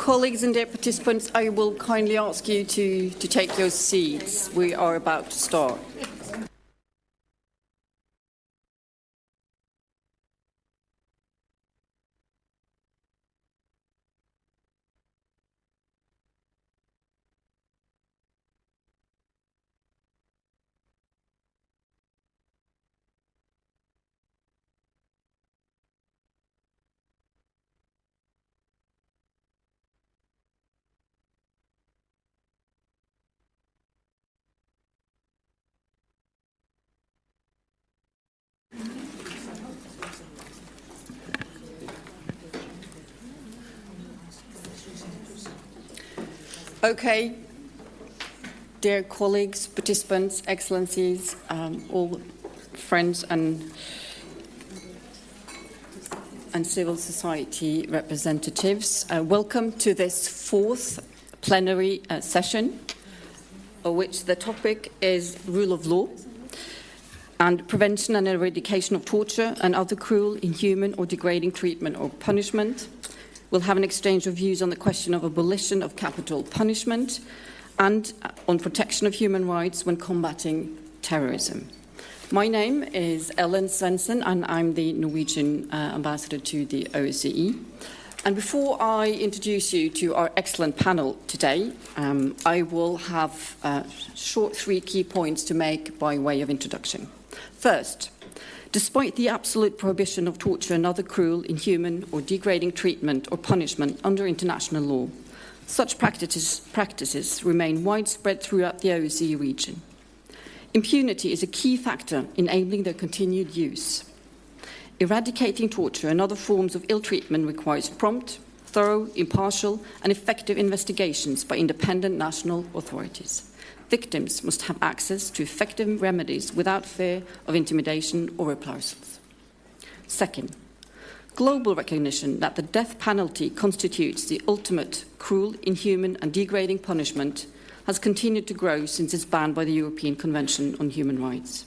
Colleagues and dear participants, I will kindly ask you to take your seats. We are about to start. Okay, dear colleagues, participants, excellencies, all friends and civil society representatives, welcome to this fourth plenary session, of which the topic is rule of law and prevention and eradication of torture and other cruel, inhuman or degrading treatment or punishment. We'll have an exchange of views on the question of abolition of capital punishment and on protection of human rights when combating terrorism. My name is Ellen Svensson and I'm the Norwegian ambassador to the OSCE. And before I introduce you to our excellent panel today, I will have short three key points to make by way of introduction. First, despite the absolute prohibition of torture and other cruel, inhuman or degrading treatment or punishment under international law, such practices remain widespread throughout the OSCE region. Impunity is a key factor enabling their continued use. Eradicating torture and other forms of ill treatment requires prompt, thorough, impartial and effective investigations by independent national authorities. Victims must have access to effective remedies without fear of intimidation or reprisals. Second, global recognition that the death penalty constitutes the ultimate cruel, inhuman and degrading punishment has continued to grow since it's banned by the European Convention on Human Rights.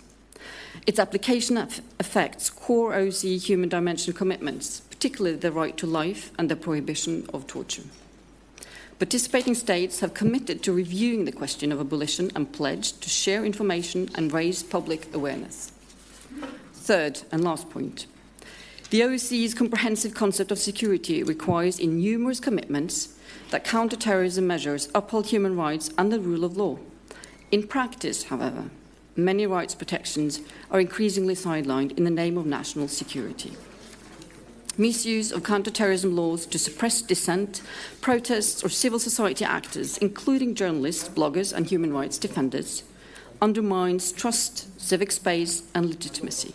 Its application affects core OSCE human dimension commitments, particularly the right to life and the prohibition of torture. Participating states have committed to reviewing the question of abolition and pledged to share information and raise public awareness. Third and last point, the OSCE's comprehensive concept of security requires in numerous commitments that counter-terrorism measures uphold human rights and the rule of law. In practice, however, many rights protections are increasingly sidelined in the name of national security. Misuse of counter-terrorism laws to suppress dissent, protests or civil society actors, including journalists, bloggers and human rights defenders, undermines trust, civic space and legitimacy.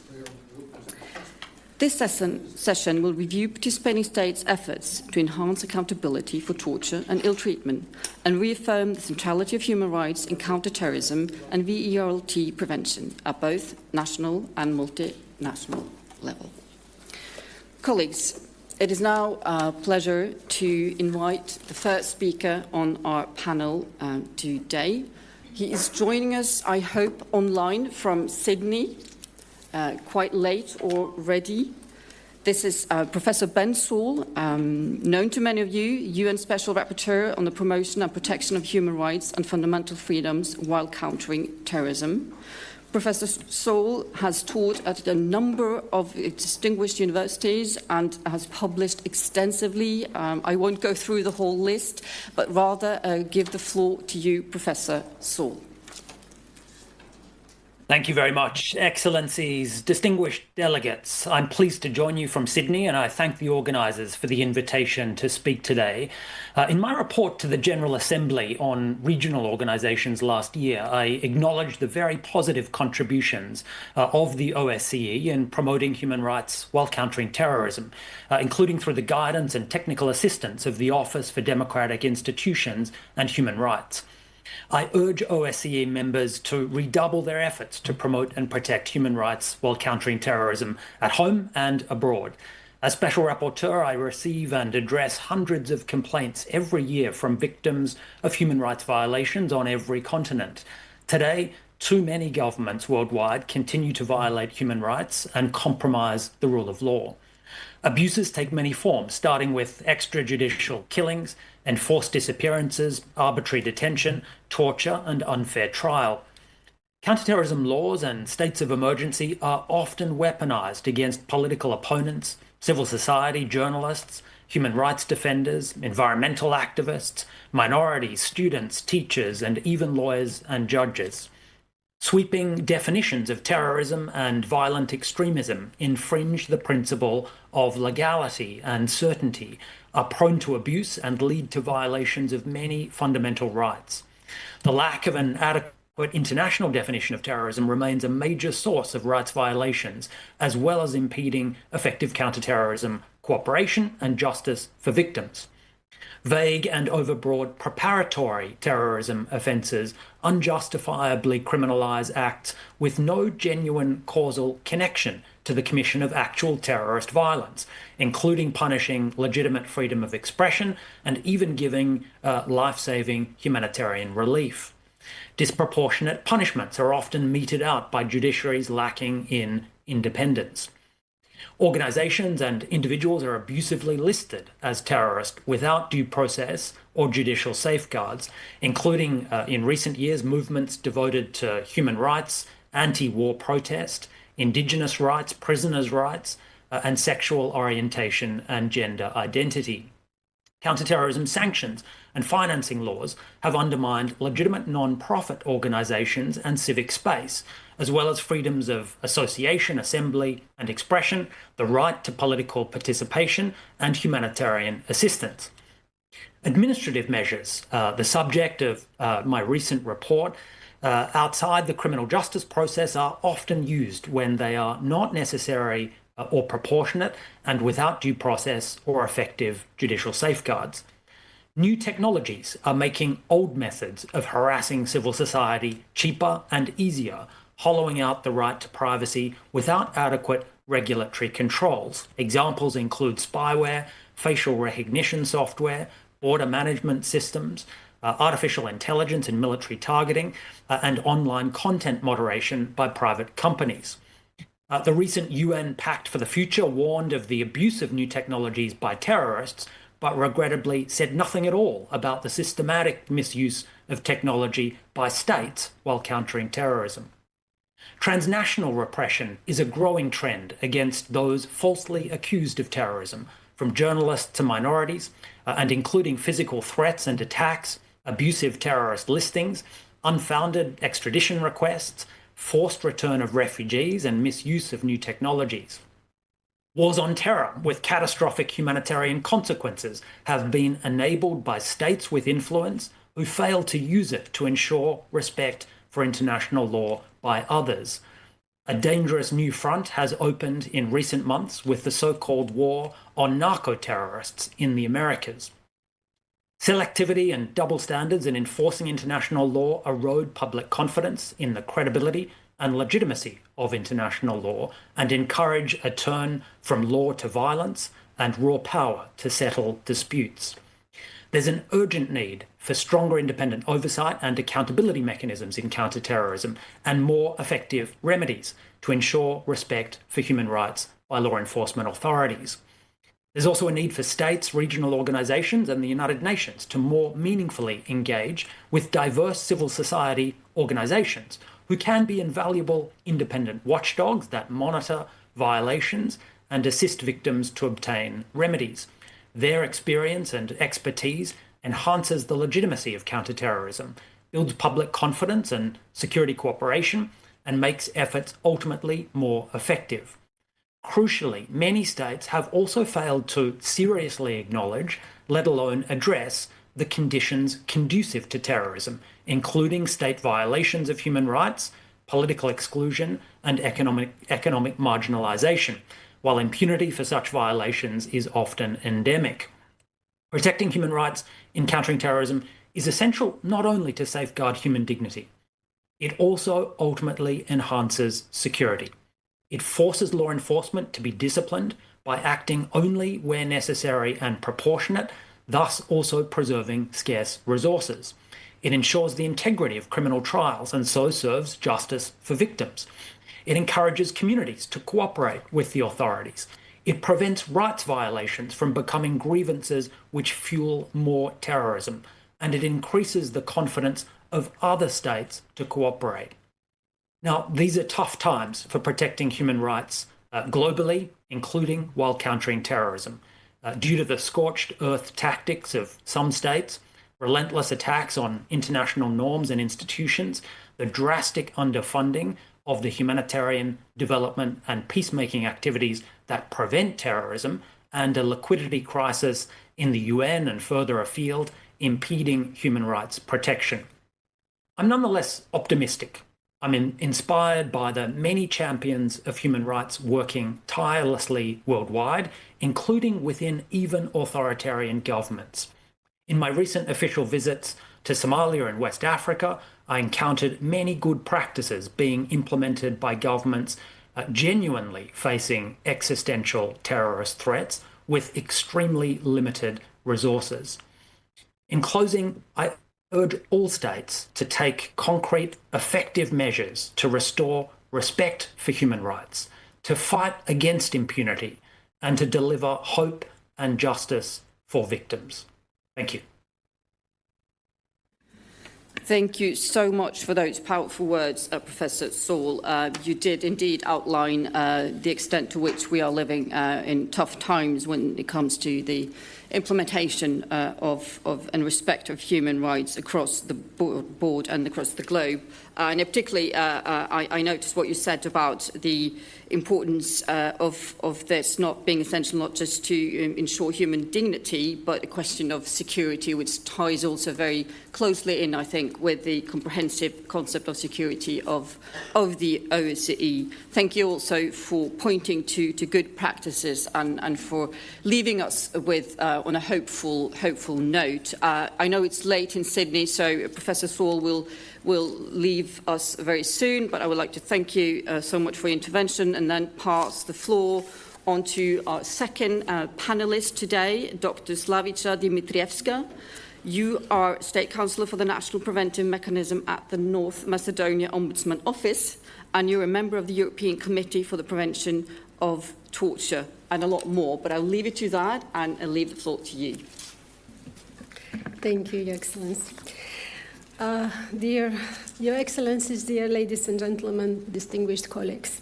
This session will review participating states' efforts to enhance accountability for torture and ill treatment and reaffirm the centrality of human rights in counter-terrorism and VERLT prevention at both national and multinational level. Colleagues, it is now a pleasure to invite the first speaker on our panel today. He is joining us, I hope, online from Sydney, quite late already. This is Professor Ben Saul, known to many of you, UN Special Rapporteur on the promotion and protection of human rights and fundamental freedoms while countering terrorism. Professor Saul has taught at a number of distinguished universities and has published extensively. I won't go through the whole list, but rather give the floor to you, Professor Saul. Thank you very much. Excellencies, distinguished delegates, I'm pleased to join you from Sydney and I thank the organisers for the invitation to speak today. In my report to the General Assembly on regional organisations last year, I acknowledged the very positive contributions of the OSCE in promoting human rights while countering terrorism, including through the guidance and technical assistance of the Office for Democratic Institutions and Human Rights. I urge OSCE members to redouble their efforts to promote and protect human rights while countering terrorism at home and abroad. As Special Rapporteur, I receive and address hundreds of complaints every year from victims of human rights violations on every continent. Today, too many governments worldwide continue to violate human rights and compromise the rule of law. Abuses take many forms, starting with extrajudicial killings, enforced disappearances, arbitrary detention, torture, and unfair trial. Counterterrorism laws and states of emergency are often weaponized against political opponents, civil society, journalists, human rights defenders, environmental activists, minorities, students, teachers, and even lawyers and judges. Sweeping definitions of terrorism and violent extremism infringe the principle of legality and certainty, are prone to abuse, and lead to violations of many fundamental rights. The lack of an adequate international definition of terrorism remains a major source of rights violations, as well as impeding effective counterterrorism cooperation and justice for victims. Vague and overbroad preparatory terrorism offences unjustifiably criminalise acts with no genuine causal connection to the commission of actual terrorist violence, including punishing legitimate freedom of expression and even giving life-saving humanitarian relief. Disproportionate punishments are often meted out by judiciaries lacking in independence. Organisations and individuals are abusively listed as terrorist without due process or judicial safeguards, including in recent years movements devoted to human rights, anti-war protest, indigenous rights, prisoners' rights, and sexual orientation and gender identity. Counterterrorism sanctions and financing laws have undermined legitimate non-profit organisations and civic space, as well as freedoms of association, assembly, and expression, the right to political participation, and humanitarian assistance. Administrative measures, the subject of my recent report, outside the criminal justice process are often used when they are not necessary or proportionate and without due process or effective judicial safeguards. New technologies are making old methods of harassing civil society cheaper and easier, hollowing out the right to privacy without adequate regulatory controls. Examples include spyware, facial recognition software, border management systems, artificial intelligence and military targeting, and online content moderation by private companies. The recent UN Pact for the Future warned of the abuse of new technologies by terrorists, but regrettably said nothing at all about the systematic misuse of technology by states while countering terrorism. Transnational repression is a growing trend against those falsely accused of terrorism, from journalists to minorities, and including physical threats and attacks, abusive terrorist listings, unfounded extradition requests, forced return of refugees, and misuse of new technologies. Wars on terror with catastrophic humanitarian consequences have been enabled by states with influence who fail to use it to ensure respect for international law by others. A dangerous new front has opened in recent months with the so-called war on narco-terrorists in the Americas. Selectivity and double standards in enforcing international law erode public confidence in the credibility and legitimacy of international law and encourage a turn from law to violence and raw power to settle disputes. There's an urgent need for stronger independent oversight and accountability mechanisms in counterterrorism and more effective remedies to ensure respect for human rights by law enforcement authorities. There's also a need for states, regional organisations, and the United Nations to more meaningfully engage with diverse civil society organisations who can be invaluable independent watchdogs that monitor violations and assist victims to obtain remedies. Their experience and expertise enhances the legitimacy of counterterrorism, builds public confidence and security cooperation, and makes efforts ultimately more effective. Crucially, many states have also failed to seriously acknowledge, let alone address, the conditions conducive to terrorism, including state violations of human rights, political exclusion, and economic marginalisation, while impunity for such violations is often endemic. Protecting human rights in countering terrorism is essential not only to safeguard human dignity, it also ultimately enhances security. It forces law enforcement to be disciplined by acting only where necessary and proportionate, thus also preserving scarce resources. It ensures the integrity of criminal trials and so serves justice for victims. It encourages communities to cooperate with the authorities. It prevents rights violations from becoming grievances which fuel more terrorism, and it increases the confidence of other states to cooperate. Now, these are tough times for protecting human rights globally, including while countering terrorism. Due to the scorched earth tactics of some states, relentless attacks on international norms and institutions, the drastic underfunding of the humanitarian development and peacemaking activities that prevent terrorism, and a liquidity crisis in the UN and further afield impeding human rights protection. I'm nonetheless optimistic. I'm inspired by the many champions of human rights working tirelessly worldwide, including within even authoritarian governments. In my recent official visits to Somalia and West Africa, I encountered many good practices being implemented by governments genuinely facing existential terrorist threats with extremely limited resources. In closing, I urge all states to take concrete, effective measures to restore respect for human rights, to fight against impunity, and to deliver hope and justice for victims. Thank you. Thank you so much for those powerful words, Professor Saul. You did indeed outline the extent to which we are living in tough times when it comes to the implementation of and respect of human rights across the board and across the globe. And particularly, I noticed what you said about the importance of this not being essential not just to ensure human dignity, but a question of security, which ties also very closely in, I think, with the comprehensive concept of security of the OSCE. Thank you also for pointing to good practices and for leaving us with on a hopeful note. I know it's late in Sydney, so Professor Saul will leave us very soon, but I would like to thank you so much for your intervention and then pass the floor on to our second panelist today, Dr. Slavica Dimitrievska. You are State Counsellor for the National Preventive Mechanism at the North Macedonia Ombudsman Office, and you're a member of the European Committee for the Prevention of Torture, and a lot more, but I'll leave it to that and I'll leave the floor to you. Thank you, Your Excellency. Your Excellencies, dear ladies and gentlemen, distinguished colleagues.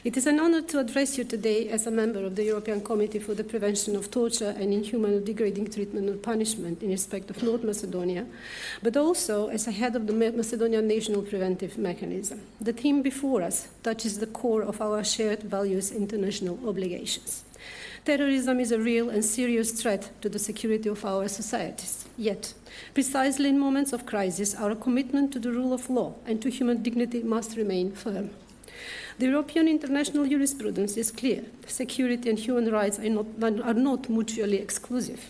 It is an honor to address you today as a member of the European Committee for the Prevention of Torture and Inhuman or Degrading Treatment or Punishment in respect of North Macedonia, but also as a head of the Macedonian National Preventive Mechanism. The theme before us touches the core of our shared values, international obligations. Terrorism is a real and serious threat to the security of our societies. Yet, precisely in moments of crisis, our commitment to the rule of law and to human dignity must remain firm. The European international jurisprudence is clear. Security and human rights are not mutually exclusive.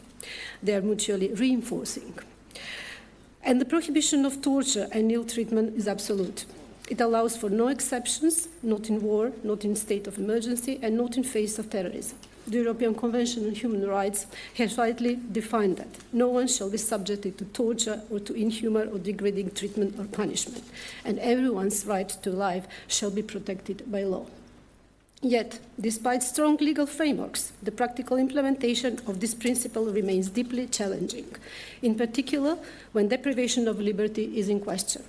They are mutually reinforcing. And the prohibition of torture and ill treatment is absolute. It allows for no exceptions, not in war, not in state of emergency, and not in face of terrorism. The European Convention on Human Rights has rightly defined that no one shall be subjected to torture or to inhuman or degrading treatment or punishment, and everyone's right to life shall be protected by law. Yet, despite strong legal frameworks, the practical implementation of this principle remains deeply challenging, in particular when deprivation of liberty is in question.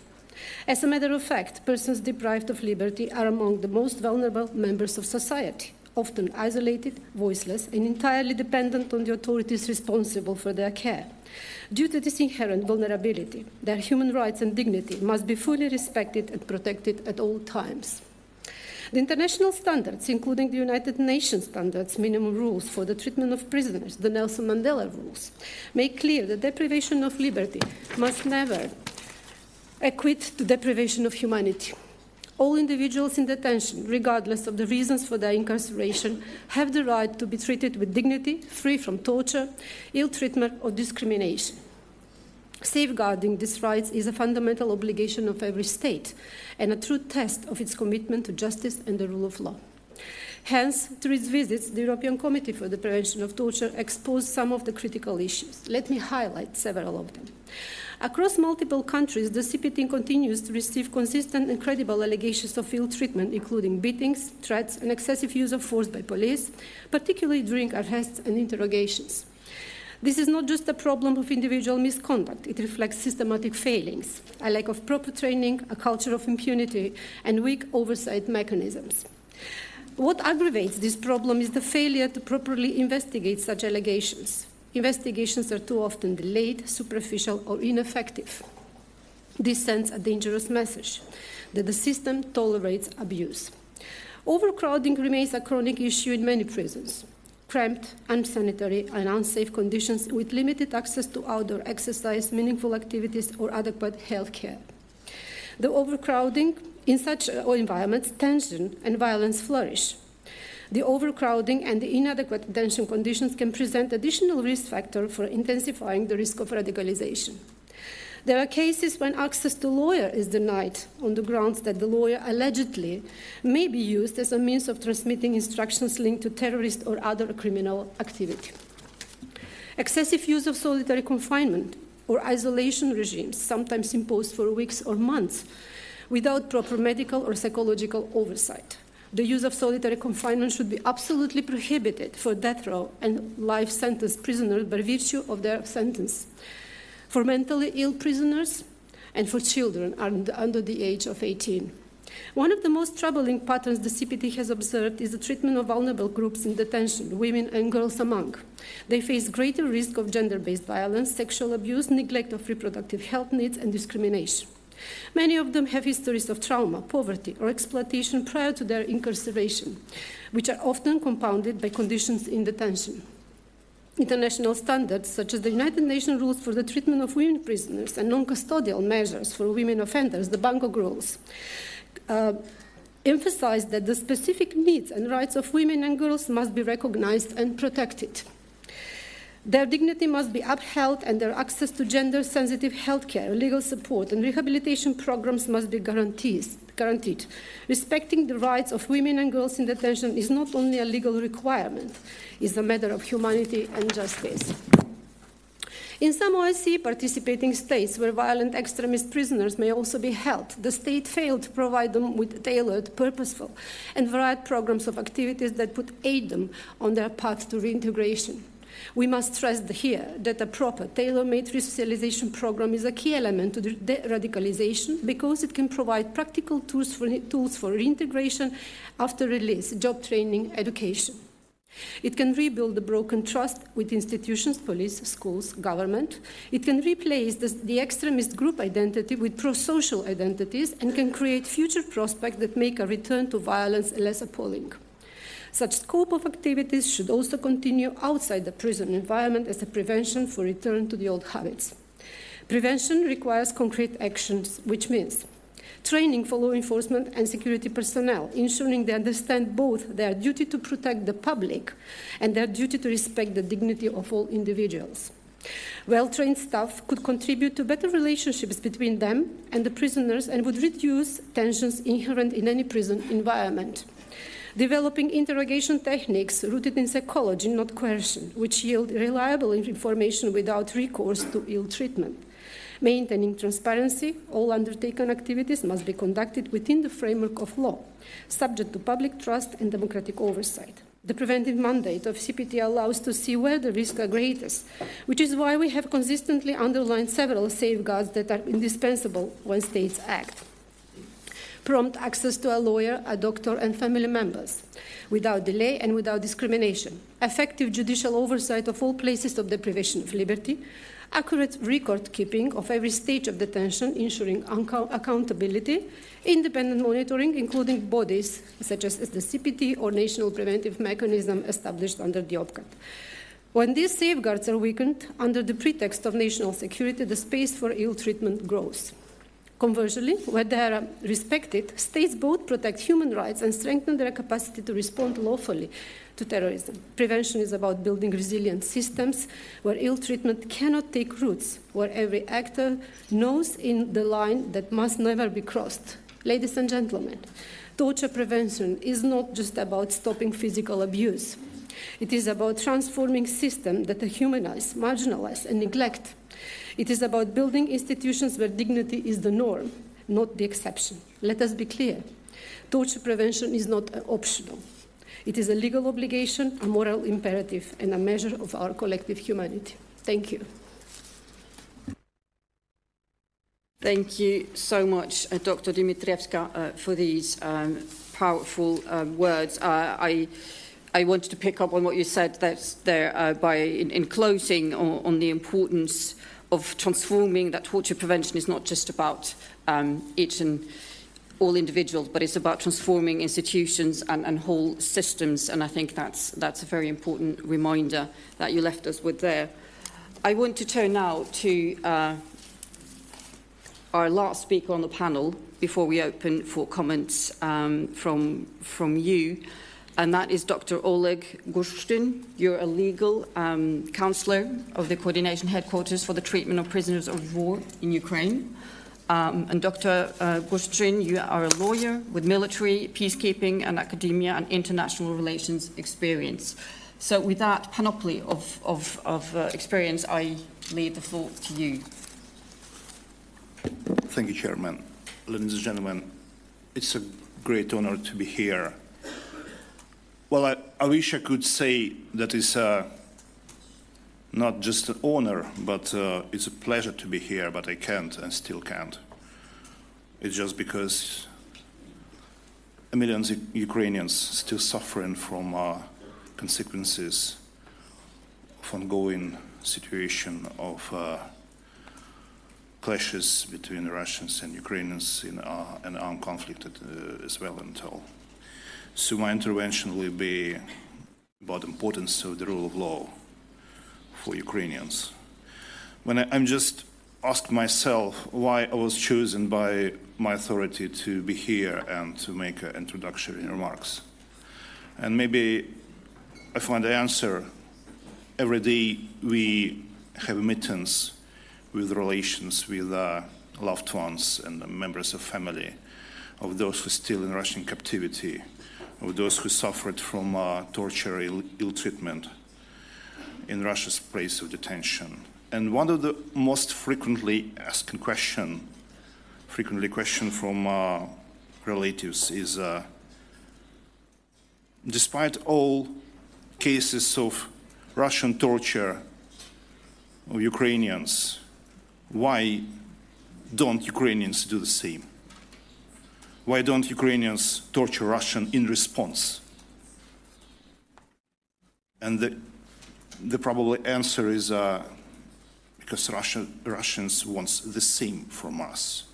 As a matter of fact, persons deprived of liberty are among the most vulnerable members of society, often isolated, voiceless, and entirely dependent on the authorities responsible for their care. Due to this inherent vulnerability, their human rights and dignity must be fully respected and protected at all times. The international standards, including the United Nations standards minimum rules for the treatment of prisoners, the Nelson Mandela rules, make clear that deprivation of liberty must never equate to deprivation of humanity. All individuals in detention, regardless of the reasons for their incarceration, have the right to be treated with dignity, free from torture, ill treatment, or discrimination. Safeguarding these rights is a fundamental obligation of every state and a true test of its commitment to justice and the rule of law. Hence, through its visits, the European Committee for the Prevention of Torture exposed some of the critical issues. Let me highlight several of them. Across multiple countries, the CPT continues to receive consistent and credible allegations of ill treatment, including beatings, threats, and excessive use of force by police, particularly during arrests and interrogations. This is not just a problem of individual misconduct. It reflects systematic failings, a lack of proper training, a culture of impunity, and weak oversight mechanisms. What aggravates this problem is the failure to properly investigate such allegations. Investigations are too often delayed, superficial, or ineffective. This sends a dangerous message that the system tolerates abuse. Overcrowding remains a chronic issue in many prisons. Cramped, unsanitary, and unsafe conditions with limited access to outdoor exercise, meaningful activities, or adequate health care. The overcrowding in such environments, tension and violence flourish. The overcrowding and the inadequate detention conditions can present additional risk factor for intensifying the risk of radicalization. There are cases when access to a lawyer is denied on the grounds that the lawyer allegedly may be used as a means of transmitting instructions linked to terrorist or other criminal activity. Excessive use of solitary confinement or isolation regimes, sometimes imposed for weeks or months, without proper medical or psychological oversight. The use of solitary confinement should be absolutely prohibited for death row and life sentence prisoners by virtue of their sentence, for mentally ill prisoners, and for children under the age of 18. One of the most troubling patterns the CPT has observed is the treatment of vulnerable groups in detention, women and girls among. They face greater risk of gender-based violence, sexual abuse, neglect of reproductive health needs, and discrimination. Many of them have histories of trauma, poverty, or exploitation prior to their incarceration, which are often compounded by conditions in detention. International standards, such as the United Nations rules for the treatment of women prisoners and non-custodial measures for women offenders, the Bangkok rules, emphasize that the specific needs and rights of women and girls must be recognized and protected. Their dignity must be upheld, and their access to gender-sensitive health care, legal support, and rehabilitation programs must be guaranteed. Respecting the rights of women and girls in detention is not only a legal requirement, it's a matter of humanity and justice. In some OSCE participating states where violent extremist prisoners may also be held, the state failed to provide them with tailored, purposeful, and varied programs of activities that would aid them on their path to reintegration. We must stress here that a proper, tailor-made resocialization program is a key element to de-radicalization because it can provide practical tools for reintegration after release, job training, education. It can rebuild the broken trust with institutions, police, schools, government. It can replace the extremist group identity with pro-social identities and can create future prospects that make a return to violence less appalling. Such scope of activities should also continue outside the prison environment as a prevention for return to the old habits. Prevention requires concrete actions, which means training for law enforcement and security personnel, ensuring they understand both their duty to protect the public and their duty to respect the dignity of all individuals. Well-trained staff could contribute to better relationships between them and the prisoners and would reduce tensions inherent in any prison environment. Developing interrogation techniques rooted in psychology, not coercion, which yield reliable information without recourse to ill treatment. Maintaining transparency, all undertaken activities must be conducted within the framework of law, subject to public trust and democratic oversight. The preventive mandate of CPT allows to see where the risks are greatest, which is why we have consistently underlined several safeguards that are indispensable when states act. Prompt access to a lawyer, a doctor, and family members, without delay and without discrimination. Effective judicial oversight of all places of deprivation of liberty. Accurate record-keeping of every stage of detention, ensuring accountability. Independent monitoring, including bodies such as the CPT or National Preventive Mechanism established under the OPCAT. When these safeguards are weakened, under the pretext of national security, the space for ill treatment grows. Conversely, where they are respected, states both protect human rights and strengthen their capacity to respond lawfully to terrorism. Prevention is about building resilient systems where ill treatment cannot take roots, where every actor knows in the line that must never be crossed. Ladies and gentlemen, torture prevention is not just about stopping physical abuse. It is about transforming systems that dehumanize, marginalize, and neglect. It is about building institutions where dignity is the norm, not the exception. Let us be clear. Torture prevention is not optional. It is a legal obligation, a moral imperative, and a measure of our collective humanity. Thank you. Thank you so much, Dr. Dimitrievska, for these powerful words. I wanted to pick up on what you said in closing on the importance of transforming that torture prevention is not just about each and all individuals, but it's about transforming institutions and whole systems. And I think that's a very important reminder that you left us with there. I want to turn now to our last speaker on the panel before we open for comments from you, and that is Dr. Oleg Gushtin. You're a legal counselor of the Coordination Headquarters for the Treatment of Prisoners of War in Ukraine. And Dr. Gushtin, you are a lawyer with military, peacekeeping, and academia and international relations experience. So with that panoply of experience, I leave the floor to you. Thank you, Chairman. Ladies and gentlemen, it's a great honor to be here. Well, I wish I could say that it's not just an honor, but it's a pleasure to be here, but I can't and still can't. It's just because millions of Ukrainians still suffering from consequences of ongoing situation of clashes between Russians and Ukrainians in an armed conflict as well until. So my intervention will be about the importance of the rule of law for Ukrainians. When I'm just asked myself why I was chosen by my authority to be here and to make introductory remarks. And maybe I find the answer every day we have meetings with relations with loved ones and members of family of those who are still in Russian captivity, of those who suffered from torture, ill treatment in Russia's place of detention. And one of the most frequently asked question from relatives is, despite all cases of Russian torture of Ukrainians, why don't Ukrainians do the same? Why don't Ukrainians torture Russians in response? And the probable answer is because Russians want the same from us,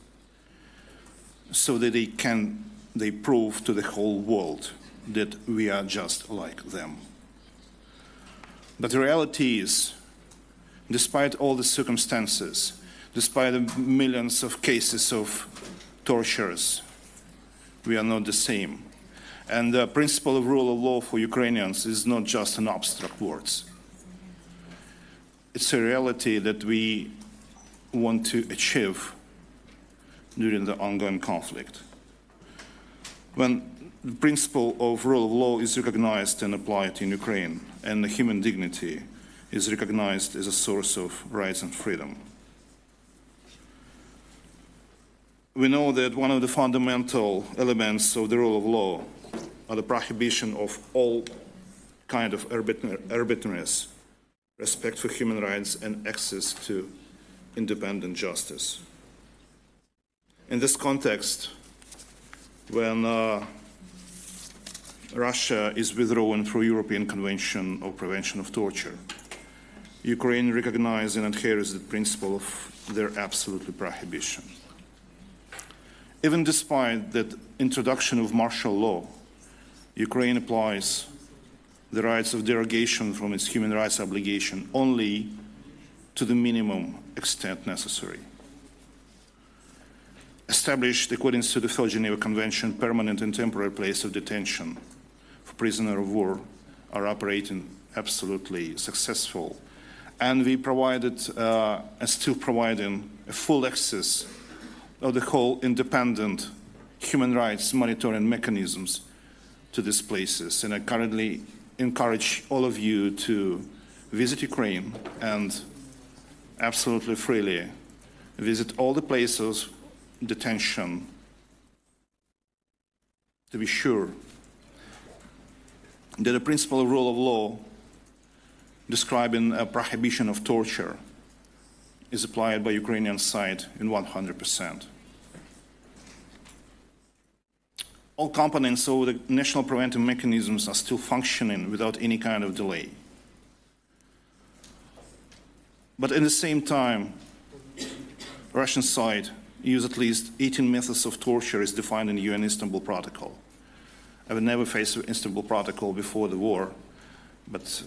so that they prove to the whole world that we are just like them. But the reality is, despite all the circumstances, despite the millions of cases of tortures, we are not the same. And the principle of rule of law for Ukrainians is not just an abstract words. It's a reality that we want to achieve during the ongoing conflict. When the principle of rule of law is recognized and applied in Ukraine, and the human dignity is recognized as a source of rights and freedom. We know that one of the fundamental elements of the rule of law are the prohibition of all kind of arbitrariness, respect for human rights, and access to independent justice. In this context, when Russia is withdrawn from European Convention of Prevention of Torture, Ukraine recognizes and adheres to the principle of their absolute prohibition. Even despite the introduction of martial law, Ukraine applies the rights of derogation from its human rights obligation only to the minimum extent necessary. Established according to the Third Geneva Convention, permanent and temporary place of detention for prisoners of war are operating absolutely successful. And we provided and still providing a full access of the whole independent human rights monitoring mechanisms to these places. And I currently encourage all of you to visit Ukraine and absolutely freely, visit all the places of detention, to be sure that the principle of rule of law describing a prohibition of torture is applied by Ukrainian side in 100%. All components of the national preventive mechanisms are still functioning without any kind of delay. But at the same time, Russian side use at least 18 methods of torture as defined in the UN Istanbul Protocol. I have never faced the Istanbul Protocol before the war, but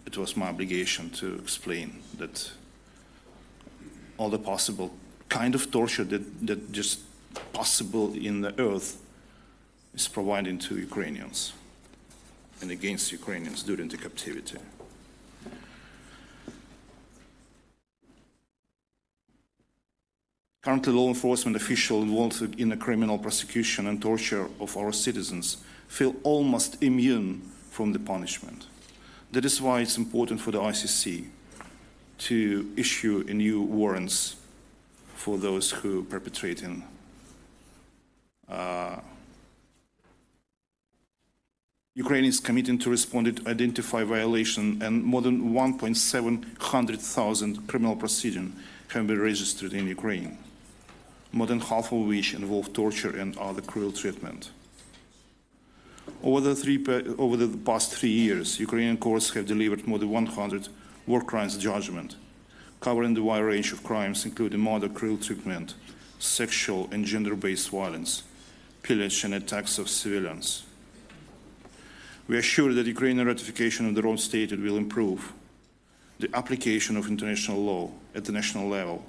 it was my obligation to explain that all the possible kind of torture that just possible in the earth is provided to Ukrainians and against Ukrainians during the captivity. Currently, law enforcement officials involved in the criminal prosecution and torture of our citizens feel almost immune from the punishment. That is why it's important for the ICC to issue new warrants for those who are perpetrating Ukraine is committing to respond to identify violation, and more than 1,700,000 criminal proceedings have been registered in Ukraine, more than half of which involve torture and other cruel treatment. Over the past 3 years, Ukrainian courts have delivered more than 100 war crimes judgments, covering the wide range of crimes, including murder, cruel treatment, sexual and gender-based violence, pillage and attacks of civilians. We are sure that Ukrainian ratification of the Rome Statute will improve the application of international law at the national level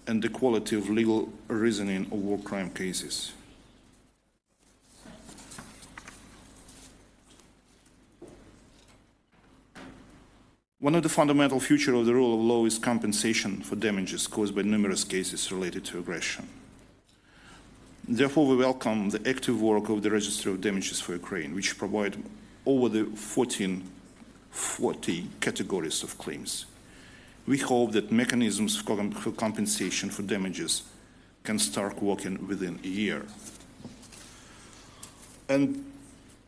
and the quality of legal reasoning of war crime cases. One of the fundamental features of the rule of law is compensation for damages caused by numerous cases related to aggression. Therefore, we welcome the active work of the Registry of Damages for Ukraine, which provide over the 40 categories of claims. We hope that mechanisms for compensation for damages can start working within a year. And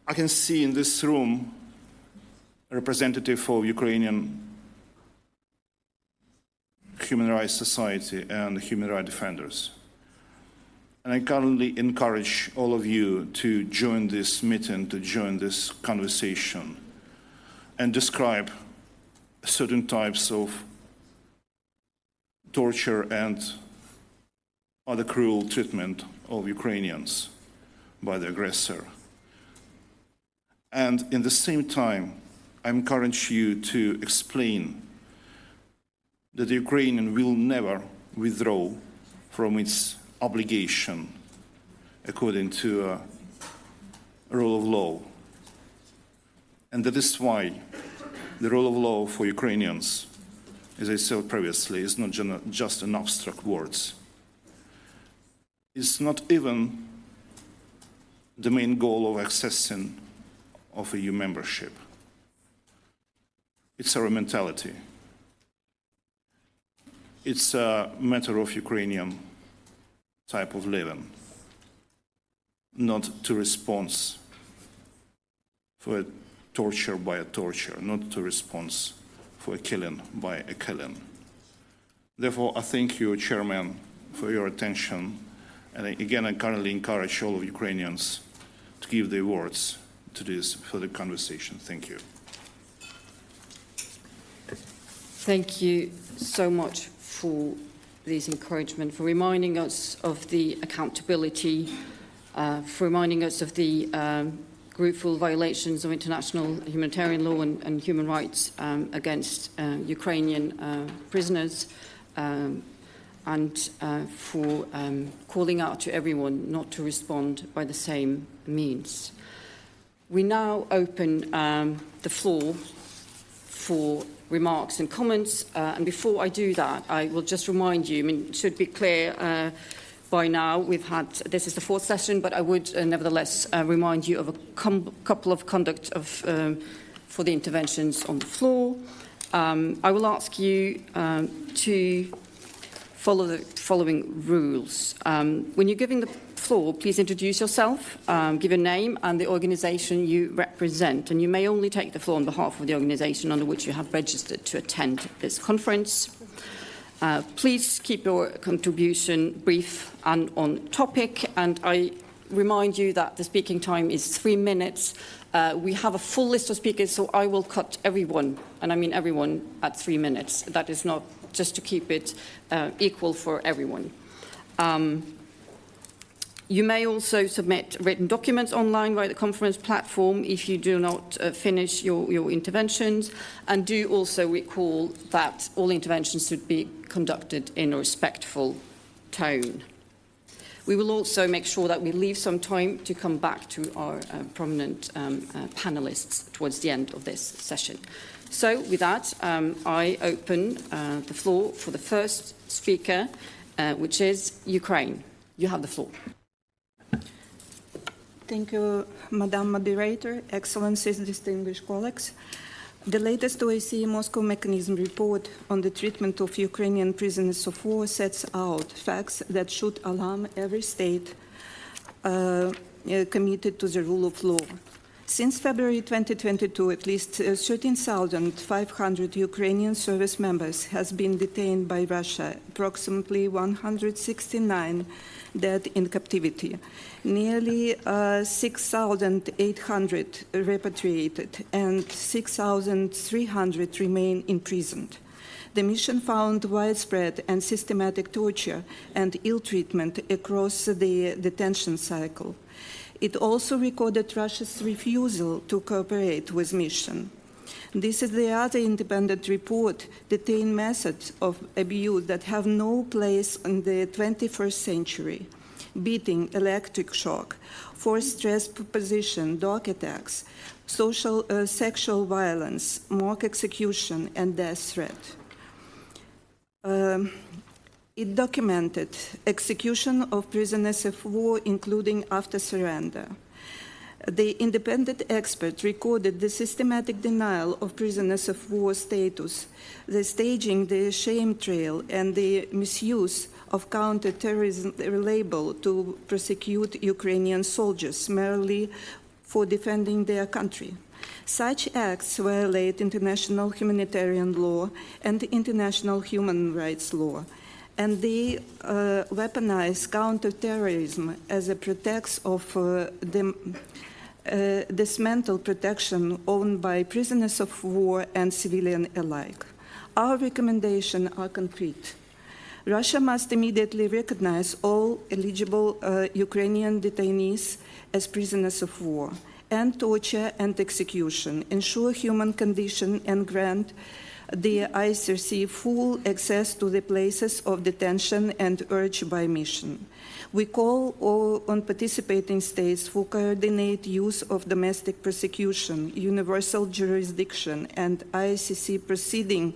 I can see in this room a representative of Ukrainian Human Rights Society and human rights defenders. And I currently encourage all of you to join this meeting, to join this conversation, and describe certain types of torture and other cruel treatment of Ukrainians by the aggressor. And in the same time, I encourage you to explain that the Ukrainian will never withdraw from its obligation according to rule of law. And that is why the rule of law for Ukrainians, as I said previously, is not just an abstract words. It's not even the main goal of accessing of EU membership. It's our mentality. It's a matter of Ukrainian type of living, not to response for a torture by a torture, not to response for a killing by a killing. Therefore, I thank you, Chairman, for your attention. And again, I currently encourage all of Ukrainians to give their words to this further conversation. Thank you. Thank you so much for this encouragement, for reminding us of the accountability, for reminding us of the gruesome violations of international humanitarian law and human rights against Ukrainian prisoners, and for calling out to everyone not to respond by the same means. We now open the floor for remarks and comments, and before I do that, I will just remind you, it should be clear by now, this is the fourth session, but I would nevertheless remind you of a couple of conduct for the interventions on the floor. I will ask you to follow the following rules. When you're giving the floor, please introduce yourself, give your name and the organisation you represent. And you may only take the floor on behalf of the organisation under which you have registered to attend this conference. Please keep your contribution brief and on topic. And I remind you that the speaking time is 3 minutes. We have a full list of speakers, so I will cut everyone, and I mean everyone, at 3 minutes. That is not just to keep it equal for everyone. You may also submit written documents online via the conference platform if you do not finish your interventions, and do also recall that all interventions should be conducted in a respectful tone. We will also make sure that we leave some time to come back to our prominent panelists towards the end of this session. So with that, I open the floor for the first speaker, which is Ukraine. You have the floor. Thank you, Madam Moderator, Excellencies, distinguished colleagues. The latest OSCE Moscow Mechanism report on the treatment of Ukrainian prisoners of war sets out facts that should alarm every state committed to the rule of law. Since February 2022, at least 13,500 Ukrainian service members has been detained by Russia, approximately 169 dead in captivity, nearly 6,800 repatriated, and 6,300 remain imprisoned. The mission found widespread and systematic torture and ill treatment across the detention cycle. It also recorded Russia's refusal to cooperate with mission. This is the other independent report detailing methods of abuse that have no place in the 21st century. Beating, electric shock, forced stress position, dog attacks, sexual violence, mock execution, and death threat. It documented execution of prisoners of war, including after surrender. The independent expert recorded the systematic denial of prisoners of war status, the staging the shame trail, and the misuse of counter-terrorism label to prosecute Ukrainian soldiers merely for defending their country. Such acts violate international humanitarian law and international human rights law, and they weaponize counter-terrorism as a pretext of dismantle protection owned by prisoners of war and civilian alike. Our recommendations are concrete. Russia must immediately recognize all eligible Ukrainian detainees as prisoners of war, end torture and execution, ensure human condition, and grant the ICRC full access to the places of detention and urge by mission. We call on participating states for coordinate use of domestic prosecution, universal jurisdiction, and ICC proceeding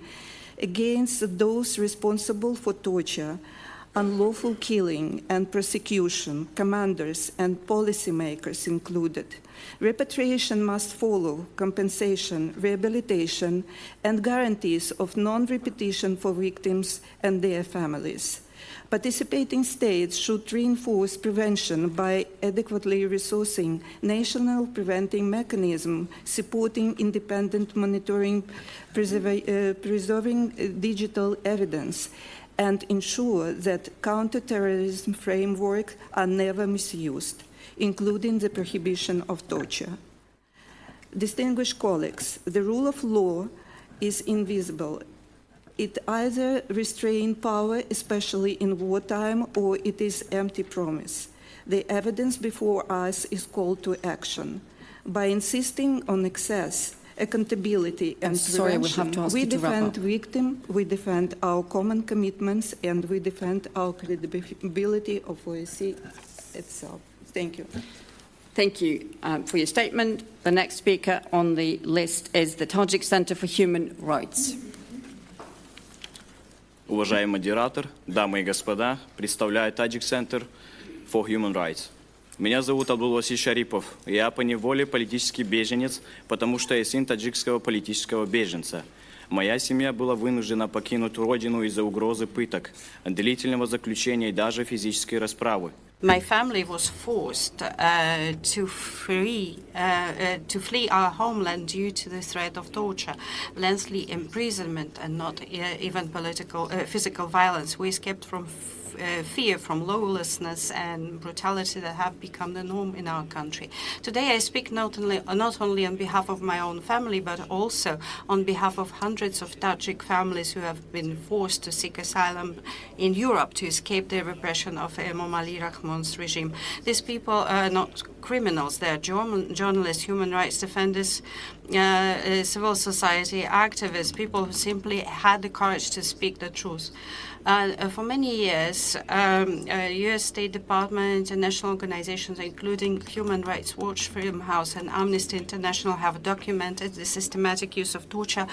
against those responsible for torture, unlawful killing, and persecution, commanders and policymakers included. Repatriation must follow compensation, rehabilitation, and guarantees of non-repetition for victims and their families. Participating states should reinforce prevention by adequately resourcing national preventing mechanism, supporting independent monitoring, preserving digital evidence, and ensure that counterterrorism frameworks are never misused, including the prohibition of torture. Distinguished colleagues, the rule of law is invisible. It either restrains power, especially in wartime, or it is empty promise. The evidence before us is call to action. By insisting on access, accountability, and prevention, we defend victims, we defend our common commitments, and we defend our credibility of OSCE itself. Thank you. Thank you for your statement. The next speaker on the list is the Tajik Center for Human Rights. Уважаемый модератор, дамы и господа, представляю Tajik Center for Human Rights. Меня зовут Абдулваси Шарипов. Я по неволе политический беженец, потому что я сын таджикского политического беженца. Моя семья была вынуждена покинуть родину из-за угрозы пыток, длительного заключения и даже физической расправы. My family was forced to flee our homeland due to the threat of torture, lengthy imprisonment, and not even physical violence. We escaped from fear from lawlessness and brutality that have become the norm in our country. Today I speak not only on behalf of my own family, but also on behalf of hundreds of Tajik families who have been forced to seek asylum in Europe to escape the repression of Emomali Rahmon's regime. These people are not criminals. They are journalists, human rights defenders, civil society activists, people who simply had the courage to speak the truth. For many years, U.S. State Department, international organizations, including Human Rights Watch, Freedom House, and Amnesty International, have documented the systematic use of torture,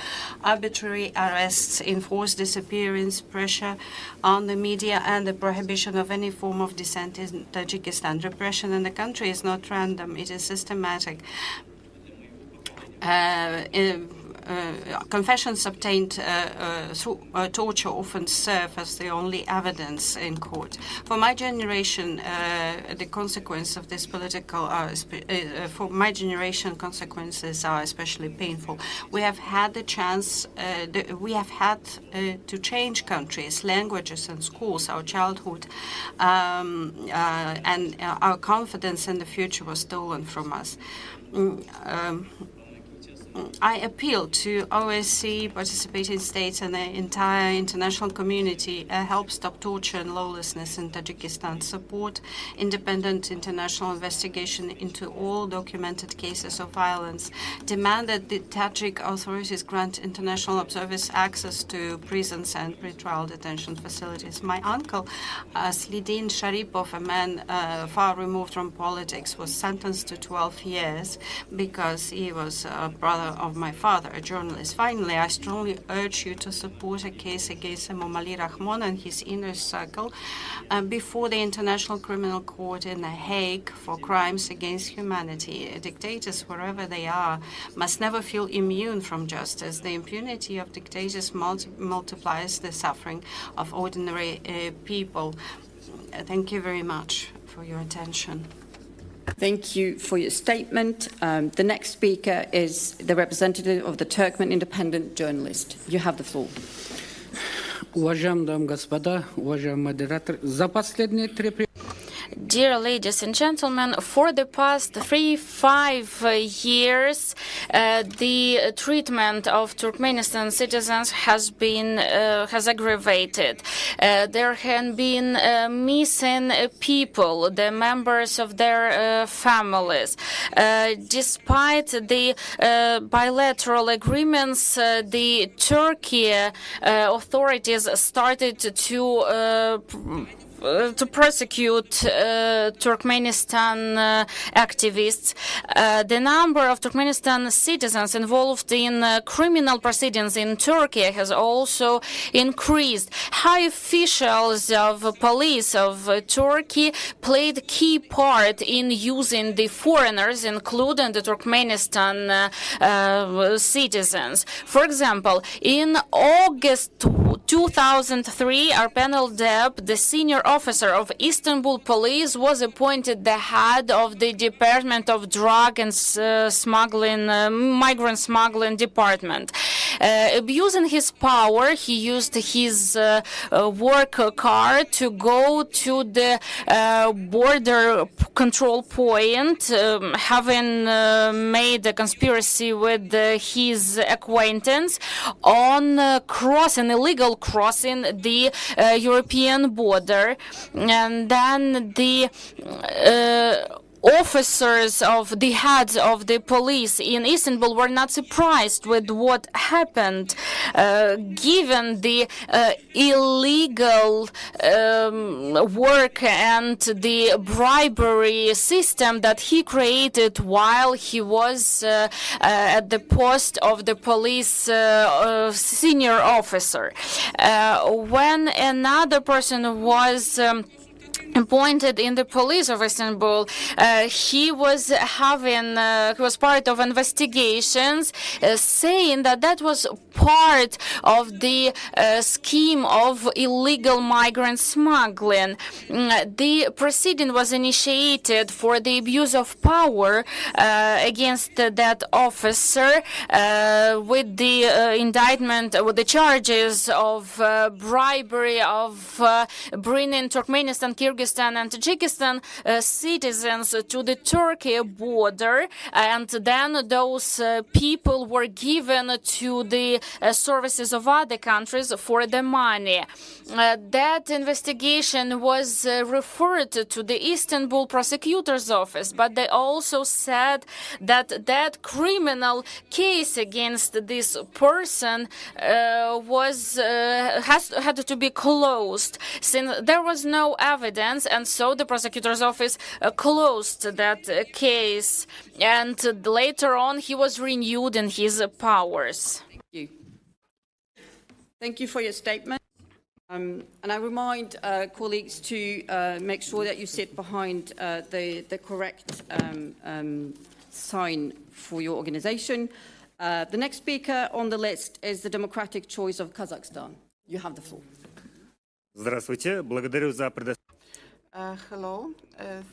arbitrary arrests, enforced disappearance, pressure on the media, and the prohibition of any form of dissent in Tajikistan. Repression in the country is not random; it is systematic. Confessions obtained through torture often serve as the only evidence in court. For my generation, the consequence of this for my generation, consequences are especially painful. We have had the chance, we have had to change countries, languages, and schools. Our childhood and our confidence in the future was stolen from us. I appeal to OSCE, participating states, and the entire international community help stop torture and lawlessness in Tajikistan, support independent international investigation into all documented cases of violence, demand that the Tajik authorities grant international observers access to prisons and pretrial detention facilities. My uncle, Slidin Sharipov, a man far removed from politics, was sentenced to 12 years because he was a brother of my father, a journalist. Finally, I strongly urge you to support a case against Emomali Rahmon and his inner circle before the International Criminal Court in The Hague for crimes against humanity. Dictators, wherever they are, must never feel immune from justice. The impunity of dictators multiplies the suffering of ordinary people. Thank you very much for your attention. Thank you for your statement. The next speaker is the representative of the Turkmen Independent Journalist. You have the floor. Уважаемые дамы и господа, уважаемый модератор, за последние 3 Dear ladies and gentlemen, for the past 3-5 years, the treatment of Turkmenistan citizens has aggravated. There have been missing people, the members of their families. Despite the bilateral agreements, the Turkey authorities started to prosecute Turkmenistan activists. The number of Turkmenistan citizens involved in criminal proceedings in Turkey has also increased. High officials of police of Turkey played key part in using the foreigners, including the Turkmenistan citizens. For example, in August 2003, Arpenel Deb, the senior officer of Istanbul police, was appointed the head of the Department of Drug and Migrant Smuggling Department. Abusing his power, he used his work car to go to the border control point, having made a conspiracy with his acquaintance on illegal crossing the European border. And then the officers of the heads of the police in Istanbul were not surprised with what happened, given the illegal work and the bribery system that he created while he was at the post of the police senior officer. When another person was appointed in the police of Istanbul. He was part of investigations, saying that that was part of the scheme of illegal migrant smuggling. The proceeding was initiated for the abuse of power against that officer with the indictment, with the charges of bribery, of bringing Turkmenistan, Kyrgyzstan and Tajikistan citizens to the Turkey border, and then those people were given to the services of other countries for the money. That investigation was referred to the Istanbul prosecutor's office, but they also said that that criminal case against this person had to be closed, since there was no evidence, and so the prosecutor's office closed that case, and later on he was renewed in his powers. Thank you. Thank you for your statement. And I remind colleagues to make sure that you sit behind the correct sign for your organization. The next speaker on the list is the Democratic Choice of Kazakhstan. You have the floor. Здравствуйте, благодарю за предоставление. Hello,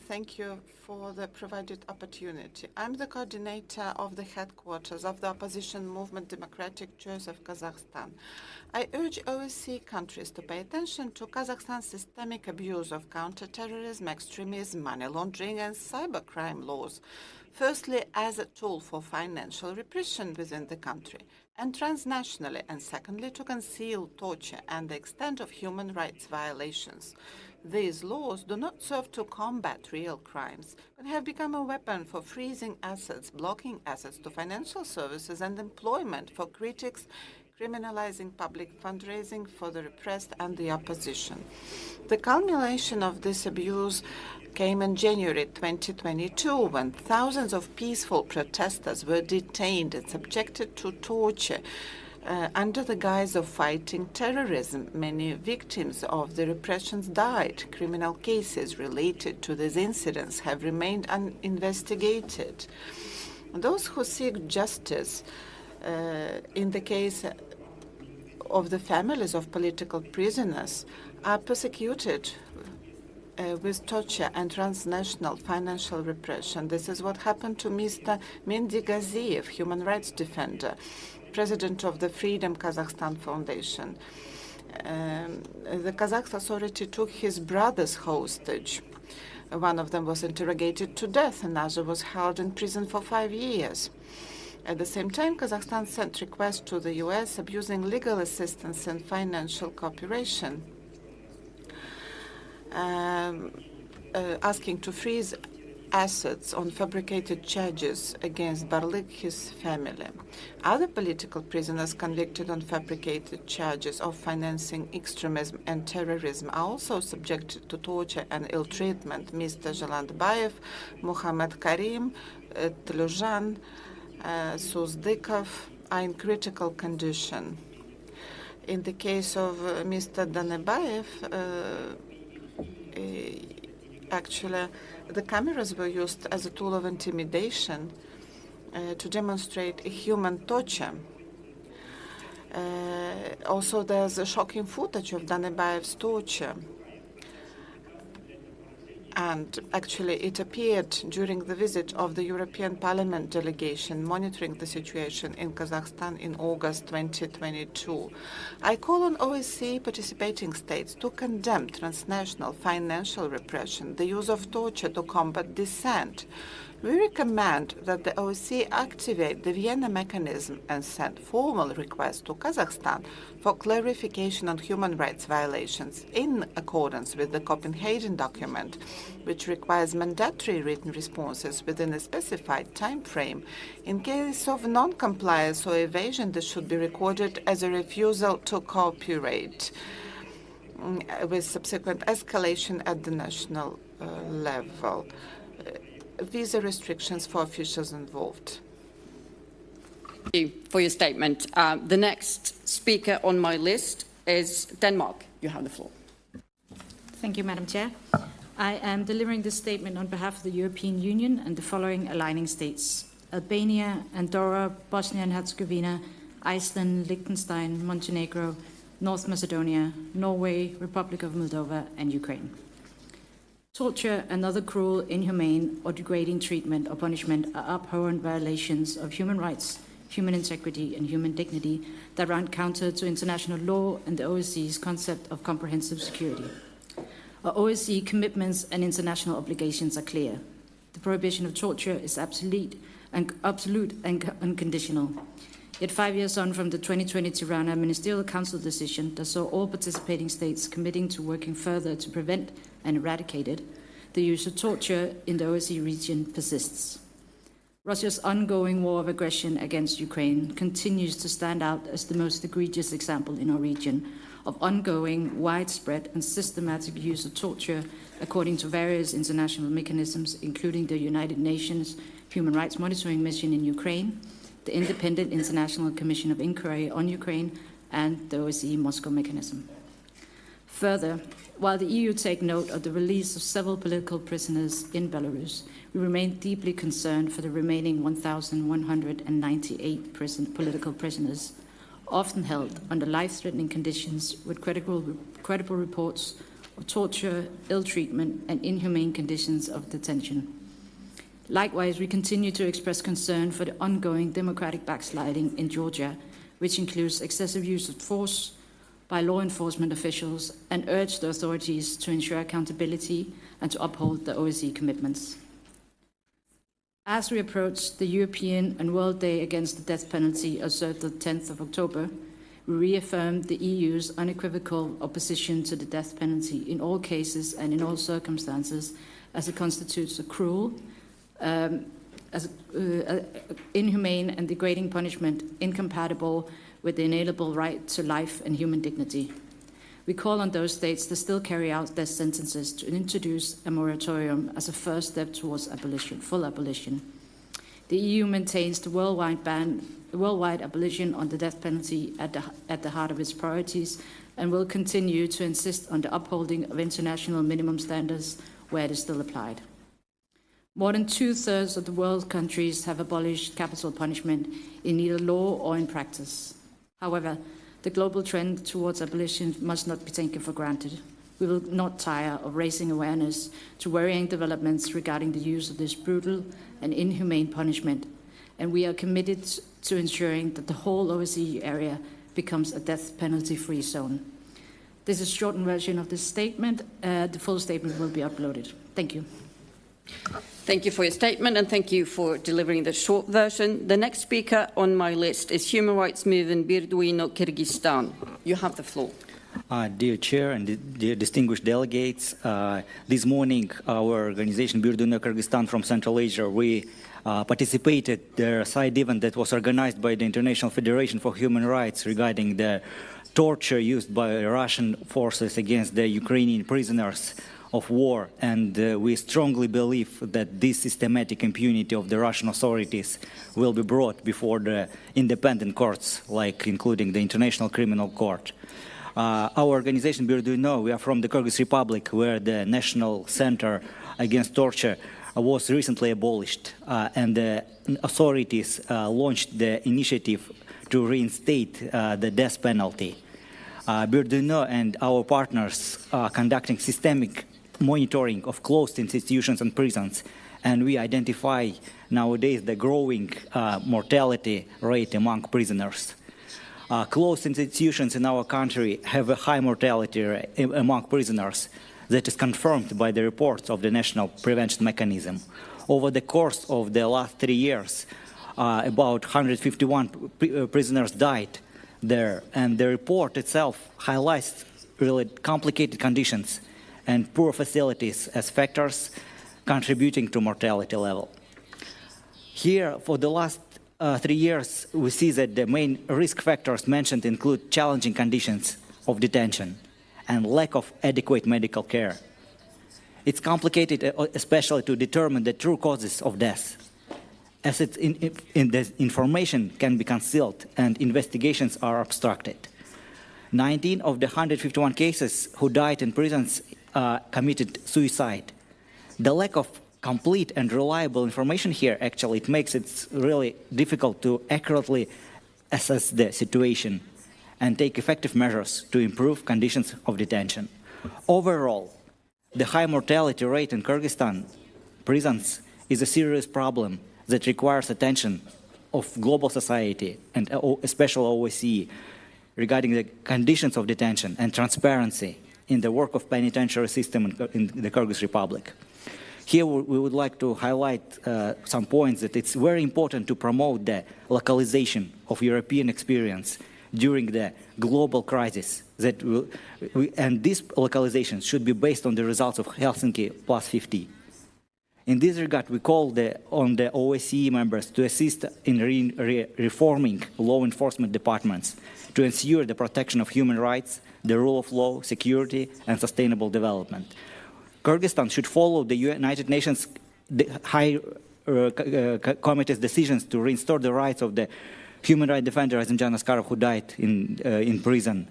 thank you for the provided opportunity. I'm the coordinator of the headquarters of the opposition movement Democratic Choice of Kazakhstan. I urge OSCE countries to pay attention to Kazakhstan's systemic abuse of counterterrorism, extremism, money laundering and cybercrime laws, firstly as a tool for financial repression within the country and transnationally, and secondly to conceal torture and the extent of human rights violations. These laws do not serve to combat real crimes, but have become a weapon for freezing assets, blocking access to financial services and employment for critics, criminalizing public fundraising for the repressed and the opposition. The culmination of this abuse came in January 2022, when thousands of peaceful protesters were detained and subjected to torture under the guise of fighting terrorism. Many victims of the repressions died. Criminal cases related to these incidents have remained uninvestigated. Those who seek justice in the case of the families of political prisoners are persecuted with torture and transnational financial repression. This is what happened to Mr. Mendy Gaziev, human rights defender, president of the Freedom Kazakhstan Foundation. The Kazakh authority took his brothers hostage. One of them was interrogated to death, another was held in prison for 5 years. At the same time, Kazakhstan sent requests to the US abusing legal assistance and financial cooperation, asking to freeze assets on fabricated charges against Barlik, his family. Other political prisoners convicted on fabricated charges of financing extremism and terrorism are also subjected to torture and ill treatment. Mr. Jalandbayev, Muhammad Karim, Tlujan, Suzdykov are in critical condition. In the case of Mr. Danebayev, actually, the cameras were used as a tool of intimidation to demonstrate human torture. Also, there's a shocking footage of Danebayev's torture. And actually, it appeared during the visit of the European Parliament delegation monitoring the situation in Kazakhstan in August 2022. I call on OSCE participating states to condemn transnational financial repression, the use of torture to combat dissent. We recommend that the OSCE activate the Vienna mechanism and send formal requests to Kazakhstan for clarification on human rights violations in accordance with the Copenhagen document, which requires mandatory written responses within a specified time frame. In case of non-compliance or evasion, this should be recorded as a refusal to cooperate, with subsequent escalation at the national level. Visa restrictions for officials involved. Thank you for your statement. The next speaker on my list is Denmark. You have the floor. Thank you, Madam Chair. I am delivering this statement on behalf of the European Union and the following aligning states: Albania, Andorra, Bosnia and Herzegovina, Iceland, Liechtenstein, Montenegro, North Macedonia, Norway, Republic of Moldova, and Ukraine. Torture and other cruel, inhumane, or degrading treatment or punishment are abhorrent violations of human rights, human integrity, and human dignity that run counter to international law and the OSCE's concept of comprehensive security. Our OSCE commitments and international obligations are clear. The prohibition of torture is absolute and unconditional. Yet 5 years on from the 2020 Tirana Ministerial Council decision that saw all participating states committing to working further to prevent and eradicate it, the use of torture in the OSCE region persists. Russia's ongoing war of aggression against Ukraine continues to stand out as the most egregious example in our region of ongoing, widespread and systematic use of torture according to various international mechanisms, including the United Nations Human Rights Monitoring Mission in Ukraine, the Independent International Commission of Inquiry on Ukraine, and the OSCE Moscow mechanism. Further, while the EU take note of the release of several political prisoners in Belarus, we remain deeply concerned for the remaining 1,198 political prisoners, often held under life-threatening conditions with credible reports of torture, ill treatment, and inhumane conditions of detention. Likewise, we continue to express concern for the ongoing democratic backsliding in Georgia, which includes excessive use of force by law enforcement officials, and urge the authorities to ensure accountability and to uphold the OSCE commitments. As we approach the European and World Day Against the Death Penalty, observed the 10th of October, we reaffirm the EU's unequivocal opposition to the death penalty in all cases and in all circumstances, as it constitutes a cruel, inhumane and degrading punishment incompatible with the inalienable right to life and human dignity. We call on those states that still carry out death sentences to introduce a moratorium as a first step towards abolition, full abolition. The EU maintains the worldwide abolition on the death penalty at the heart of its priorities and will continue to insist on the upholding of international minimum standards where it is still applied. More than 2/3 of the world's countries have abolished capital punishment in either law or in practice. However, the global trend towards abolition must not be taken for granted. We will not tire of raising awareness to worrying developments regarding the use of this brutal and inhumane punishment, and we are committed to ensuring that the whole OSCE area becomes a death penalty-free zone. This is a shortened version of this statement. The full statement will be uploaded. Thank you. Thank you for your statement, and thank you for delivering the short version. The next speaker on my list is Human Rights Movement Birduino, Kyrgyzstan. You have the floor. Dear Chair and dear distinguished delegates, this morning our organization Birduino, Kyrgyzstan from Central Asia, we participated in the side event that was organized by the International Federation for Human Rights regarding the torture used by Russian forces against the Ukrainian prisoners of war, and we strongly believe that this systematic impunity of the Russian authorities will be brought before the independent courts, like including the International Criminal Court. Our organization, Birduino, we are from the Kyrgyz Republic, where the National Center Against Torture was recently abolished, and the authorities launched the initiative to reinstate the death penalty. Birduino and our partners are conducting systemic monitoring of closed institutions and prisons, and we identify nowadays the growing mortality rate among prisoners. Closed institutions in our country have a high mortality rate among prisoners that is confirmed by the reports of the National Prevention Mechanism. Over the course of the last 3 years, about 151 prisoners died there, and the report itself highlights really complicated conditions and poor facilities as factors contributing to mortality level. Here, for the last 3 years, we see that the main risk factors mentioned include challenging conditions of detention and lack of adequate medical care. It's complicated, especially to determine the true causes of death, as the information can be concealed and investigations are obstructed. 19 of the 151 cases who died in prisons committed suicide. The lack of complete and reliable information here, actually, it makes it really difficult to accurately assess the situation and take effective measures to improve conditions of detention. Overall, the high mortality rate in Kyrgyzstan prisons is a serious problem that requires attention of global society and especially OSCE regarding the conditions of detention and transparency in the work of penitentiary system in the Kyrgyz Republic. Here we would like to highlight some points that it's very important to promote the localization of European experience during the global crisis and this localization should be based on the results of Helsinki Plus 50. In this regard, we call on the OSCE members to assist in reforming law enforcement departments to ensure the protection of human rights, the rule of law, security, and sustainable development. Kyrgyzstan should follow the United Nations High Committee's decisions to restore the rights of the human rights defender Azimjan Askarov, who died in prison.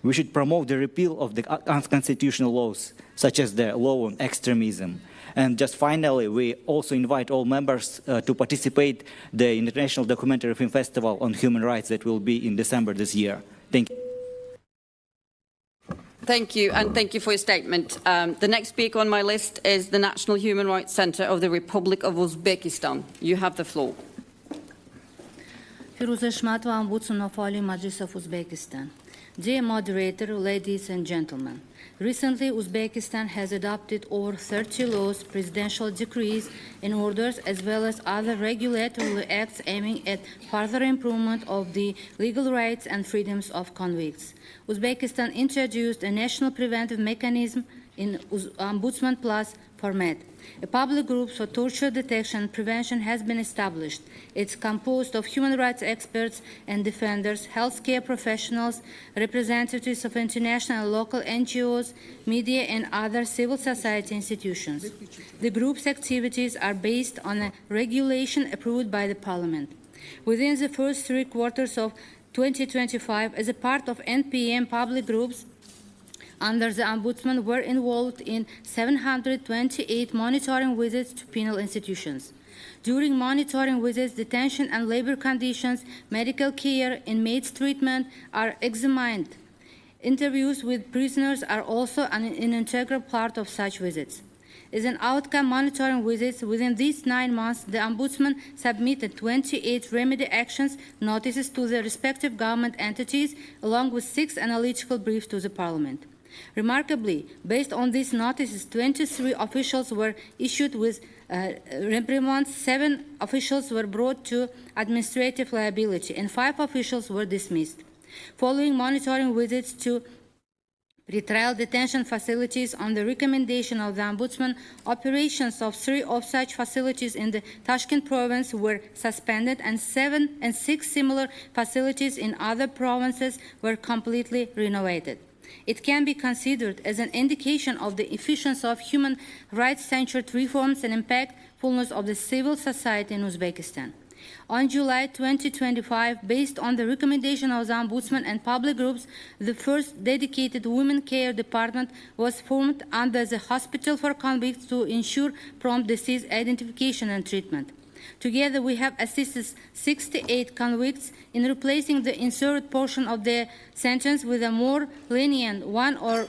We should promote the repeal of the unconstitutional laws, such as the law on extremism. And just finally, we also invite all members to participate in the International Documentary Film Festival on Human Rights that will be in December this year. Thank you. Thank you, and thank you for your statement. The next speaker on my list is the National Human Rights Center of the Republic of Uzbekistan. You have the floor. Firuza Shmatova, Ombudsman of Holy Majlis of Uzbekistan. Dear moderator, ladies and gentlemen, recently Uzbekistan has adopted over 30 laws, presidential decrees and orders, as well as other regulatory acts aiming at further improvement of the legal rights and freedoms of convicts. Uzbekistan introduced a national preventive mechanism in Ombudsman Plus format. A public group for torture detection and prevention has been established. It's composed of human rights experts and defenders, healthcare professionals, representatives of international and local NGOs, media, and other civil society institutions. The group's activities are based on a regulation approved by the Parliament. Within the first 3 quarters of 2025, as a part of NPM public groups, under the Ombudsman were involved in 728 monitoring visits to penal institutions. During monitoring visits, detention and labor conditions, medical care, inmates' treatment are examined. Interviews with prisoners are also an integral part of such visits. As an outcome, monitoring visits within these 9 months, the Ombudsman submitted 28 remedy actions notices to the respective government entities, along with 6 analytical briefs to the Parliament. Remarkably, based on these notices, 23 officials were issued with reprimands, 7 officials were brought to administrative liability, and 5 officials were dismissed. Following monitoring visits to pretrial detention facilities on the recommendation of the Ombudsman, operations of 3 of such facilities in the Tashkent province were suspended, and 6 similar facilities in other provinces were completely renovated. It can be considered as an indication of the efficiency of human rights-centered reforms and impactfulness of the civil society in Uzbekistan. On July 2025, based on the recommendation of the Ombudsman and public groups, the first dedicated women care department was formed under the Hospital for Convicts to ensure prompt disease identification and treatment. Together, we have assisted 68 convicts in replacing the inserted portion of their sentence with a more lenient one or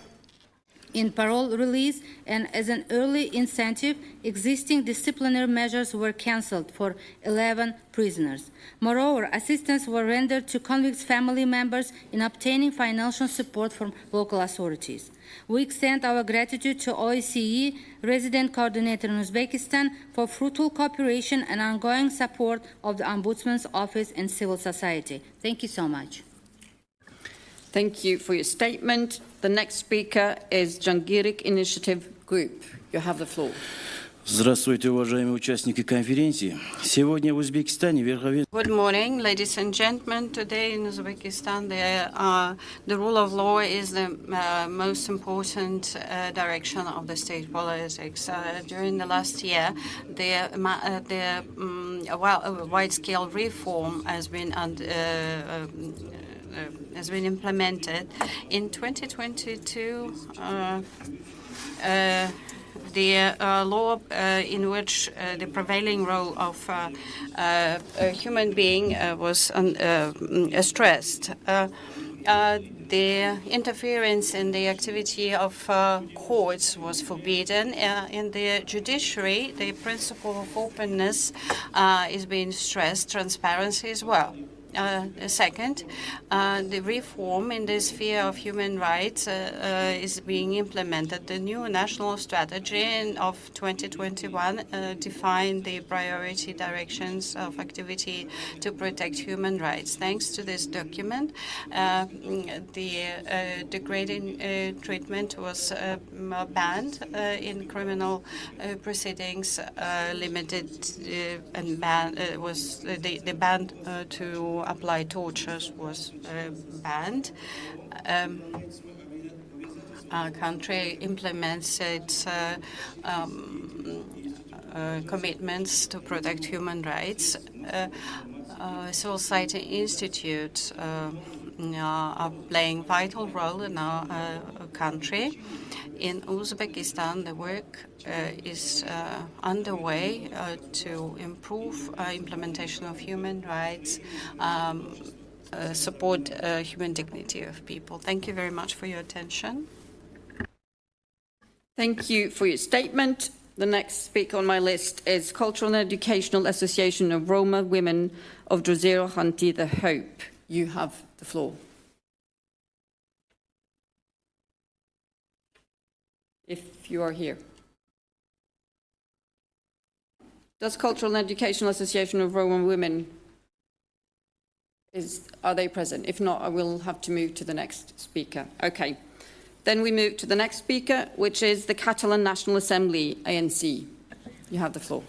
in parole release, and as an early incentive, existing disciplinary measures were cancelled for 11 prisoners. Moreover, assistance was rendered to convicts' family members in obtaining financial support from local authorities. We extend our gratitude to OSCE resident coordinator in Uzbekistan for fruitful cooperation and ongoing support of the Ombudsman's office and civil society. Thank you so much. Thank you for your statement. The next speaker is Jangirik Initiative Group. You have the floor. Здравствуйте, уважаемые участники конференции. Сегодня в Узбекистане Good morning, ladies and gentlemen. Today in Uzbekistan, the rule of law is the most important direction of the state politics. During the last year, wide-scale reform has been implemented. In 2022, the law in which the prevailing role of a human being was stressed. The interference in the activity of courts was forbidden. In the judiciary, the principle of openness is being stressed, transparency as well. Second, the reform in the sphere of human rights is being implemented. The new national strategy of 2021 defined the priority directions of activity to protect human rights. Thanks to this document, the degrading treatment was banned in criminal proceedings, limited and the ban to apply tortures was banned. Our country implements its commitments to protect human rights. Civil society institutes are playing a vital role in our country. In Uzbekistan, the work is underway to improve implementation of human rights, support human dignity of people. Thank you very much for your attention. Thank you for your statement. The next speaker on my list is Cultural and Educational Association of Roma Women of Drozero Khanty, The Hope. You have the floor. If you are here. Does Cultural and Educational Association of Roma Women, are they present? If not, I will have to move to the next speaker. Okay. Then we move to the next speaker, which is the Catalan National Assembly, ANC. You have the floor.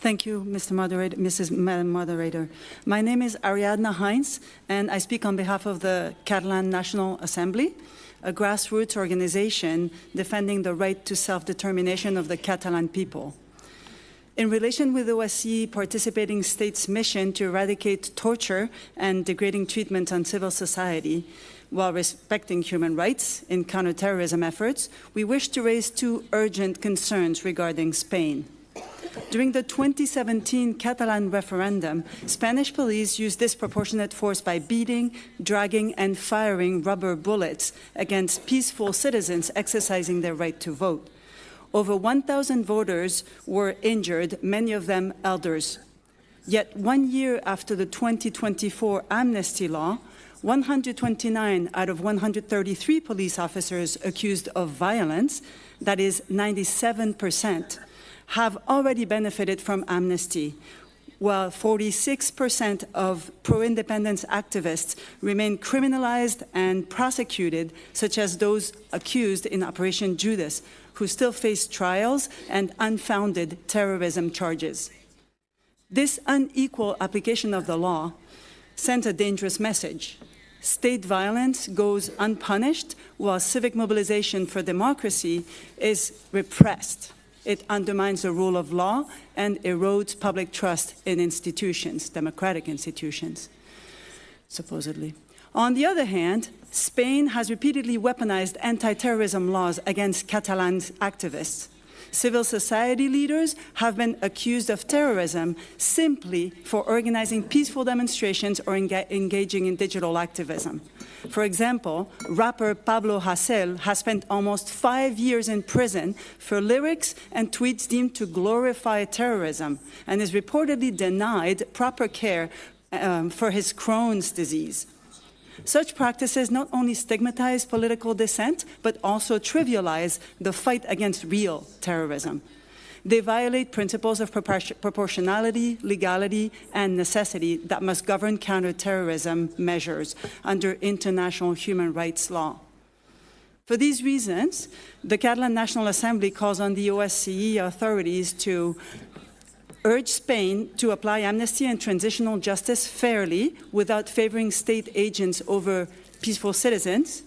Thank you, Madam Moderator. My name is Ariadna Heinz, and I speak on behalf of the Catalan National Assembly, a grassroots organization defending the right to self-determination of the Catalan people. In relation with OSCE participating states' mission to eradicate torture and degrading treatment on civil society while respecting human rights in counterterrorism efforts, we wish to raise two urgent concerns regarding Spain. During the 2017 Catalan referendum, Spanish police used disproportionate force by beating, dragging, and firing rubber bullets against peaceful citizens exercising their right to vote. Over 1,000 voters were injured, many of them elders. Yet 1 year after the 2024 amnesty law, 129 out of 133 police officers accused of violence, that is 97%, have already benefited from amnesty, while 46% of pro-independence activists remain criminalized and prosecuted, such as those accused in Operation Judas, who still face trials and unfounded terrorism charges. This unequal application of the law sent a dangerous message. State violence goes unpunished, while civic mobilization for democracy is repressed. It undermines the rule of law and erodes public trust in institutions, democratic institutions, supposedly. On the other hand, Spain has repeatedly weaponized anti-terrorism laws against Catalan activists. Civil society leaders have been accused of terrorism simply for organizing peaceful demonstrations or engaging in digital activism. For example, rapper Pablo Hasél has spent almost 5 years in prison for lyrics and tweets deemed to glorify terrorism and is reportedly denied proper care for his Crohn's disease. Such practices not only stigmatize political dissent, but also trivialize the fight against real terrorism. They violate principles of proportionality, legality, and necessity that must govern counterterrorism measures under international human rights law. For these reasons, the Catalan National Assembly calls on the OSCE authorities to urge Spain to apply amnesty and transitional justice fairly without favoring state agents over peaceful citizens,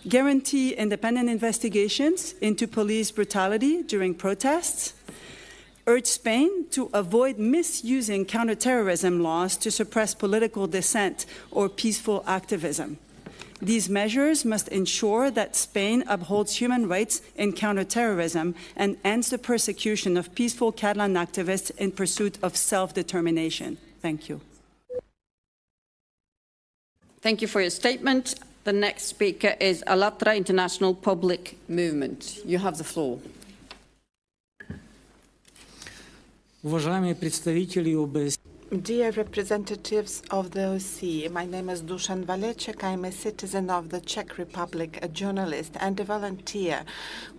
guarantee independent investigations into police brutality during protests, urge Spain to avoid misusing counterterrorism laws to suppress political dissent or peaceful activism, These measures must ensure that Spain upholds human rights in counterterrorism and ends the persecution of peaceful Catalan activists in pursuit of self-determination. Thank you. Thank you for your statement. The next speaker is Alatra International Public Movement. You have the floor. Уважаемые представители ОБСЕ. Dear representatives of the OSCE, my name is Dusan Valecek. I am a citizen of the Czech Republic, a journalist and a volunteer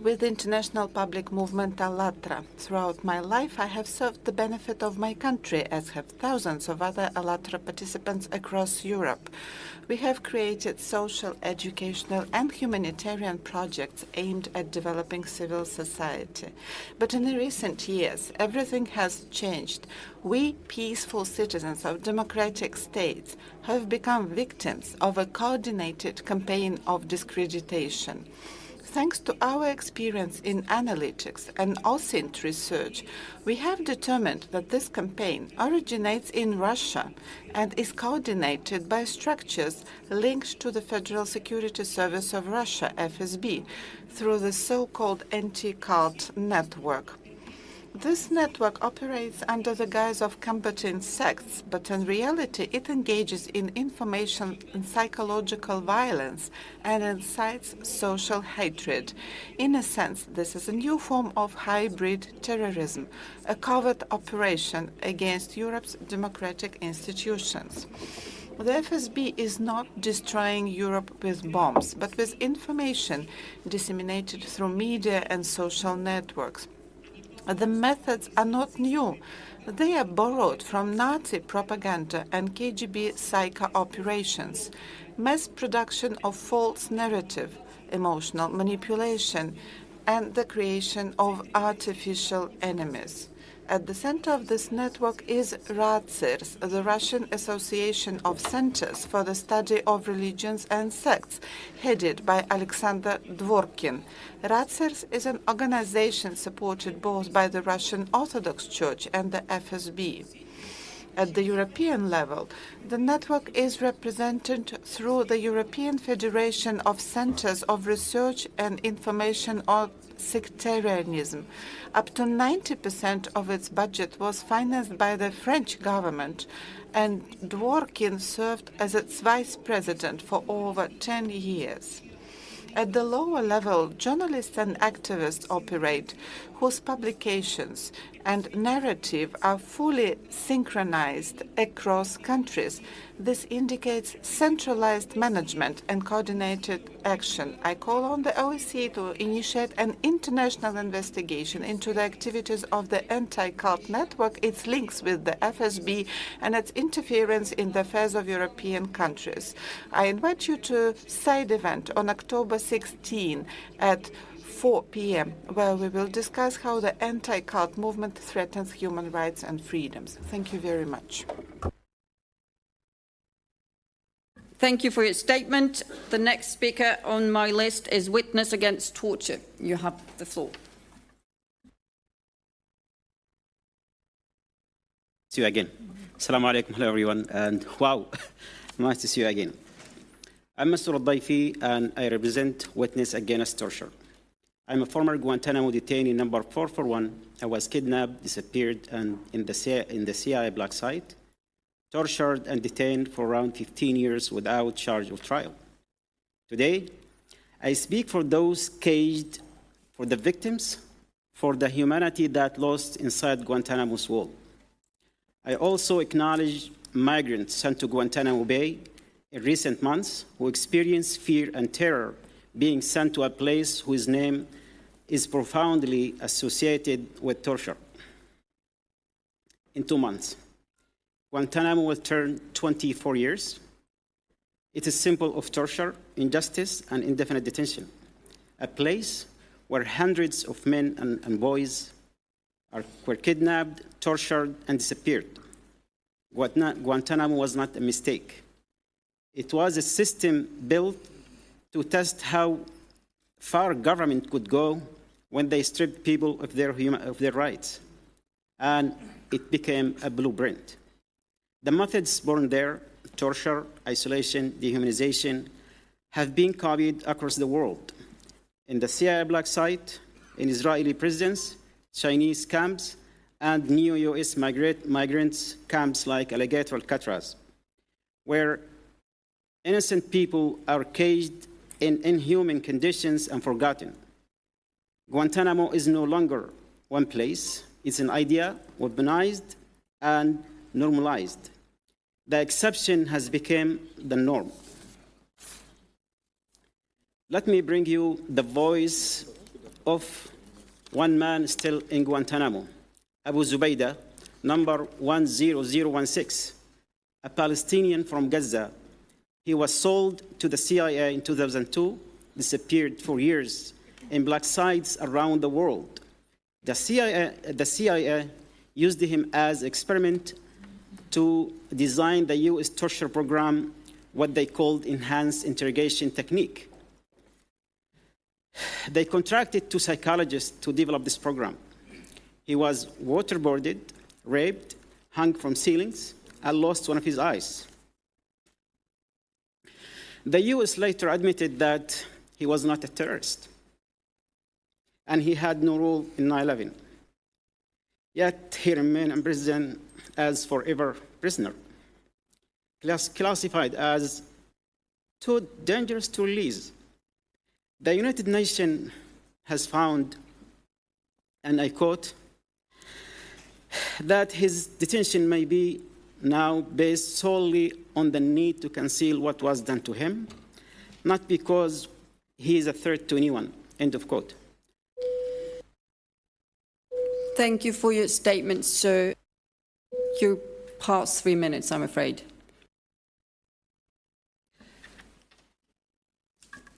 with the international public movement Alatra. Throughout my life, I have served the benefit of my country, as have thousands of other Alatra participants across Europe. We have created social, educational, and humanitarian projects aimed at developing civil society. But in the recent years, everything has changed. We, peaceful citizens of democratic states, have become victims of a coordinated campaign of discreditation. Thanks to our experience in analytics and OSINT research, we have determined that this campaign originates in Russia and is coordinated by structures linked to the Federal Security Service of Russia, FSB, through the so-called anti-cult network. This network operates under the guise of combating sects, but in reality it engages in information and psychological violence and incites social hatred. In a sense, this is a new form of hybrid terrorism, a covert operation against Europe's democratic institutions. The FSB is not destroying Europe with bombs, but with information disseminated through media and social networks. The methods are not new. They are borrowed from Nazi propaganda and KGB psycho operations, mass production of false narrative, emotional manipulation, and the creation of artificial enemies. At the center of this network is RACERS, the Russian Association of Centers for the Study of Religions and Sects, headed by Alexander Dvorkin. RACERS is an organization supported both by the Russian Orthodox Church and the FSB. At the European level, the network is represented through the European Federation of Centers of Research and Information on Sectarianism. Up to 90% of its budget was financed by the French government, and Dworkin served as its vice president for over 10 years. At the lower level, journalists and activists operate, whose publications and narrative are fully synchronized across countries. This indicates centralized management and coordinated action. I call on the OSCE to initiate an international investigation into the activities of the anti-cult network, its links with the FSB, and its interference in the affairs of European countries. I invite you to a side event on October 16 at 4 p.m., where we will discuss how the anti-cult movement threatens human rights and freedoms. Thank you very much. Thank you for your statement. The next speaker on my list is Witness Against Torture. You have the floor. See you again. Assalamu alaikum, hello everyone, and wow, nice to see you again. I'm Mr. Al-Daifi, and I represent Witness Against Torture. I'm a former Guantanamo detainee number 441. I was kidnapped, disappeared, and in the CIA black site, tortured and detained for around 15 years without charge or trial. Today, I speak for those caged, for the victims, for the humanity that lost inside Guantanamo's wall. I also acknowledge migrants sent to Guantanamo Bay in recent months who experienced fear and terror being sent to a place whose name is profoundly associated with torture. In 2 months, Guantanamo will turn 24 years. It is a symbol of torture, injustice, and indefinite detention, a place where hundreds of men and boys were kidnapped, tortured, and disappeared. Guantanamo was not a mistake. It was a system built to test how far government could go when they stripped people of their rights. And it became a blueprint. The methods born there, torture, isolation, dehumanization, have been copied across the world. In the CIA black site, in Israeli prisons, Chinese camps, and new US migrants camps like Alligator Alcatraz, where innocent people are caged in inhuman conditions and forgotten. Guantanamo is no longer one place. It's an idea, weaponized and normalized. The exception has become the norm. Let me bring you the voice of one man still in Guantanamo, Abu Zubaydah, number 10016, a Palestinian from Gaza. He was sold to the CIA in 2002, disappeared for years in black sites around the world. The CIA used him as experiment to design the US torture program, what they called enhanced interrogation technique. They contracted two psychologists to develop this program. He was waterboarded, raped, hung from ceilings, and lost one of his eyes. The US later admitted that he was not a terrorist, and he had no role in 9/11. Yet he remained in prison as forever prisoner, classified as too dangerous to release. The United Nations has found, and I quote, that his detention may be now based solely on the need to conceal what was done to him, not because he is a threat to anyone, end of quote. Thank you for your statement, sir. You're past 3 minutes, I'm afraid.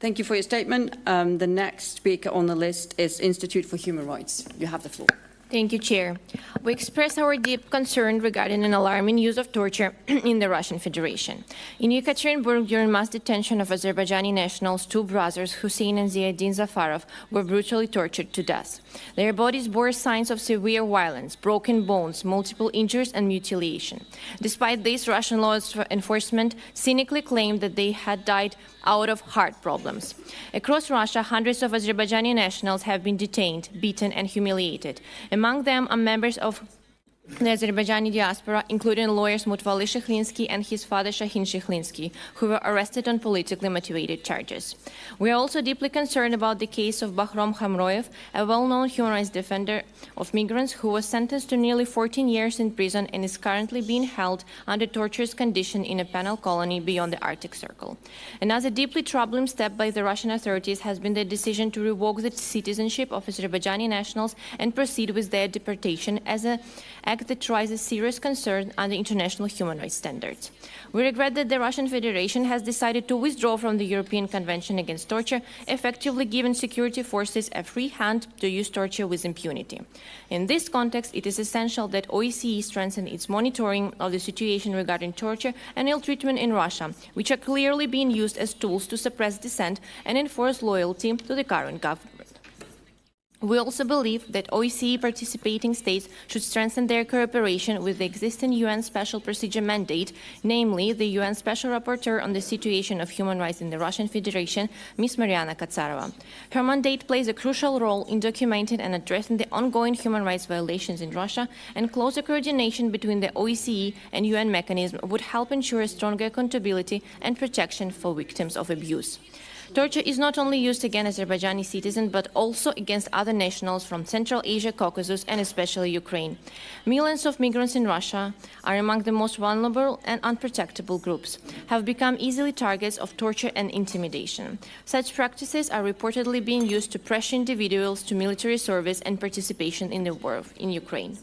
Thank you for your statement. The next speaker on the list is Institute for Human Rights. You have the floor. Thank you, Chair. We express our deep concern regarding an alarming use of torture in the Russian Federation. In Yekaterinburg, during mass detention of Azerbaijani nationals, two brothers, Hussein and Ziadin Zafarov, were brutally tortured to death. Their bodies bore signs of severe violence, broken bones, multiple injuries, and mutilation. Despite this, Russian law enforcement cynically claimed that they had died out of heart problems. Across Russia, hundreds of Azerbaijani nationals have been detained, beaten, and humiliated. Among them are members of the Azerbaijani diaspora, including lawyers Mutvaly Sheklinsky and his father Shahin Sheklinsky, who were arrested on politically motivated charges. We are also deeply concerned about the case of Bahrom Khamroyev, a well-known human rights defender of migrants who was sentenced to nearly 14 years in prison and is currently being held under torturous conditions in a penal colony beyond the Arctic Circle. Another deeply troubling step by the Russian authorities has been the decision to revoke the citizenship of Azerbaijani nationals and proceed with their deportation as an act that raises serious concern under international human rights standards. We regret that the Russian Federation has decided to withdraw from the European Convention Against Torture, effectively giving security forces a free hand to use torture with impunity. In this context, it is essential that OSCE strengthen its monitoring of the situation regarding torture and ill treatment in Russia, which are clearly being used as tools to suppress dissent and enforce loyalty to the current government. We also believe that OSCE participating states should strengthen their cooperation with the existing UN Special Procedure mandate, namely the UN Special Rapporteur on the situation of human rights in the Russian Federation, Ms. Mariana Katsarova. Her mandate plays a crucial role in documenting and addressing the ongoing human rights violations in Russia, and closer coordination between the OSCE and UN mechanism would help ensure stronger accountability and protection for victims of abuse. Torture is not only used against Azerbaijani citizens, but also against other nationals from Central Asia, Caucasus, and especially Ukraine. Millions of migrants in Russia are among the most vulnerable and unprotectable groups, have become easily targets of torture and intimidation. Such practices are reportedly being used to pressure individuals to military service and participation in the war in Ukraine.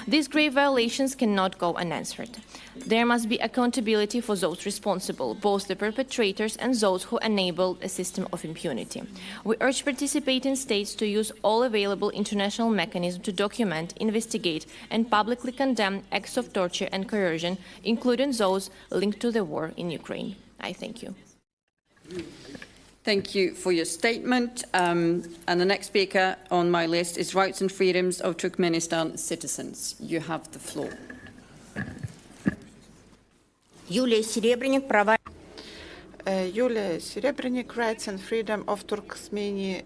These grave violations cannot go unanswered. There must be accountability for those responsible, both the perpetrators and those who enable a system of impunity. We urge participating states to use all available international mechanisms to document, investigate, and publicly condemn acts of torture and coercion, including those linked to the war in Ukraine. I thank you. Thank you for your statement. And the next speaker on my list is Rights and Freedoms of Turkmenistan Citizens. You have the floor. Yulia Serebrennik, rights and freedom of Turkmenistan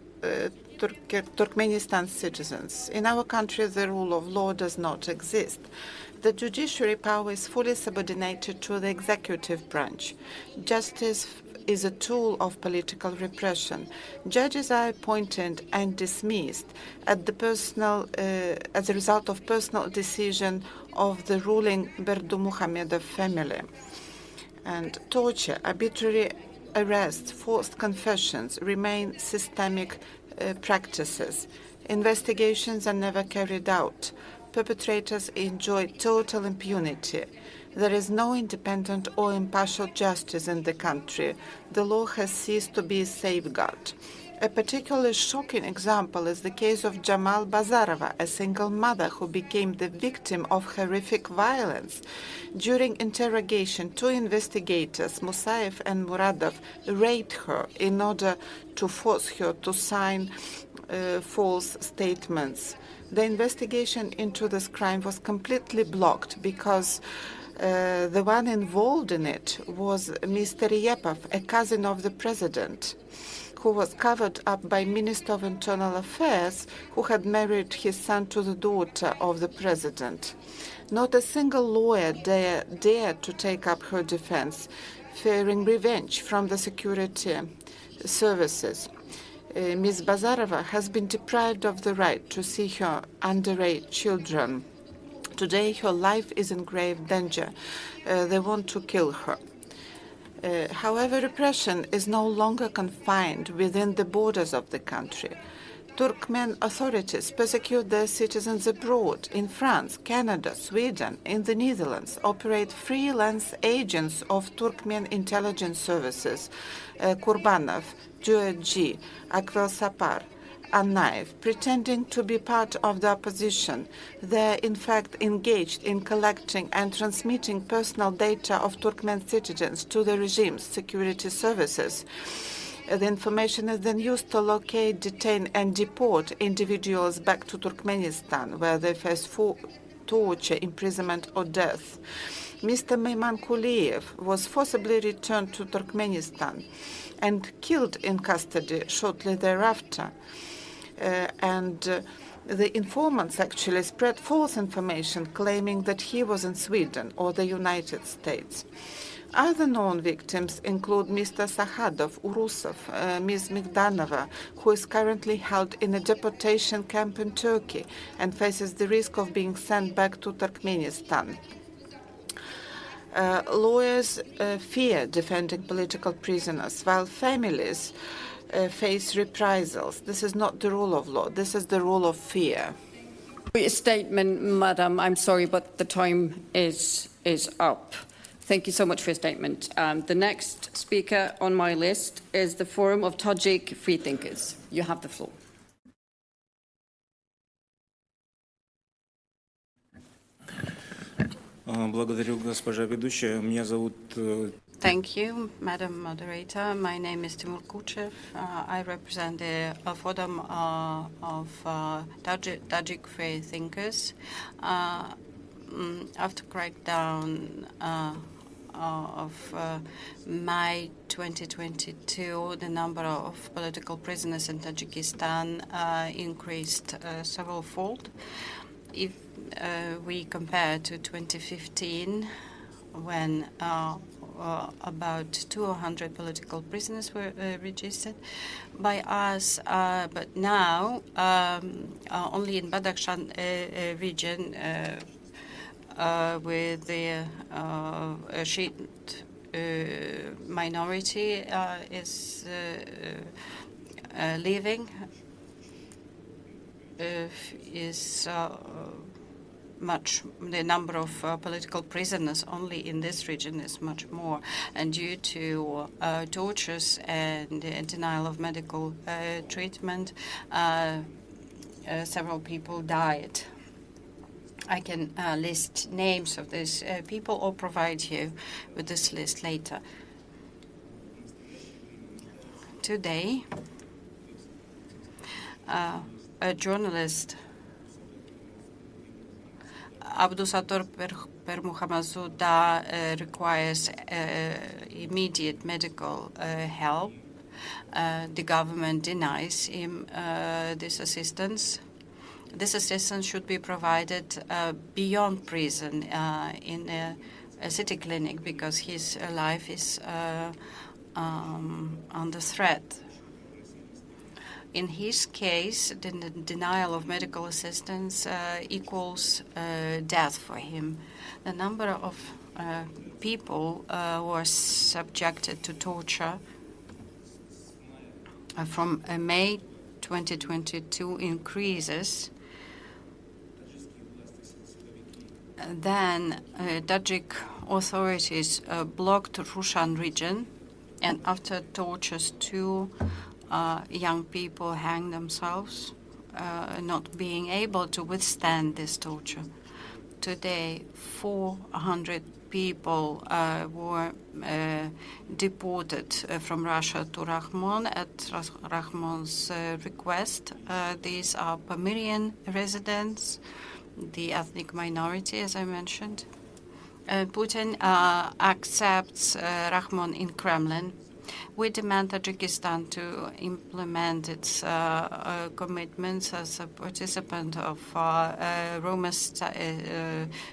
citizens. In our country, the rule of law does not exist. The judiciary power is fully subordinated to the executive branch. Justice is a tool of political repression. Judges are appointed and dismissed as a result of personal decision of the ruling Berdimuhamedov family. And torture, arbitrary arrests, forced confessions remain systemic practices. Investigations are never carried out. Perpetrators enjoy total impunity. There is no independent or impartial justice in the country. The law has ceased to be a safeguard. A particularly shocking example is the case of Jamal Bazarova, a single mother who became the victim of horrific violence. During interrogation, two investigators, Musayev and Muradov, raped her in order to force her to sign false statements. The investigation into this crime was completely blocked because the one involved in it was Mr. Ryepov, a cousin of the president, who was covered up by Minister of Internal Affairs, who had married his son to the daughter of the president. Not a single lawyer dared to take up her defense, fearing revenge from the security services. Ms. Bazarova has been deprived of the right to see her underage children. Today, her life is in grave danger. They want to kill her. However, repression is no longer confined within the borders of the country. Turkmen authorities persecute their citizens abroad. In France, Canada, Sweden, in the Netherlands, operate freelance agents of Turkmen intelligence services, Kurbanov, G, Akvel Sapar, Anaev, pretending to be part of the opposition. They're in fact engaged in collecting and transmitting personal data of Turkmen citizens to the regime's security services. The information is then used to locate, detain, and deport individuals back to Turkmenistan, where they face torture, imprisonment, or death. Mr. Meyman Kuliyev was forcibly returned to Turkmenistan and killed in custody shortly thereafter. The informants actually spread false information claiming that he was in Sweden or the United States. Other known victims include Mr. Sahadov, Urusov, Ms. Migdanova, who is currently held in a deportation camp in Turkey and faces the risk of being sent back to Turkmenistan. Lawyers fear defending political prisoners, while families face reprisals. This is not the rule of law. This is the rule of fear. Your statement, Madam. I'm sorry, but the time is up. Thank you so much for your statement. The next speaker on my list is the Forum of Tajik Freethinkers. You have the floor. Благодарю, госпожа ведущая. Меня зовут... Thank you, Madam Moderator. My name is Timur Kuchev. I represent the Forum of Tajik Freethinkers. After crackdown of May 2022, the number of political prisoners in Tajikistan increased several-fold. If we compare to 2015, when about 200 political prisoners were registered by us, but now only in Badakhshan region with the Shiite minority is living is the number of political prisoners only in this region is much more, and due to tortures and denial of medical treatment, several people died. I can list names of these people or provide you with this list later. Today, a journalist Abdusator Permuhamazouda requires immediate medical help. The government denies him this assistance. This assistance should be provided beyond prison in a city clinic because his life is under threat. In his case, the denial of medical assistance equals death for him. The number of people who are subjected to torture from May 2022 increases. Then Tajik authorities blocked Rushan region, and after tortures, 2 young people hanged themselves, not being able to withstand this torture. Today, 400 people were deported from Russia to Rahmon at Rahmon's request. These are Pamirian residents, the ethnic minority, as I mentioned. Putin accepts Rahmon in Kremlin. We demand Tajikistan to implement its commitments as a participant of Roma's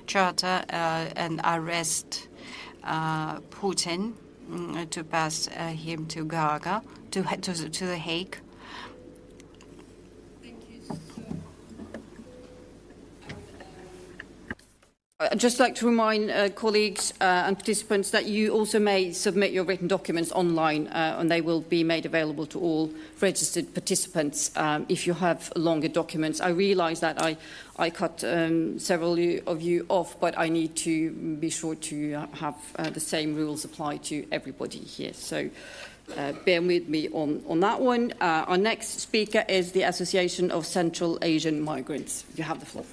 Charter and arrest Putin to pass him to Gaga, to The Hague. I'd just like to remind colleagues and participants that you also may submit your written documents online and they will be made available to all registered participants if you have longer documents. I realise that I cut several of you off, but I need to be sure to have the same rules apply to everybody here. So bear with me on that one. Our next speaker is the Association of Central Asian Migrants. You have the floor.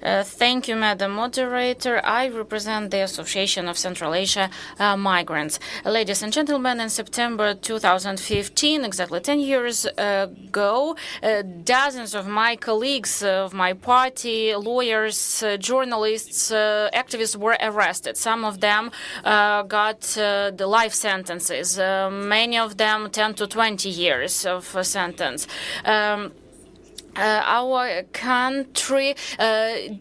Thank you, Madam Moderator. I represent the Association of Central Asia Migrants. Ladies and gentlemen, in September 2015, exactly 10 years ago, dozens of my colleagues of my party, lawyers, journalists, activists were arrested. Some of them got the life sentences, many of them 10 to 20 years of sentence. Our country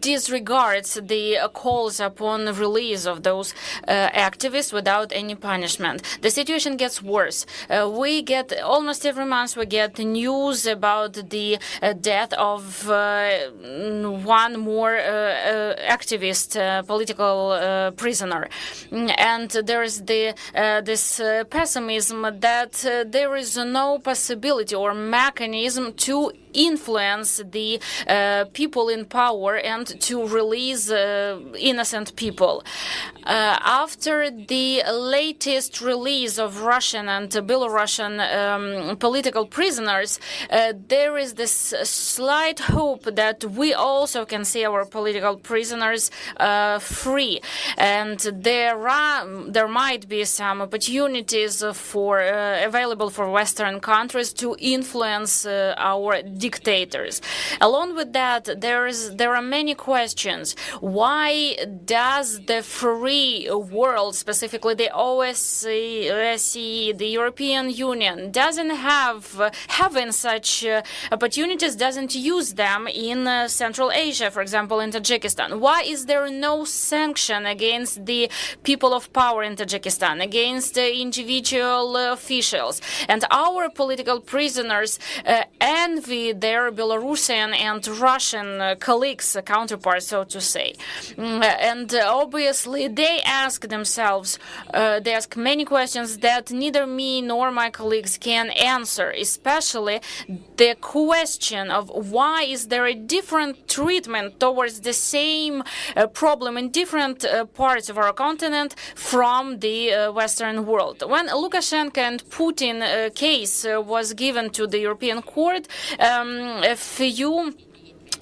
disregards the calls upon release of those activists without any punishment. The situation gets worse. We get almost every month we get news about the death of one more activist, political prisoner, and there is this pessimism that there is no possibility or mechanism to influence the people in power and to release innocent people. After the latest release of Russian and Belarusian political prisoners, there is this slight hope that we also can see our political prisoners free, and there might be some opportunities available for Western countries to influence our dictators. Along with that, there are many questions. Why does the free world, specifically the OSCE, the European Union, doesn't having such opportunities, doesn't use them in Central Asia, for example, in Tajikistan? Why is there no sanction against the people of power in Tajikistan, against individual officials? And our political prisoners envy their Belarusian and Russian colleagues, counterparts, so to say. And obviously they ask themselves, they ask many questions that neither me nor my colleagues can answer, especially the question of why is there a different treatment towards the same problem in different parts of our continent from the Western world. When Lukashenko and Putin case was given to the European Court, a few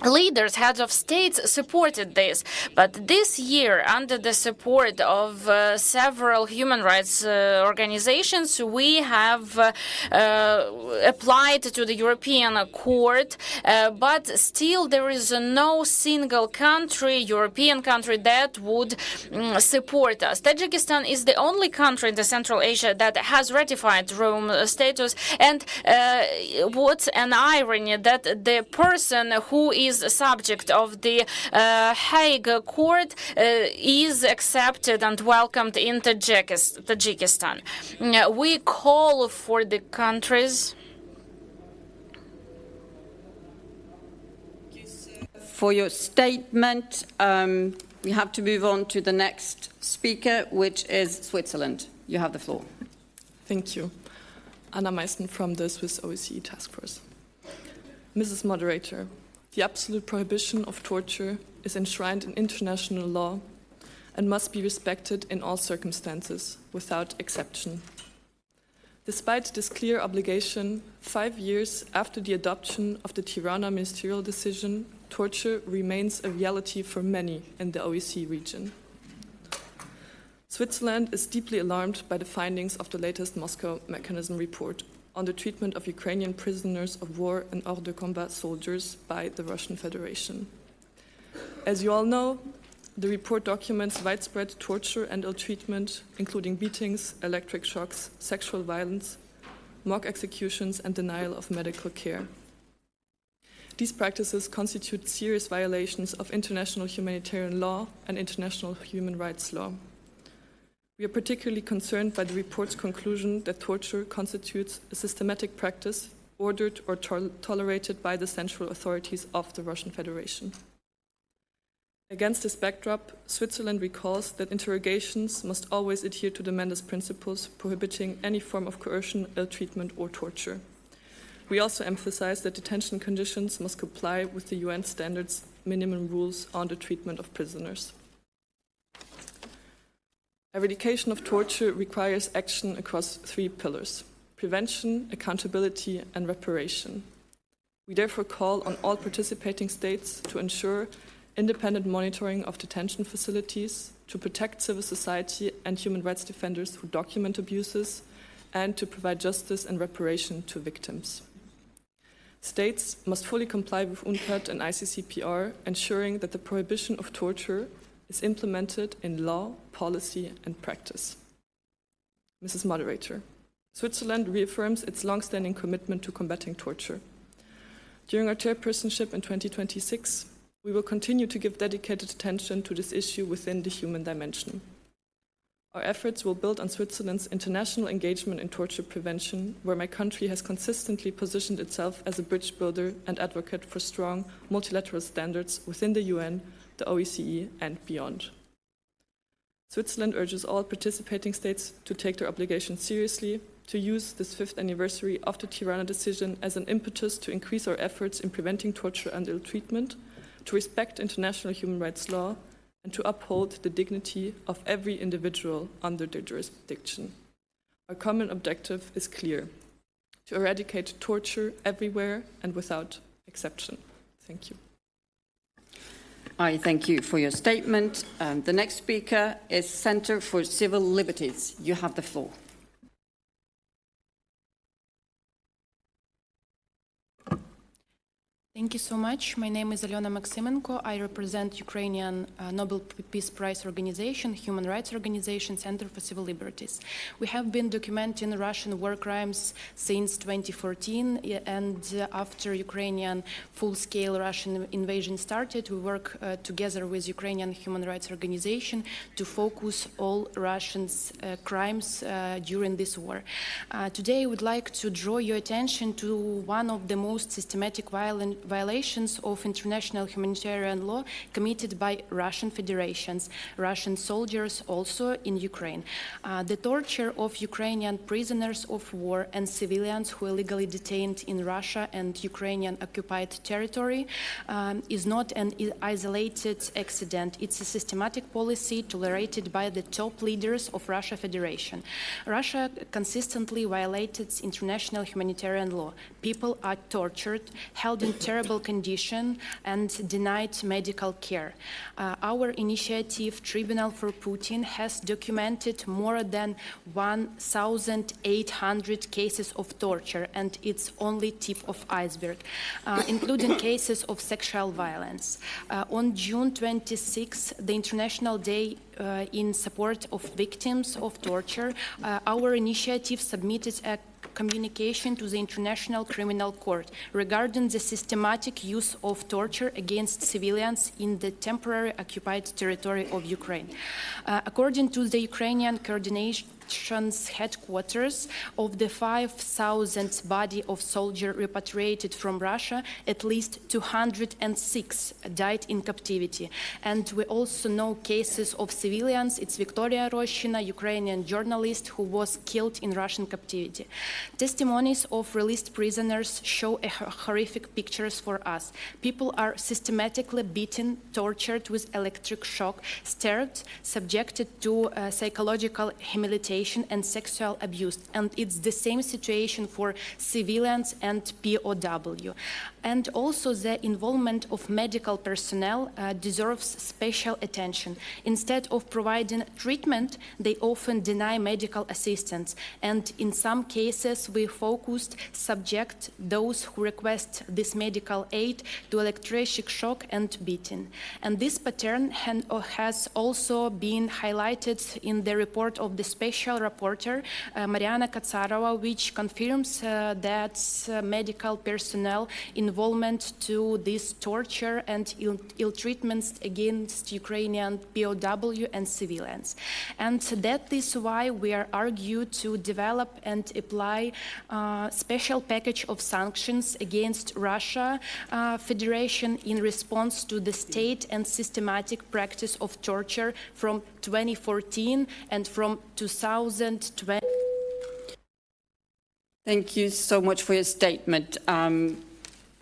leaders, heads of states supported this. But this year, under the support of several human rights organizations, we have applied to the European Court, but still there is no single country, European country, that would support us. Tajikistan is the only country in the Central Asia that has ratified Rome status, and what's an irony that the person who is subject of the Hague Court is accepted and welcomed in Tajikistan. We call for the countries for your statement. We have to move on to the next speaker, which is Switzerland. You have the floor. Thank you. Anna Meissen from the Swiss OSCE Task Force. Mrs. Moderator, the absolute prohibition of torture is enshrined in international law and must be respected in all circumstances, without exception. Despite this clear obligation, 5 years after the adoption of the Tirana ministerial decision, torture remains a reality for many in the OSCE region. Switzerland is deeply alarmed by the findings of the latest Moscow Mechanism report on the treatment of Ukrainian prisoners of war and hors de combat soldiers by the Russian Federation. As you all know, the report documents widespread torture and ill treatment, including beatings, electric shocks, sexual violence, mock executions, and denial of medical care. These practices constitute serious violations of international humanitarian law and international human rights law. We are particularly concerned by the report's conclusion that torture constitutes a systematic practice ordered or tolerated by the central authorities of the Russian Federation. Against this backdrop, Switzerland recalls that interrogations must always adhere to the Mendes principles prohibiting any form of coercion, ill treatment, or torture. We also emphasize that detention conditions must comply with the UN standards minimum rules on the treatment of prisoners. Eradication of torture requires action across 3 pillars: prevention, accountability, and reparation. We therefore call on all participating states to ensure independent monitoring of detention facilities, to protect civil society and human rights defenders who document abuses, and to provide justice and reparation to victims. States must fully comply with UNCTAD and ICCPR, ensuring that the prohibition of torture is implemented in law, policy, and practice. Mrs. Moderator, Switzerland reaffirms its long-standing commitment to combating torture. During our chairpersonship in 2026, we will continue to give dedicated attention to this issue within the human dimension. Our efforts will build on Switzerland's international engagement in torture prevention, where my country has consistently positioned itself as a bridge builder and advocate for strong multilateral standards within the UN, the OSCE, and beyond. Switzerland urges all participating states to take their obligations seriously, to use this 5th anniversary of the Tirana decision as an impetus to increase our efforts in preventing torture and ill treatment, to respect international human rights law, and to uphold the dignity of every individual under their jurisdiction. Our common objective is clear: to eradicate torture everywhere and without exception. Thank you. I thank you for your statement. The next speaker is Center for Civil Liberties. You have the floor. Thank you so much. My name is Alyona Maximenko. I represent Ukrainian Nobel Peace Prize organization, human rights organization, Center for Civil Liberties. We have been documenting Russian war crimes since 2014, and after Ukrainian full-scale Russian invasion started, we work together with Ukrainian human rights organization to focus all Russians' crimes during this war. Today, I would like to draw your attention to one of the most systematic violations of international humanitarian law committed by Russian federations, Russian soldiers also in Ukraine. The torture of Ukrainian prisoners of war and civilians who are illegally detained in Russia and Ukrainian occupied territory is not an isolated accident. It's a systematic policy tolerated by the top leaders of Russia Federation. Russia consistently violated international humanitarian law. People are tortured, held in terror unbearable condition and denied medical care. Our initiative, Tribunal for Putin, has documented more than 1,800 cases of torture, and it's only tip of iceberg, including cases of sexual violence. On June 26, the International Day in support of victims of torture, our initiative submitted a communication to the International Criminal Court regarding the systematic use of torture against civilians in the temporary occupied territory of Ukraine. According to the Ukrainian Coordination headquarters, of the 5,000 body of soldiers repatriated from Russia, at least 206 died in captivity. And we also know cases of civilians. It's Victoria Roshina, Ukrainian journalist who was killed in Russian captivity. Testimonies of released prisoners show horrific pictures for us. People are systematically beaten, tortured with electric shock, stabbed, subjected to psychological humiliation and sexual abuse. And it's the same situation for civilians and POW. And also the involvement of medical personnel deserves special attention. Instead of providing treatment, they often deny medical assistance. And in some cases, we focused subject those who request this medical aid to electric shock and beating. And this pattern has also been highlighted in the report of the special rapporteur, Mariana Katsarova, which confirms that medical personnel involvement to this torture and ill treatments against Ukrainian POW and civilians. And that is why we are argued to develop and apply a special package of sanctions against Russia Federation in response to the state and systematic practice of torture from 2014 and from 2020. Thank you so much for your statement.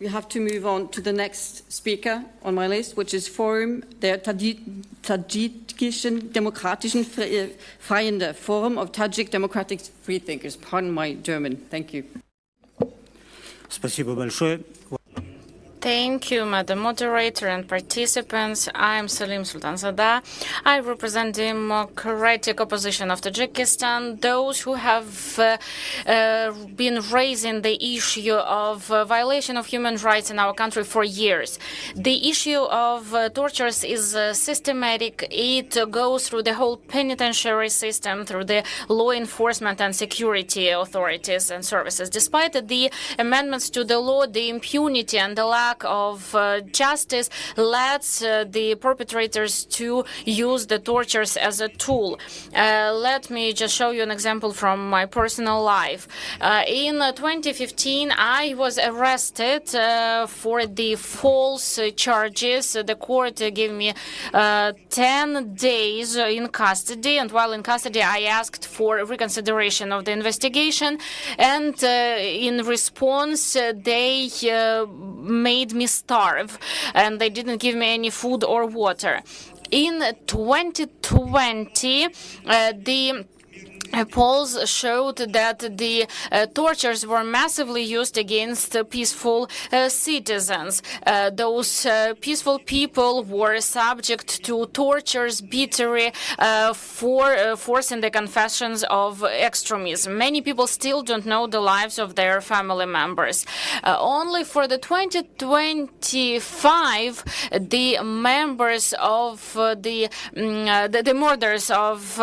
We have to move on to the next speaker on my list, which is Forum der Tadjikischen Demokratischen Freunde, Forum of Tajik Democratic Freethinkers. Pardon my German. Thank you. Спасибо большое. Thank you, Madam Moderator and participants. I am Salim Sultanzada. I represent the democratic opposition of Tajikistan, those who have been raising the issue of violation of human rights in our country for years. The issue of tortures is systematic. It goes through the whole penitentiary system, through the law enforcement and security authorities and services. Despite the amendments to the law, the impunity and the lack of justice lets the perpetrators to use the tortures as a tool. Let me just show you an example from my personal life. In 2015, I was arrested for the false charges. The court gave me 10 days in custody, and while in custody, I asked for reconsideration of the investigation, and in response, they made me starve, and they didn't give me any food or water. In 2020, the polls showed that the tortures were massively used against peaceful citizens. Those peaceful people were subject to tortures, battery, for forcing the confessions of extremism. Many people still don't know the lives of their family members. Only for the 2025, the members of the murders of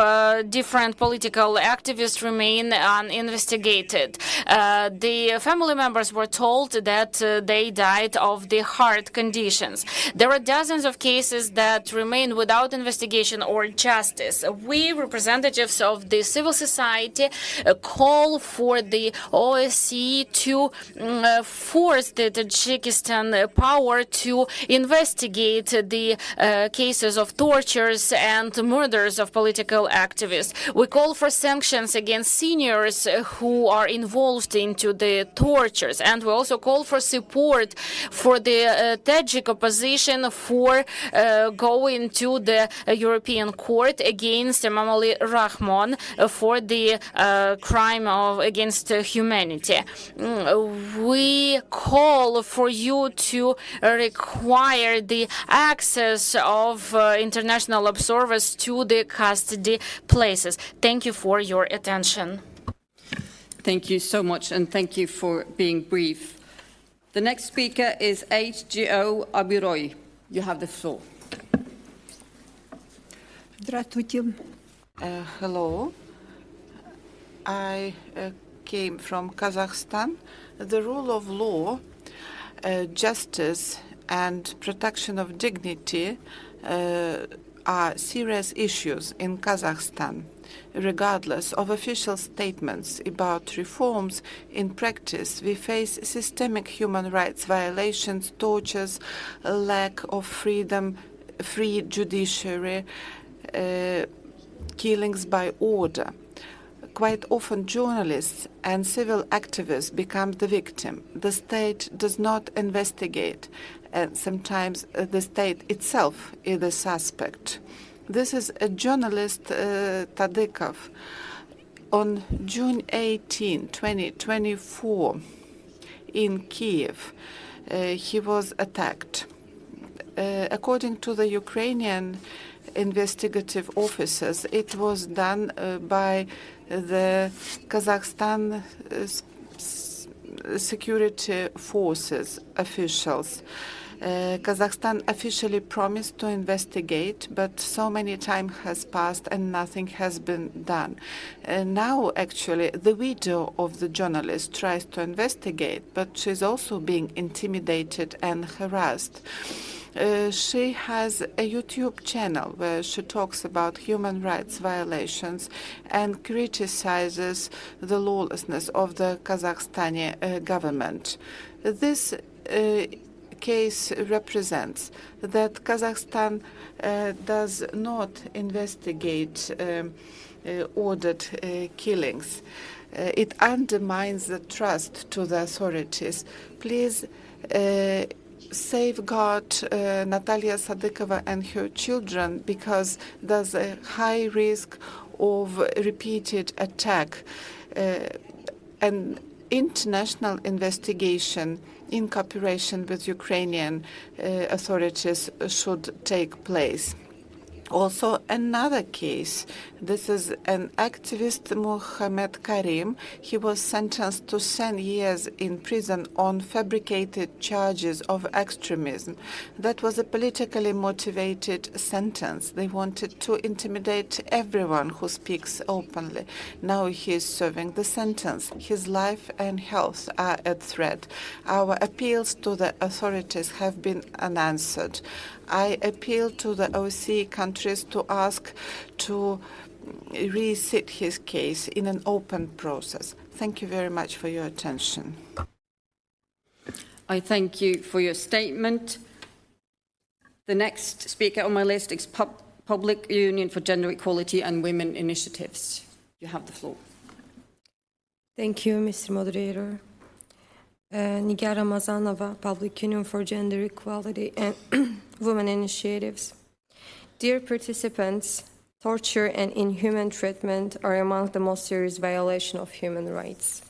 different political activists remain uninvestigated. The family members were told that they died of the heart conditions. There are dozens of cases that remain without investigation or justice. We, representatives of the civil society, call for the Whdc to force the Tajikistan power to investigate the cases of tortures and murders of political activists. We call for sanctions against seniors who are involved into the tortures. And we also call for support for the Tajik opposition for going to the European Court against Emomali Rahman for the crime against humanity. We call for you to require the access of international observers to the custody places. Thank you for your attention. Thank you so much, and thank you for being brief. The next speaker is HGO Abiroy. You have the floor. Hello. I came from Kazakhstan. The rule of law, justice, and protection of dignity are serious issues in Kazakhstan. Regardless of official statements about reforms, in practice we face systemic human rights violations, tortures, lack of freedom, free judiciary, killings by order. Quite often journalists and civil activists become the victim. The state does not investigate, and sometimes the state itself is the suspect. This is a journalist, Tadikov. On June 18, 2024, in Kiev, he was attacked. According to the Ukrainian investigative officers, it was done by the Kazakhstan security forces officials. Kazakhstan officially promised to investigate, but so many time has passed and nothing has been done. Now, actually, the widow of the journalist tries to investigate, but she's also being intimidated and harassed. She has a YouTube channel where she talks about human rights violations and criticizes the lawlessness of the Kazakhstani government. This case represents that Kazakhstan does not investigate ordered killings. It undermines the trust to the authorities. Please safeguard Natalia Sadikova and her children, because there's a high risk of repeated attack. An international investigation in cooperation with Ukrainian authorities should take place. Also, another case. This is an activist, Mohammed Karim. He was sentenced to 10 years in prison on fabricated charges of extremism. That was a politically motivated sentence. They wanted to intimidate everyone who speaks openly. Now he is serving the sentence. His life and health are at threat. Our appeals to the authorities have been unanswered. I appeal to the OSCE countries to ask to resit his case in an open process. Thank you very much for your attention. I thank you for your statement. The next speaker on my list is Public Union for Gender Equality and Women Initiatives. You have the floor. Thank you, Mr. Moderator. Nigar Ramazanova, Public Union for Gender Equality and Women Initiatives. Dear participants, torture and inhuman treatment are among the most serious violations of human rights.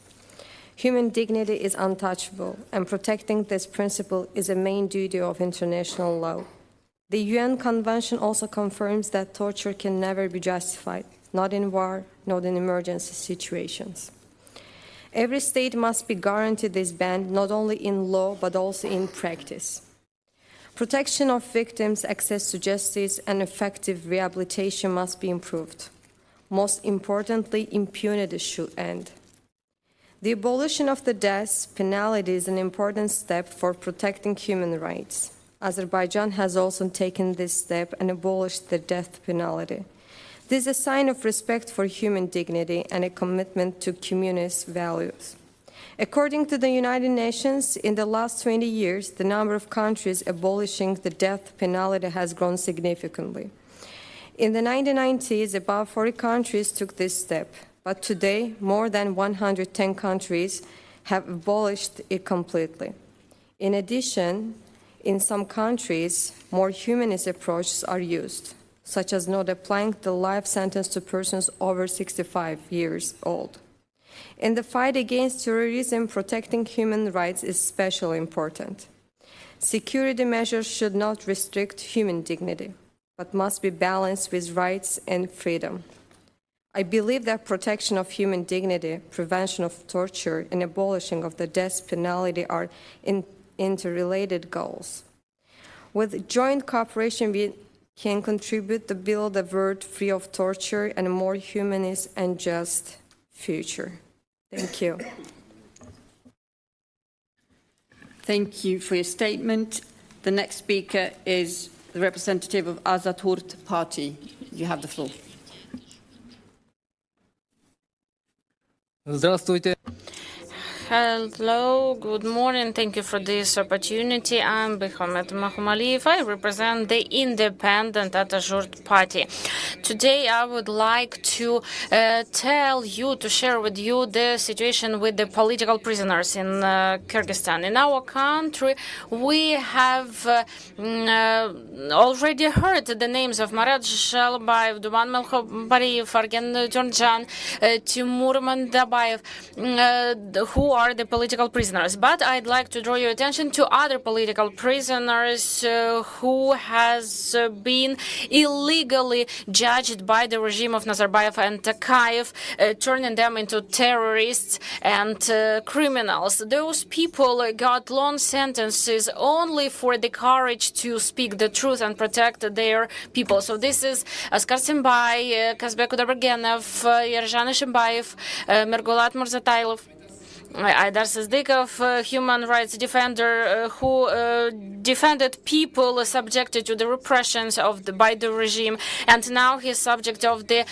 Human dignity is untouchable, and protecting this principle is a main duty of international law. The UN Convention also confirms that torture can never be justified, not in war, not in emergency situations. Every state must be guaranteed this ban, not only in law, but also in practice. Protection of victims, access to justice, and effective rehabilitation must be improved. Most importantly, impunity should end. The abolition of the death penalty is an important step for protecting human rights. Azerbaijan has also taken this step and abolished the death penalty. This is a sign of respect for human dignity and a commitment to communist values. According to the United Nations, in the last 20 years, the number of countries abolishing the death penalty has grown significantly. In the 1990s, about 40 countries took this step, but today more than 110 countries have abolished it completely. In addition, in some countries, more humanist approaches are used, such as not applying the life sentence to persons over 65 years old. In the fight against terrorism, protecting human rights is especially important. Security measures should not restrict human dignity, but must be balanced with rights and freedom. I believe that protection of human dignity, prevention of torture, and abolishing of the death penalty are interrelated goals. With joint cooperation, we can contribute to build a world free of torture and a more humanist and just future. Thank you. Thank you for your statement. The next speaker is the representative of Azaturt Party. You have the floor. Здравствуйте. Hello, good morning. Thank you for this opportunity. I'm Behomet Mahumaliyev. I represent the Independent Atatürk Party. Today, I would like to share with you the situation with the political prisoners in Kyrgyzstan. In our country, we have already heard the names of Marat Shalbayev, Duman Melkhobayev, Argen Turnjan, Timur Mandabayev, who are the political prisoners. But I'd like to draw your attention to other political prisoners who has been illegally judged by the regime of Nazarbayev and Tokayev, turning them into terrorists and criminals. Those people got long sentences only for the courage to speak the truth and protect their people. So this is Askar Simbay, Kazbek Udarbergenov, Yerzhan Ishimbayev, Mirgulat Murzataylov, Aydar Sizdikov, human rights defender who defended people subjected to the repressions by the regime, and now he's subject of the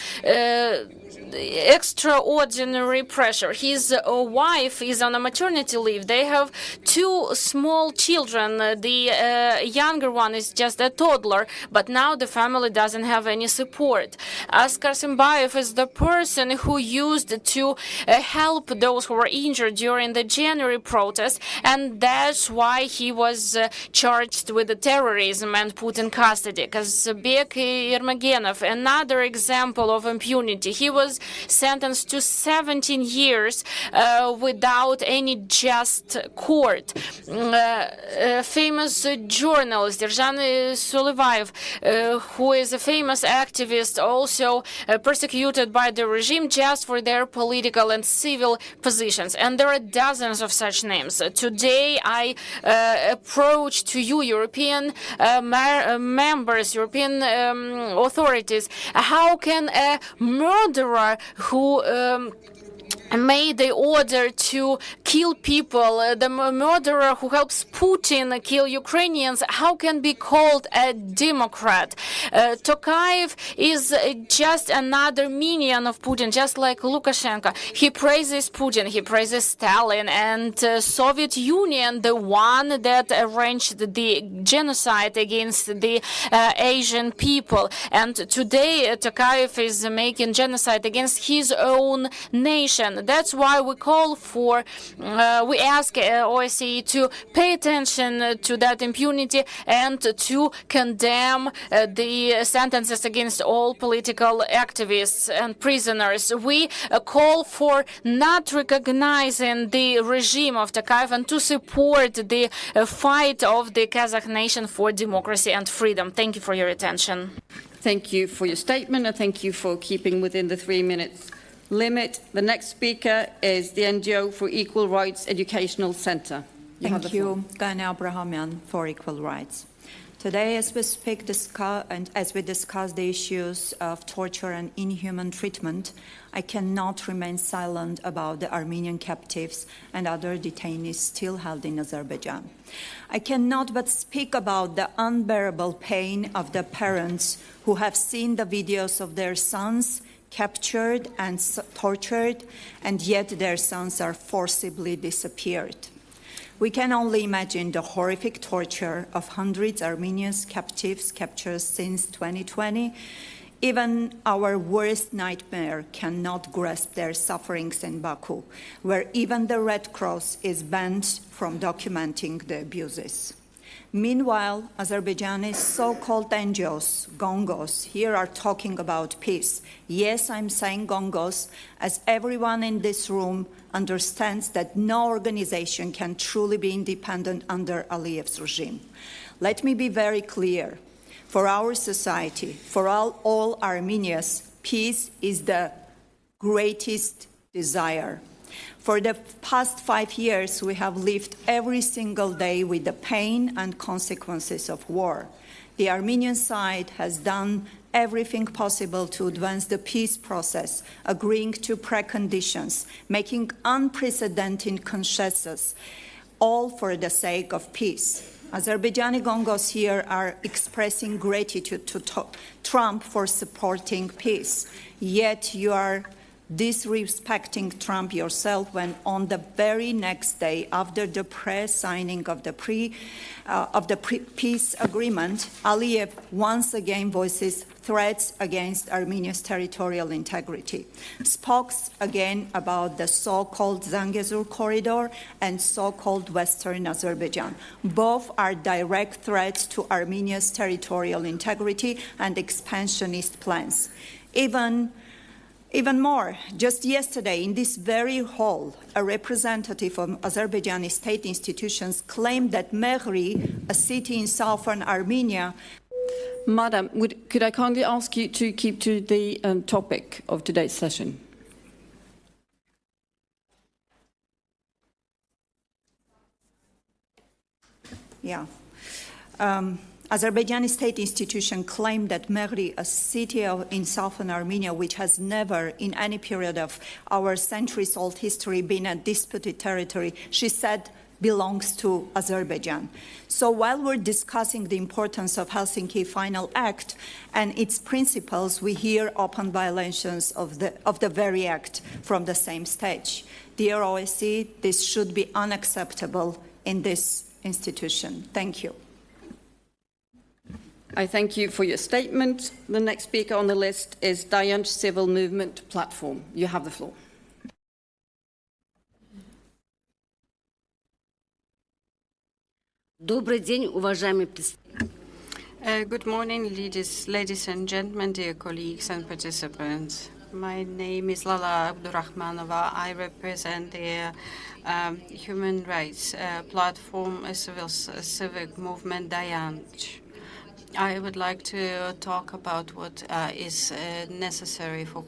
extraordinary pressure. His wife is on a maternity leave. They have two small children. The younger one is just a toddler, but now the family doesn't have any support. Askar Simbayev is the person who used to help those who were injured during the January protest, and that's why he was charged with the terrorism and put in custody. Kazbek Yermagenov, another example of impunity. He was sentenced to 17 years without any just court. Famous journalist Yerzhan Sulivayev, who is a famous activist, also persecuted by the regime just for their political and civil positions. And there are dozens of such names. Today, I approach to you, European members, European authorities. How can a murderer who made the order to kill people, the murderer who helps Putin kill Ukrainians, how can be called a Democrat? Tokayev is just another minion of Putin, just like Lukashenko. He praises Putin, he praises Stalin and Soviet Union, the one that arranged the genocide against the Asian people. And today Tokayev is making genocide against his own nation. That's why we call for, we ask OSCE to pay attention to that impunity and to condemn the sentences against all political activists and prisoners. We call for not recognizing the regime of Tokayev and to support the fight of the Kazakh nation for democracy and freedom. Thank you for your attention. Thank you for your statement, and thank you for keeping within the 3 minutes limit. The next speaker is the NGO for Equal Rights Educational Center. Thank you, Gania Abrahamian, for Equal Rights. Today, as we discuss the issues of torture and inhuman treatment, I cannot remain silent about the Armenian captives and other detainees still held in Azerbaijan. I cannot but speak about the unbearable pain of the parents who have seen the videos of their sons captured and tortured, and yet their sons are forcibly disappeared. We can only imagine the horrific torture of hundreds of Armenian captives captured since 2020 Even our worst nightmare cannot grasp their sufferings in Baku, where even the Red Cross is banned from documenting the abuses. Meanwhile, Azerbaijani so-called NGOs, gongos, here are talking about peace. Yes, I'm saying gongos, as everyone in this room understands that no organization can truly be independent under Aliyev's regime. Let me be very clear. For our society, for all Armenians, peace is the greatest desire. For the past 5 years, we have lived every single day with the pain and consequences of war. The Armenian side has done everything possible to advance the peace process, agreeing to preconditions, making unprecedented concessions, all for the sake of peace. Azerbaijani gongos here are expressing gratitude to Trump for supporting peace, yet you are disrespecting Trump yourself when on the very next day after the signing of the peace agreement, Aliyev once again voices threats against Armenia's territorial integrity, spoke again about the so-called Zangezur corridor and so-called Western Azerbaijan. Both are direct threats to Armenia's territorial integrity and expansionist plans. Even more, just yesterday in this very hall, a representative of Azerbaijani state institutions claimed that Mehri, a city in southern Armenia. Madam, could I kindly ask you to keep to the topic of today's session? Yeah. Azerbaijani state institution claimed that Mehri, a city in southern Armenia, which has never in any period of our centuries-old history been a disputed territory, she said belongs to Azerbaijan. So while we're discussing the importance of Helsinki Final Act and its principles, we hear open violations of the very act from the same stage. Dear OSCE, this should be unacceptable in this institution. Thank you. I thank you for your statement. The next speaker on the list is Dayanch Civil Movement Platform. You have the floor. Добрый день, уважаемые Good morning, ladies and gentlemen, dear colleagues and participants. My name is Lala Abdurrahmanova. I represent the human rights platform, a civic movement, Dayanch. I would like to talk about what is necessary for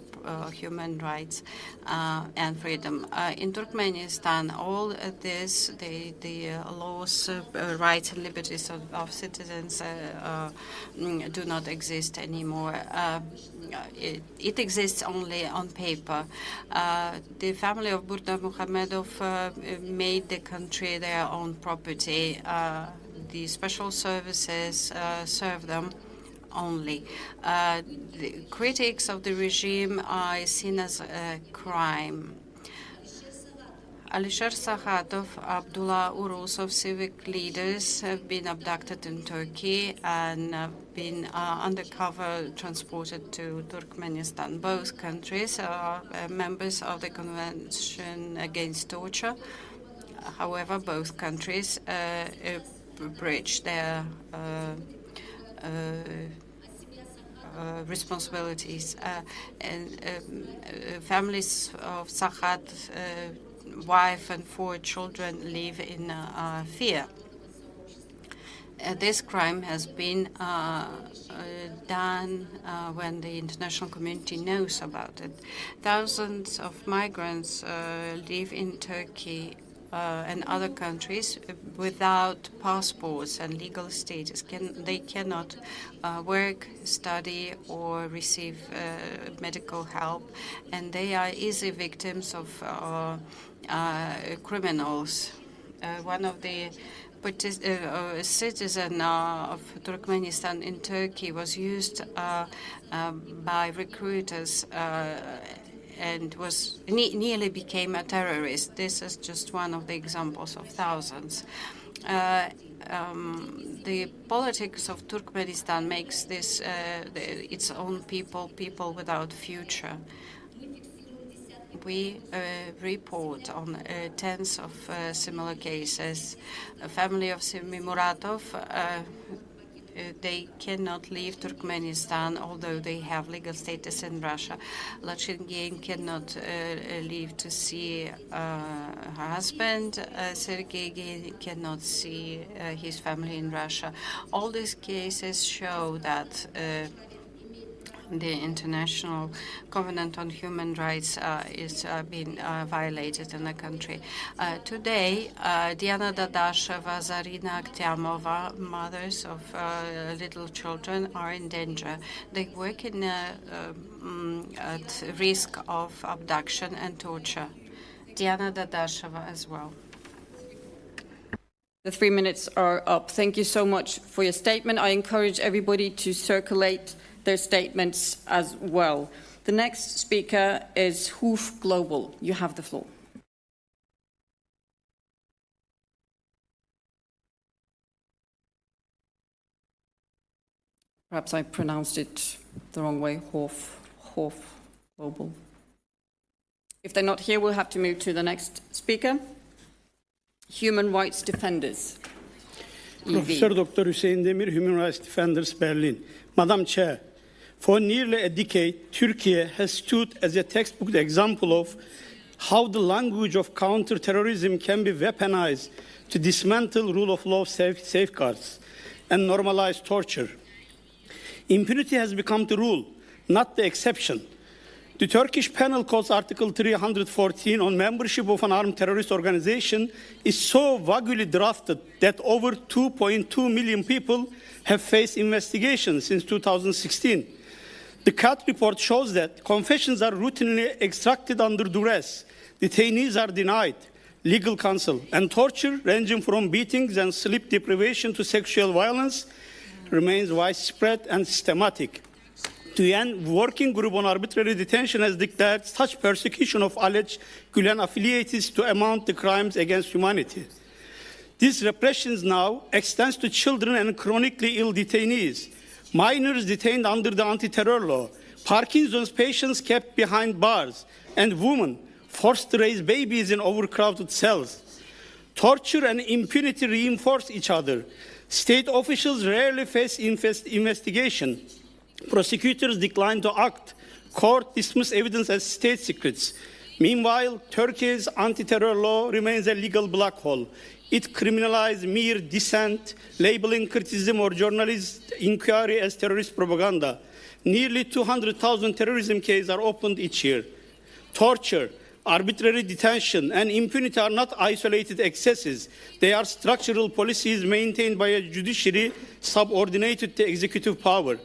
human rights and freedom. In Turkmenistan, all this, the laws, rights and liberties of citizens do not exist anymore. It exists only on paper. The family of Burda Muhamedov made the country their own property. The special services serve them only. The critics of the regime are seen as a crime. Alisher Sakhatov, Abdullah Urusov, civic leaders have been abducted in Turkey and been undercover transported to Turkmenistan. Both countries are members of the Convention Against Torture. However, both countries breach their responsibilities. Families of Sakhat, wife and 4 children, live in fear. This crime has been done when the international community knows about it. Thousands of migrants live in Turkey and other countries without passports and legal status. They cannot work, study, or receive medical help, and they are easy victims of criminals. One of the citizen of Turkmenistan in Turkey was used by recruiters and nearly became a terrorist. This is just one of the examples of thousands. the politics of Turkmenistan makes this its own people without future. We report on tens of similar cases. A family of Simi Muratov, they cannot leave Turkmenistan, although they have legal status in Russia. Lachingin cannot leave to see her husband. Sergei cannot see his family in Russia. All these cases show that the International Covenant on Human Rights is being violated in the country. Today, Diana Dadasheva, Zarina Akhtyamova, mothers of little children, are in danger. They work in at risk of abduction and torture. Diana Dadasheva as well. The 3 minutes are up. Thank you so much for your statement. I encourage everybody to circulate their statements as well. The next speaker is Hoof Global. You have the floor. Perhaps I pronounced it the wrong way, Hoof Global. If they're not here, we'll have to move to the next speaker. Human Rights Defenders. Professor Dr. Hüseyin Demir, Human Rights Defenders, Berlin. Madam Chair, for nearly a decade, Turkey has stood as a textbook example of how the language of counter-terrorism can be weaponized to dismantle rule of law safeguards and normalize torture. Impunity has become the rule, not the exception. The Turkish Penal Code's Article 314 on membership of an armed terrorist organization is so vaguely drafted that over 2.2 million people have faced investigation since 2016. The CAT report shows that confessions are routinely extracted under duress, detainees are denied legal counsel, and torture, ranging from beatings and sleep deprivation to sexual violence, remains widespread and systematic. The UN Working Group on Arbitrary Detention has declared such persecution of alleged Gülen affiliates to amount to crimes against humanity. This repression now extends to children and chronically ill detainees, minors detained under the anti-terror law, Parkinson's patients kept behind bars, and women forced to raise babies in overcrowded cells. Torture and impunity reinforce each other. State officials rarely face investigation. Prosecutors decline to act. Court dismiss evidence as state secrets. Meanwhile, Turkey's anti-terror law remains a legal black hole. It criminalizes mere dissent, labeling criticism or journalist inquiry as terrorist propaganda. Nearly 200,000 terrorism cases are opened each year. Torture, arbitrary detention, and impunity are not isolated excesses. They are structural policies maintained by a judiciary subordinated to executive power.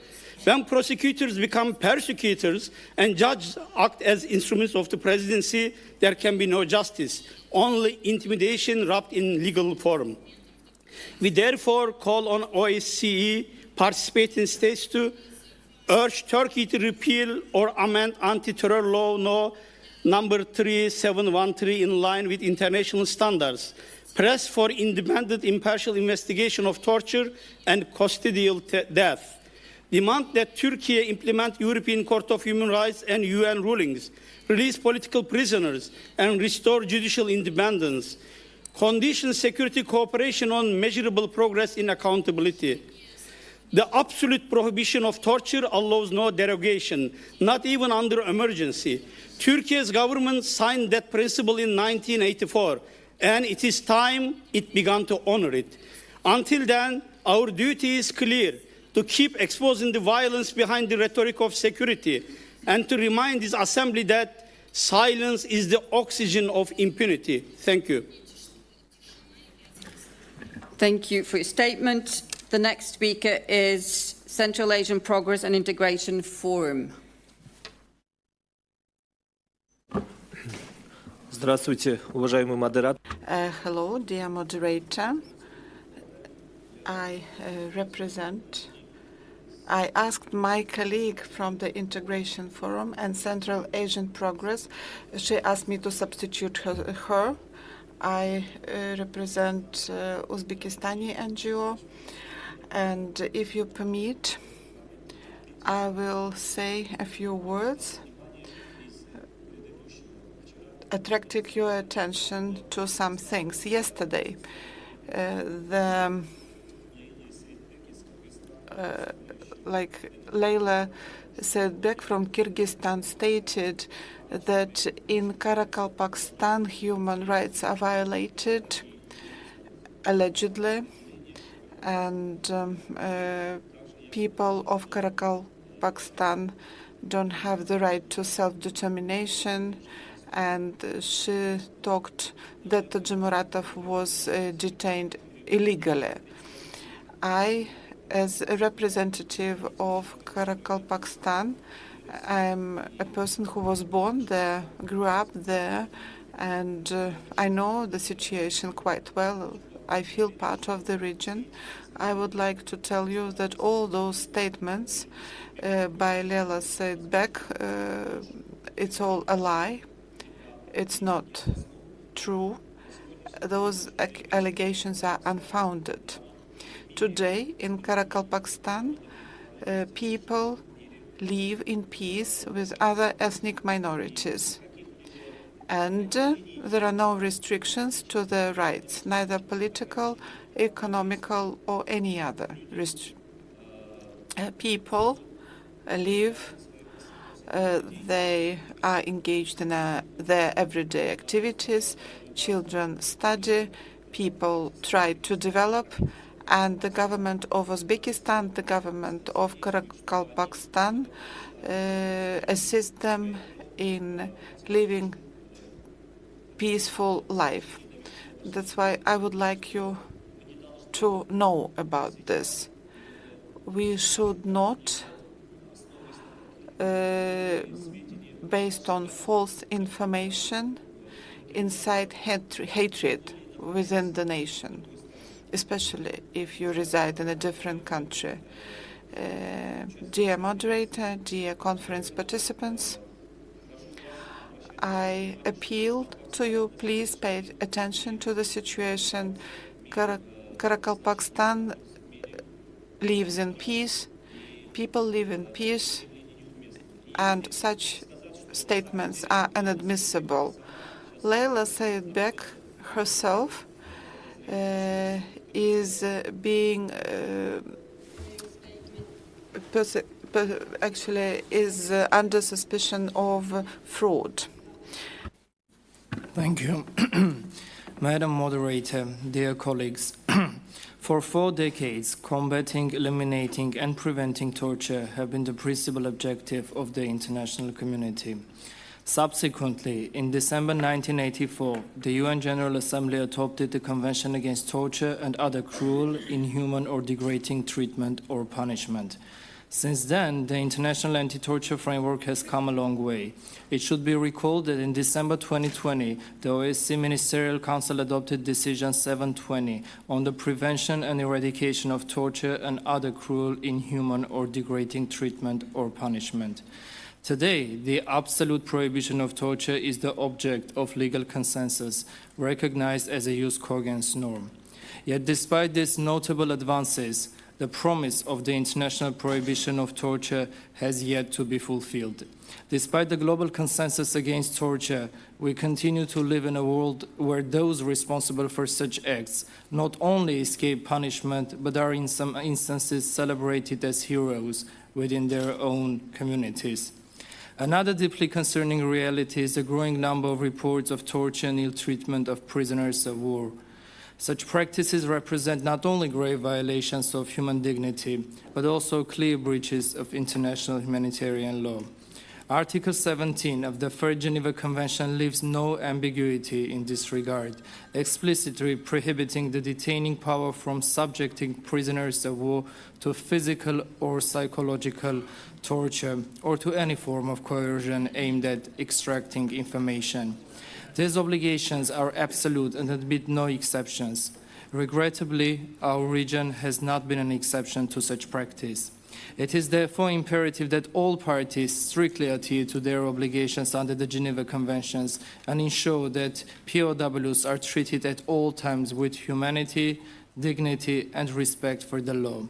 When prosecutors become persecutors and judges act as instruments of the presidency, there can be no justice, only intimidation wrapped in legal form. We therefore call on OSCE participating states to urge Turkey to repeal or amend anti-terror law number 3713 in line with international standards, press for independent impartial investigation of torture and custodial death, demand that Turkey implement European Court of Human Rights and UN rulings, release political prisoners, and restore judicial independence, condition security cooperation on measurable progress in accountability. The absolute prohibition of torture allows no derogation, not even under emergency. Turkey's government signed that principle in 1984, and it is time it began to honor it. Until then, our duty is clear: to keep exposing the violence behind the rhetoric of security, and to remind this assembly that silence is the oxygen of impunity. Thank you. Thank you for your statement. The next speaker is Central Asian Progress and Integration Forum. Здравствуйте, уважаемый модератор. Hello, dear moderator. I asked my colleague from the Integration Forum and Central Asian Progress. She asked me to substitute her. I represent Uzbekistani NGO, and if you permit, I will say a few words, attracting your attention to some things. Yesterday, Leyla Sedbek from Kyrgyzstan stated that in Karakalpakstan human rights are violated, allegedly, and people of Karakalpakstan don't have the right to self-determination, and she talked that Tajimuratov was detained illegally. I, as a representative of Karakalpakstan, I'm a person who was born there, grew up there, and I know the situation quite well. I feel part of the region. I would like to tell you that all those statements by Leyla Sedbek, it's all a lie. It's not true. Those allegations are unfounded. Today, in Karakalpakstan, people live in peace with other ethnic minorities. And there are no restrictions to their rights, neither political, economical, or any other. People live, they are engaged in their everyday activities, children study, people try to develop, and the government of Uzbekistan, the government of Karakalpakstan assist them in living peaceful life. That's why I would like you to know about this. We should not, based on false information, incite hatred within the nation, especially if you reside in a different country. Dear moderator, dear conference participants, I appeal to you, please pay attention to the situation. Karakalpakstan lives in peace, people live in peace, and such statements are inadmissible. Leyla Sedbek herself is being actually is under suspicion of fraud. Thank you. Madam Moderator, dear colleagues, for 4 decades, combating, eliminating, and preventing torture have been the principal objective of the international community. Subsequently, in December 1984, the UN General Assembly adopted the Convention Against Torture and Other Cruel, Inhuman, or Degrading Treatment or Punishment. Since then, the international anti-torture framework has come a long way. It should be recalled that in December 2020, the OSCE Ministerial Council adopted Decision 720 on the prevention and eradication of torture and other cruel, inhuman, or degrading treatment or punishment. Today, the absolute prohibition of torture is the object of legal consensus, recognized as a jus cogens norm. Yet despite these notable advances, the promise of the international prohibition of torture has yet to be fulfilled. Despite the global consensus against torture, we continue to live in a world where those responsible for such acts not only escape punishment, but are in some instances celebrated as heroes within their own communities. Another deeply concerning reality is the growing number of reports of torture and ill treatment of prisoners of war. Such practices represent not only grave violations of human dignity, but also clear breaches of international humanitarian law. Article 17 of the Third Geneva Convention leaves no ambiguity in this regard, explicitly prohibiting the detaining power from subjecting prisoners of war to physical or psychological torture or to any form of coercion aimed at extracting information. These obligations are absolute and admit no exceptions. Regrettably, our region has not been an exception to such practice. It is therefore imperative that all parties strictly adhere to their obligations under the Geneva Conventions and ensure that POWs are treated at all times with humanity, dignity, and respect for the law.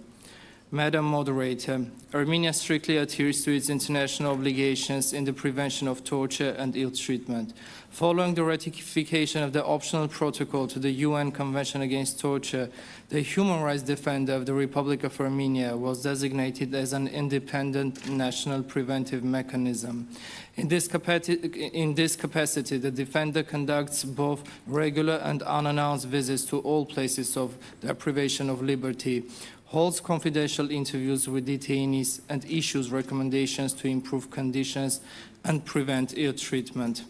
Madam Moderator, Armenia strictly adheres to its international obligations in the prevention of torture and ill treatment. Following the ratification of the optional protocol to the UN Convention Against Torture, the human rights defender of the Republic of Armenia was designated as an independent national preventive mechanism. In this capacity, the defender conducts both regular and unannounced visits to all places of deprivation of liberty, holds confidential interviews with detainees, and issues recommendations to improve conditions and prevent ill treatment.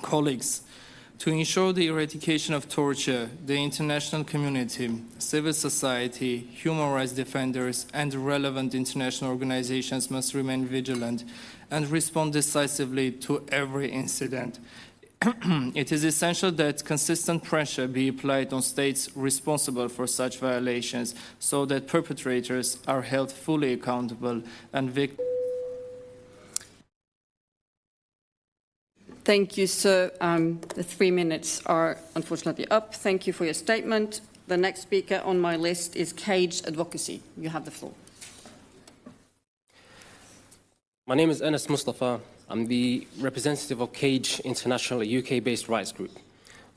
Colleagues, to ensure the eradication of torture, the international community, civil society, human rights defenders, and relevant international organizations must remain vigilant and respond decisively to every incident. It is essential that consistent pressure be applied on states responsible for such violations so that perpetrators are held fully accountable and victims. Thank you, sir. The 3 minutes are unfortunately up. Thank you for your statement. The next speaker on my list is Cage Advocacy. You have the floor. My name is Enes Mustafa. I'm the representative of Cage International, a UK-based rights group.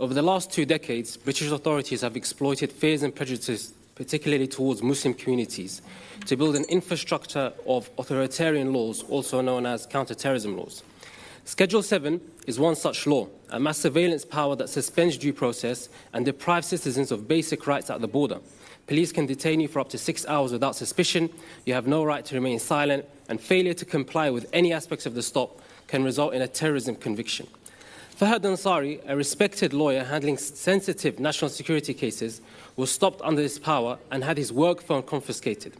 Over the last 2 decades, British authorities have exploited fears and prejudices, particularly towards Muslim communities, to build an infrastructure of authoritarian laws, also known as counter-terrorism laws. Schedule 7 is one such law, a mass surveillance power that suspends due process and deprives citizens of basic rights at the border. Police can detain you for up to 6 hours without suspicion. You have no right to remain silent, and failure to comply with any aspects of the stop can result in a terrorism conviction. Fahad Ansari, a respected lawyer handling sensitive national security cases, was stopped under this power and had his work phone confiscated.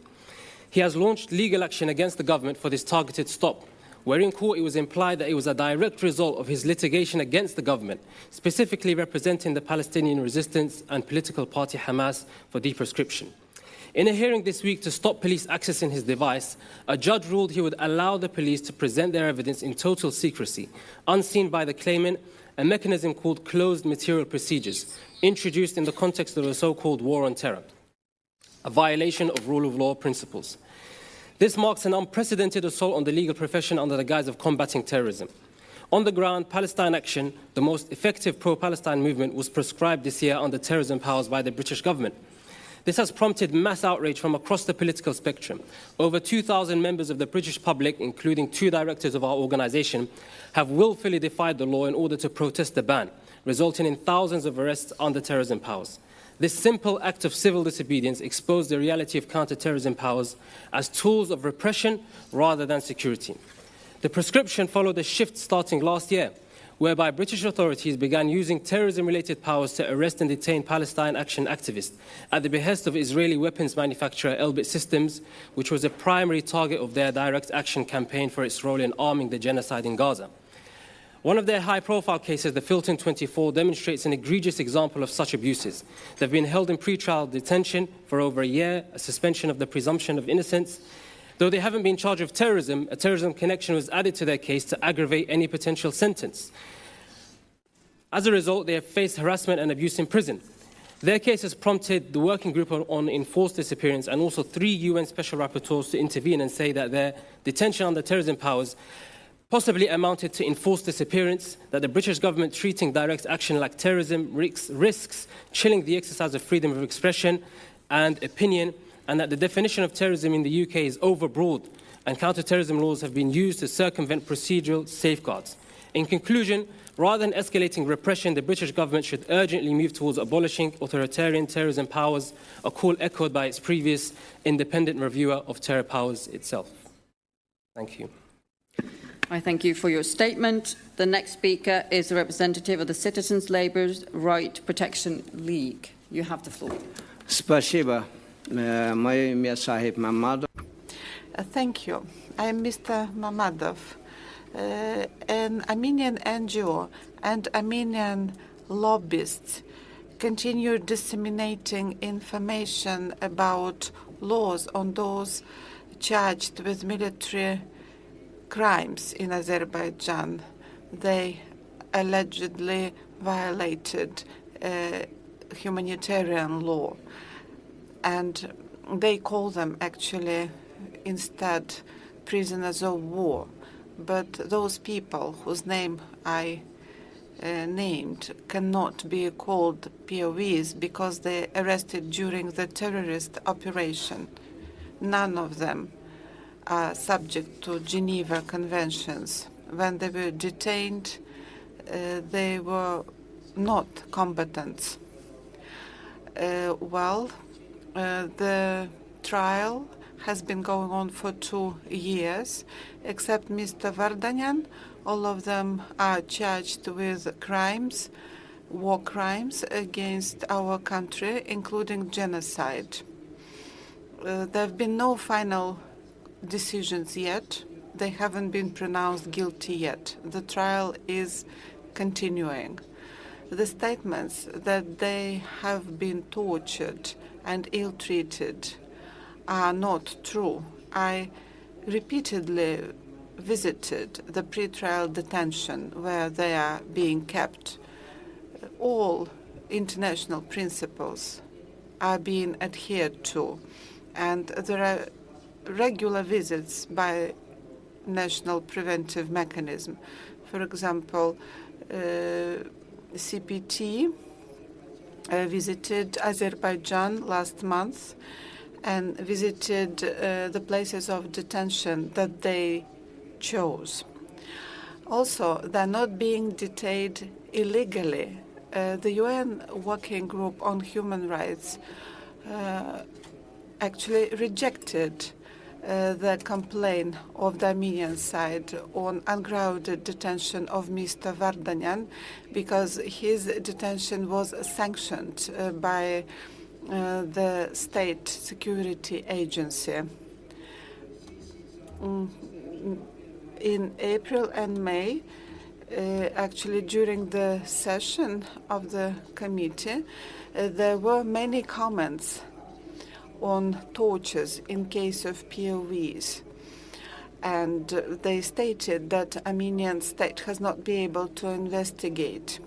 He has launched legal action against the government for this targeted stop, where in court it was implied that it was a direct result of his litigation against the government, specifically representing the Palestinian resistance and political party Hamas for deprescription. In a hearing this week to stop police accessing his device, a judge ruled he would allow the police to present their evidence in total secrecy, unseen by the claimant, a mechanism called closed material procedures, introduced in the context of the so-called war on terror, a violation of rule of law principles. This marks an unprecedented assault on the legal profession under the guise of combating terrorism. On the ground, Palestine Action, the most effective pro-Palestine movement, was proscribed this year under terrorism powers by the British government. This has prompted mass outrage from across the political spectrum. Over 2,000 members of the British public, including 2 directors of our organisation, have willfully defied the law in order to protest the ban, resulting in thousands of arrests under terrorism powers. This simple act of civil disobedience exposed the reality of counter-terrorism powers as tools of repression rather than security. The prescription followed a shift starting last year, whereby British authorities began using terrorism-related powers to arrest and detain Palestine Action activists at the behest of Israeli weapons manufacturer Elbit Systems, which was a primary target of their direct action campaign for its role in arming the genocide in Gaza. One of their high-profile cases, the Filton 24, demonstrates an egregious example of such abuses. They've been held in pre-trial detention for over a year, a suspension of the presumption of innocence. Though they haven't been charged with terrorism, a terrorism connection was added to their case to aggravate any potential sentence. As a result, they have faced harassment and abuse in prison. Their case has prompted the Working Group on Enforced Disappearance and also 3 UN Special Rapporteurs to intervene and say that their detention under terrorism powers possibly amounted to enforced disappearance, that the British government treating direct action like terrorism risks chilling the exercise of freedom of expression and opinion, and that the definition of terrorism in the UK is overbroad and counter-terrorism laws have been used to circumvent procedural safeguards. In conclusion, rather than escalating repression, the British government should urgently move towards abolishing authoritarian terrorism powers, a call echoed by its previous independent reviewer of terror powers itself. Thank you. I thank you for your statement. The next speaker is a representative of the Citizens Labour's Right Protection League. You have the floor. Спасибо. Мое имя Сахиб Мамадов. Thank you. I'm Mr. Mamadov, an Armenian NGO and Armenian lobbyists continue disseminating information about laws on those charged with military crimes in Azerbaijan. They allegedly violated humanitarian law, and they call them actually instead prisoners of war. But those people whose name I named cannot be called POWs because they arrested during the terrorist operation. None of them are subject to Geneva Conventions. When they were detained, they were not combatants. The trial has been going on for 2 years, except Mr. Vardanyan. All of them are charged with crimes, war crimes against our country, including genocide. There have been no final decisions yet. They haven't been pronounced guilty yet. The trial is continuing. The statements that they have been tortured and ill-treated are not true. I repeatedly visited the pre-trial detention where they are being kept. All international principles are being adhered to, and there are regular visits by National Preventive Mechanism. For example, CPT visited Azerbaijan last month and visited the places of detention that they chose. Also, they're not being detained illegally. The UN Working Group on Human Rights actually rejected the complaint of the Armenian side on ungrounded detention of Mr. Vardanyan because his detention was sanctioned by the state security agency. In April and May, actually during the session of the committee, there were many comments on tortures in case of POWs. And they stated that Armenian state has not been able to investigate.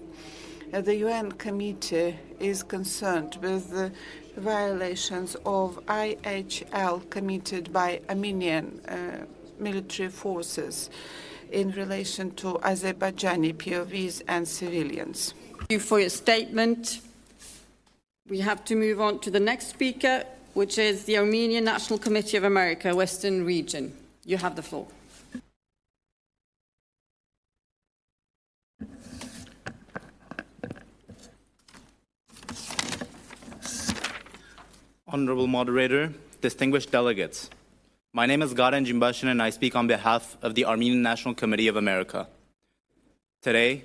The UN committee is concerned with the violations of IHL committed by Armenian military forces in relation to Azerbaijani POWs and civilians. Thank you for your statement. We have to move on to the next speaker, which is the Armenian National Committee of America, Western Region. You have the floor. Honorable Moderator, distinguished delegates, my name is Garen Jimbashin and I speak on behalf of the Armenian National Committee of America. Today,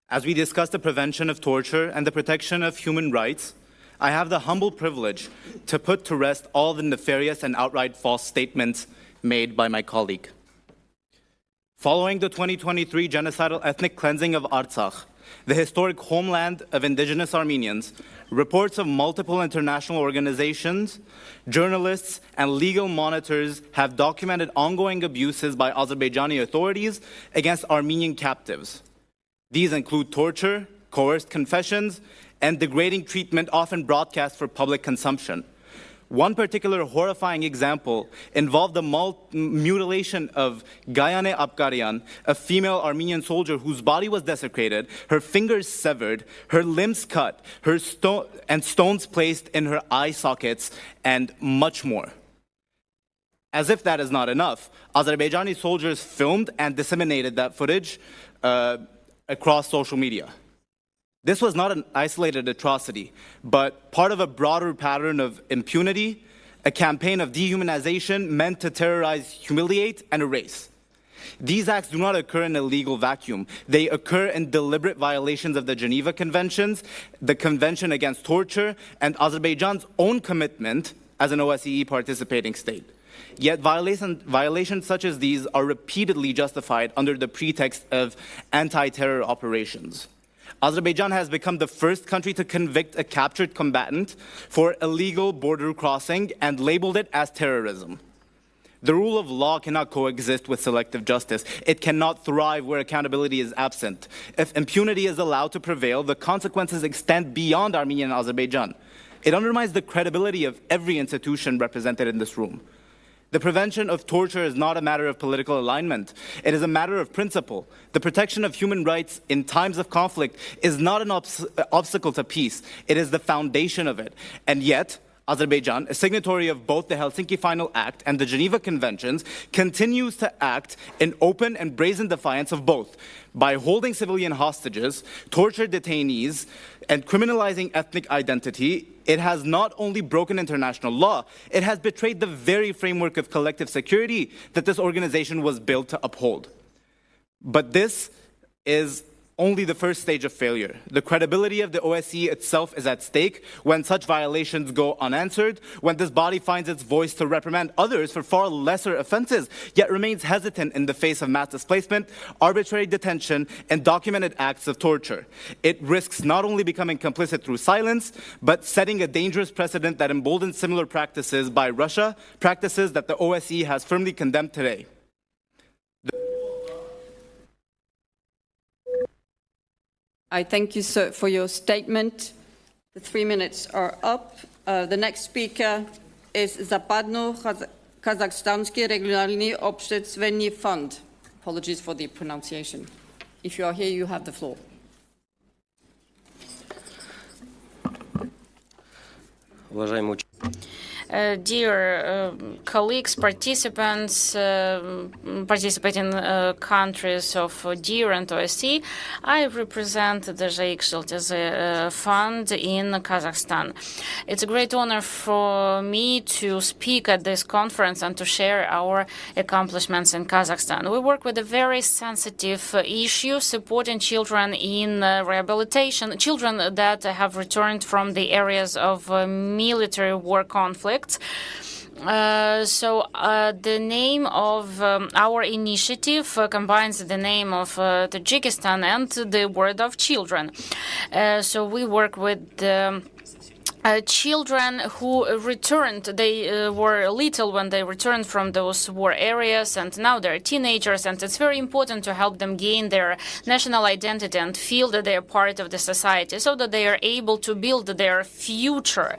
as we discuss the prevention of torture and the protection of human rights, I have the humble privilege to put to rest all the nefarious and outright false statements made by my colleague. Following the 2023 genocidal ethnic cleansing of Artsakh, the historic homeland of indigenous Armenians, reports of multiple international organizations, journalists, and legal monitors have documented ongoing abuses by Azerbaijani authorities against Armenian captives. These include torture, coerced confessions, and degrading treatment often broadcast for public consumption. One particular horrifying example involved the mutilation of Gayane Abkaryan, a female Armenian soldier whose body was desecrated, her fingers severed, her limbs cut, and stones placed in her eye sockets, and much more. As if that is not enough, Azerbaijani soldiers filmed and disseminated that footage across social media. This was not an isolated atrocity, but part of a broader pattern of impunity, a campaign of dehumanization meant to terrorize, humiliate, and erase. These acts do not occur in a legal vacuum. They occur in deliberate violations of the Geneva Conventions, the Convention Against Torture, and Azerbaijan's own commitment as an OSCE participating state. Yet violations such as these are repeatedly justified under the pretext of anti-terror operations. Azerbaijan has become the first country to convict a captured combatant for illegal border crossing and labeled it as terrorism. The rule of law cannot coexist with selective justice. It cannot thrive where accountability is absent. If impunity is allowed to prevail, the consequences extend beyond Armenia and Azerbaijan. It undermines the credibility of every institution represented in this room. The prevention of torture is not a matter of political alignment. It is a matter of principle. The protection of human rights in times of conflict is not an obstacle to peace. It is the foundation of it. And yet, Azerbaijan, a signatory of both the Helsinki Final Act and the Geneva Conventions, continues to act in open and brazen defiance of both by holding civilian hostages, tortured detainees, and criminalizing ethnic identity. It has not only broken international law, it has betrayed the very framework of collective security that this organization was built to uphold. But this is only the first stage of failure. The credibility of the OSCE itself is at stake when such violations go unanswered, when this body finds its voice to reprimand others for far lesser offenses, yet remains hesitant in the face of mass displacement, arbitrary detention, and documented acts of torture. It risks not only becoming complicit through silence, but setting a dangerous precedent that emboldens similar practices by Russia, practices that the OSCE has firmly condemned today. I thank you, sir, for your statement. The 3 minutes are up. The next speaker is Zapadno-Kazakhstanski Regionalny Общественный Fund. Apologies for the pronunciation. If you are here, you have the floor. Dear colleagues, participants, participating countries of DEAR and OSCE, I represent the Whdc Fund in Kazakhstan. It's a great honor for me to speak at this conference and to share our accomplishments in Kazakhstan. We work with a very sensitive issue, supporting children in rehabilitation, children that have returned from the areas of military war conflict. The name of our initiative combines the name of Tajikistan and the word of children. We work with children who returned. They were little when they returned from those war areas, and now they're teenagers, and it's very important to help them gain their national identity and feel that they are part of the society so that they are able to build their future.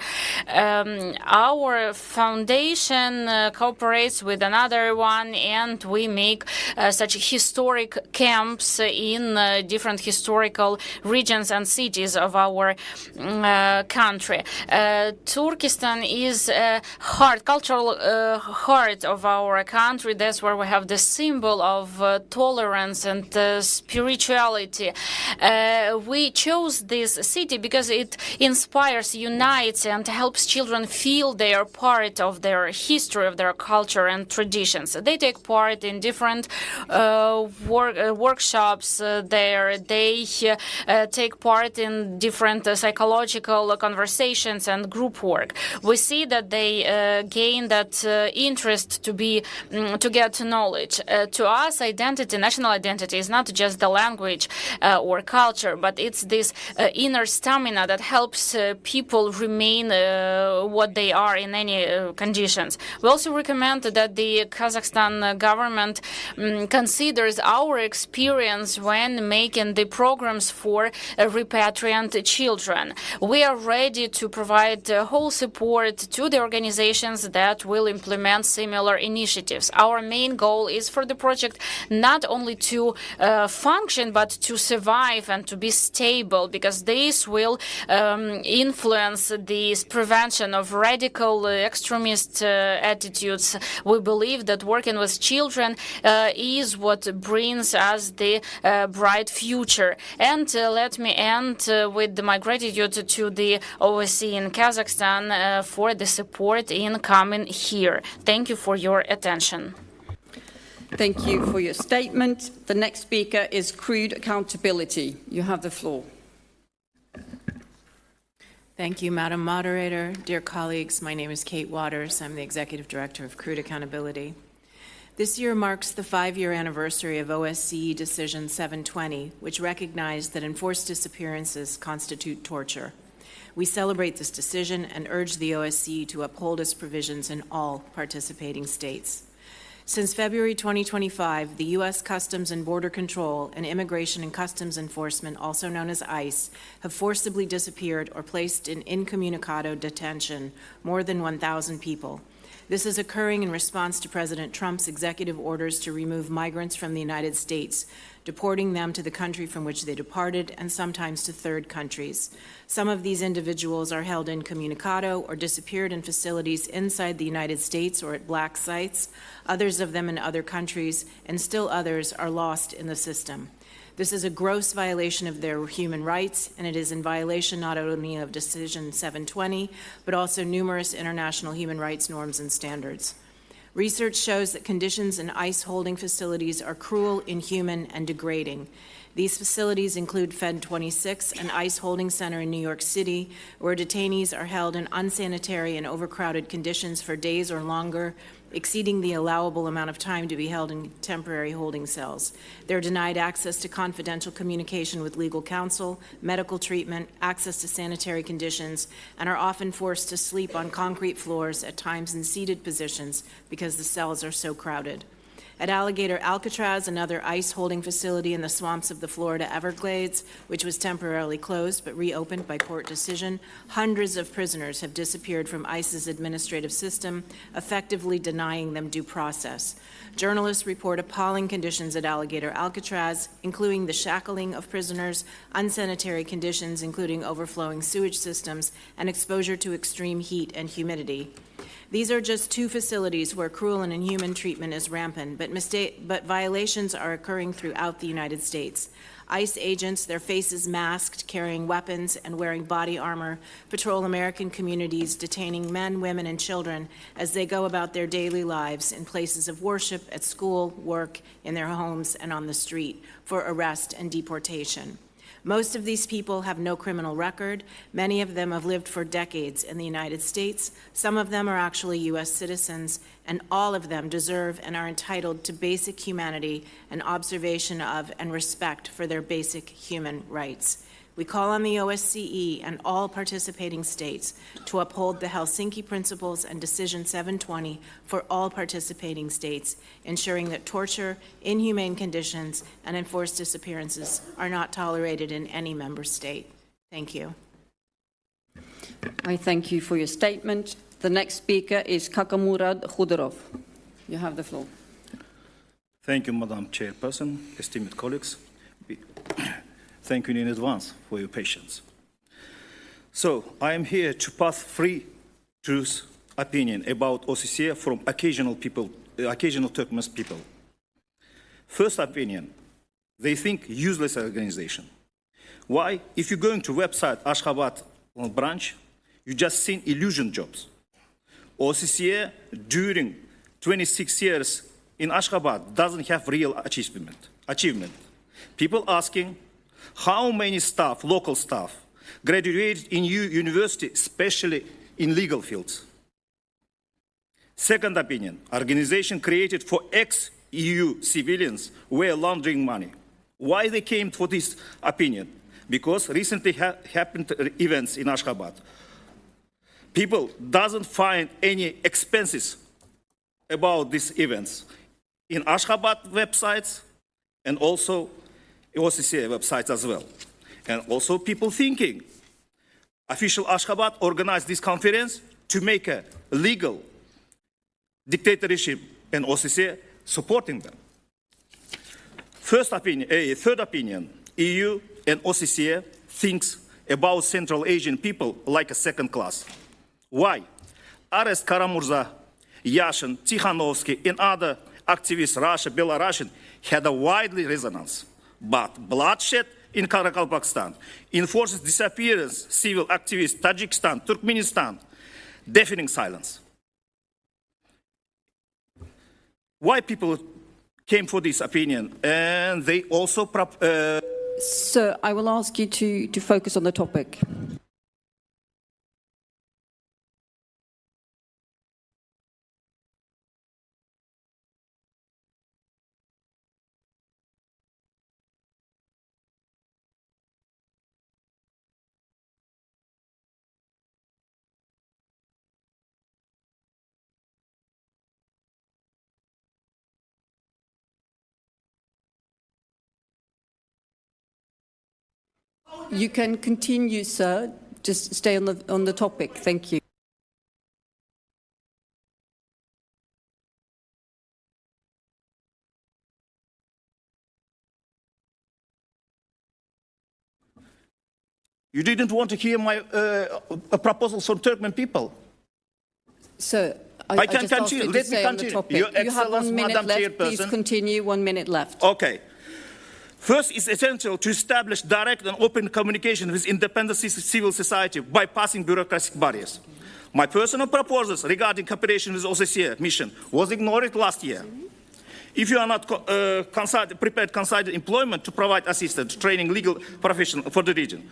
Our foundation cooperates with another one, and we make such historic camps in different historical regions and cities of our country. Turkestan is a cultural heart of our country. That's where we have the symbol of tolerance and spirituality. We chose this city because it inspires, unites, and helps children feel they are part of their history, of their culture and traditions. They take part in different workshops there. They take part in different psychological conversations and group work. We see that they gain that interest to get knowledge. To us, identity, national identity, is not just the language or culture, but it's this inner stamina that helps people remain what they are in any conditions. We also recommend that the Kazakhstan government considers our experience when making the programs for repatriant children. We are ready to provide whole support to the organizations that will implement similar initiatives. Our main goal is for the project not only to function, but to survive and to be stable, because this will influence the prevention of radical extremist attitudes. We believe that working with children is what brings us the bright future. And let me end with my gratitude to the OSCE in Kazakhstan for the support in coming here. Thank you for your attention. Thank you for your statement. The next speaker is Crude Accountability. You have the floor. Thank you, Madam Moderator. Dear colleagues, my name is Kate Waters. I'm the Executive Director of Crude Accountability. This year marks the 5-year anniversary of OSCE Decision 720, which recognized that enforced disappearances constitute torture. We celebrate this decision and urge the OSCE to uphold its provisions in all participating states. Since February 2025, the U.S. Customs and Border Control and Immigration and Customs Enforcement, also known as ICE, have forcibly disappeared or placed in incommunicado detention more than 1,000 people. This is occurring in response to President Trump's executive orders to remove migrants from the United States, deporting them to the country from which they departed and sometimes to third countries. Some of these individuals are held incommunicado or disappeared in facilities inside the United States or at black sites, others of them in other countries, and still others are lost in the system. This is a gross violation of their human rights, and it is in violation not only of Decision 720, but also numerous international human rights norms and standards. Research shows that conditions in ICE holding facilities are cruel, inhuman, and degrading. These facilities include Fed 26, an ICE holding center in New York City, where detainees are held in unsanitary and overcrowded conditions for days or longer, exceeding the allowable amount of time to be held in temporary holding cells. They're denied access to confidential communication with legal counsel, medical treatment, access to sanitary conditions, and are often forced to sleep on concrete floors, at times in seated positions, because the cells are so crowded. At Alligator Alcatraz, another ICE holding facility in the swamps of the Florida Everglades, which was temporarily closed but reopened by court decision, hundreds of prisoners have disappeared from ICE's administrative system, effectively denying them due process. Journalists report appalling conditions at Alligator Alcatraz, including the shackling of prisoners, unsanitary conditions, including overflowing sewage systems, and exposure to extreme heat and humidity. These are just two facilities where cruel and inhuman treatment is rampant, but violations are occurring throughout the United States. ICE agents, their faces masked, carrying weapons and wearing body armor, patrol American communities, detaining men, women, and children as they go about their daily lives in places of worship, at school, work, in their homes, and on the street for arrest and deportation. Most of these people have no criminal record. Many of them have lived for decades in the United States. Some of them are actually U.S. citizens, and all of them deserve and are entitled to basic humanity and observation of and respect for their basic human rights. We call on the OSCE and all participating states to uphold the Helsinki Principles and Decision 720 for all participating states, ensuring that torture, inhumane conditions, and enforced disappearances are not tolerated in any member state. Thank you. I thank you for your statement. The next speaker is Kakamurad Khudorov. You have the floor. Thank you, Madam Chairperson, esteemed colleagues. Thank you in advance for your patience. So, I am here to pass free truth opinion about OCCA from occasional Turkmen people. First opinion, they think useless organization. Why? If you go into website Ashgabat branch, you just seen illusion jobs. OCCA during 26 years in Ashgabat doesn't have real achievement. People asking, how many staff, local staff, graduated in university, especially in legal fields? Second opinion, organization created for ex-EU civilians were laundering money. Why they came for this opinion? Because recently happened events in Ashgabat. People doesn't find any expenses about these events in Ashgabat websites and also OCCA websites as well. And also people thinking, official Ashgabat organized this conference to make a legal dictatorship and OCCA supporting them. Third opinion, EU and OCCA thinks about Central Asian people like a second class. Why? Arrest Karamurza, Yashin, Tikhanovsky, and other activists, Russia, Belarusian, had a widely resonance. But bloodshed in Karakalpakstan, enforces disappearance, civil activists, Tajikistan, Turkmenistan, deafening silence. Why people came for this opinion? And they also... Sir, I will ask you to focus on the topic. You can continue, sir. Just stay on the topic. Thank you. You didn't want to hear my proposals for Turkmen people. Sir, I can just asked continue. you to Let me stay on the continue. topic. Your You have 1 minute Madam left. Please Chairperson. continue. 1 minute left. Okay. First, it's essential to establish direct and open communication with independent civil society, bypassing bureaucratic barriers. My personal proposals regarding cooperation with OSCE mission was ignored last year. If you are not prepared to consider employment to provide assistance, training legal professionals for the region.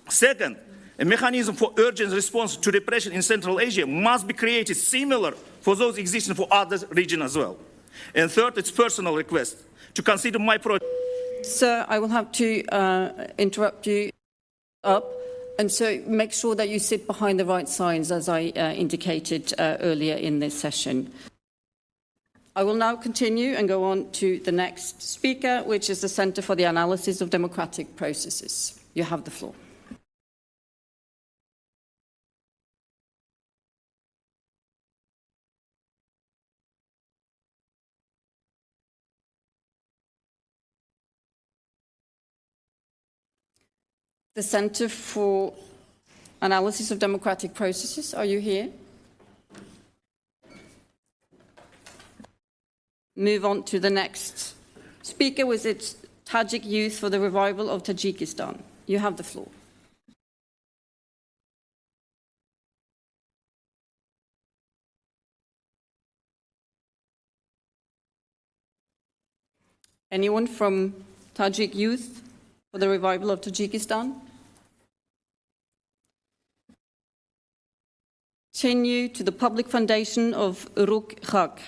Second, a mechanism for urgent response to repression in Central Asia must be created similar for those existing for other regions as well. And third, it's personal request to consider my project. Sir, I will have to interrupt you up. And so make sure that you sit behind the right signs, as I indicated earlier in this session. I will now continue and go on to the next speaker, which is the Centre for the Analysis of Democratic Processes. You have the floor. The Centre for Analysis of Democratic Processes, are you here? Move on to the next speaker, was it Tajik Youth for the Revival of Tajikistan. You have the floor. Anyone from Tajik Youth for the Revival of Tajikistan? Continue to the Public Foundation of Arrukhak.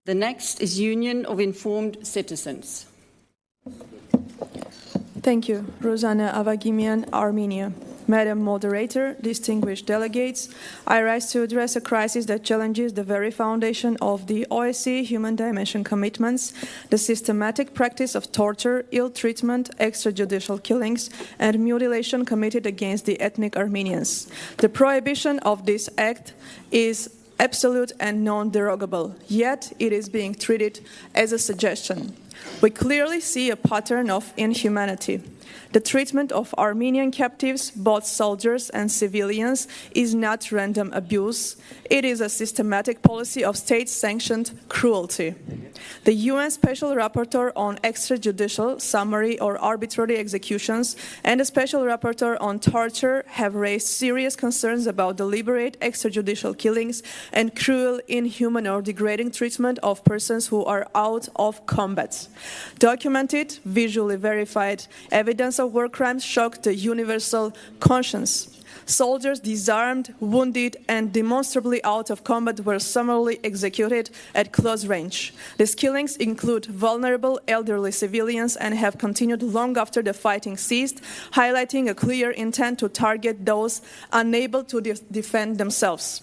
The next is Union of Informed Citizens. Thank you. Rosanna Avagimian, Armenia. Madam Moderator, distinguished delegates, I rise to address a crisis that challenges the very foundation of the OSCE Human Dimension commitments, the systematic practice of torture, ill treatment, extrajudicial killings, and mutilation committed against the ethnic Armenians. The prohibition of this act is absolute and non-derogable, yet it is being treated as a suggestion. We clearly see a pattern of inhumanity. The treatment of Armenian captives, both soldiers and civilians, is not random abuse. It is a systematic policy of state-sanctioned cruelty. The UN Special Rapporteur on extrajudicial, summary, or arbitrary executions and the Special Rapporteur on torture have raised serious concerns about deliberate extrajudicial killings and cruel, inhuman, or degrading treatment of persons who are out of combat. Documented, visually verified evidence of war crimes shocked the universal conscience. Soldiers disarmed, wounded, and demonstrably out of combat were summarily executed at close range. These killings include vulnerable elderly civilians and have continued long after the fighting ceased, highlighting a clear intent to target those unable to defend themselves.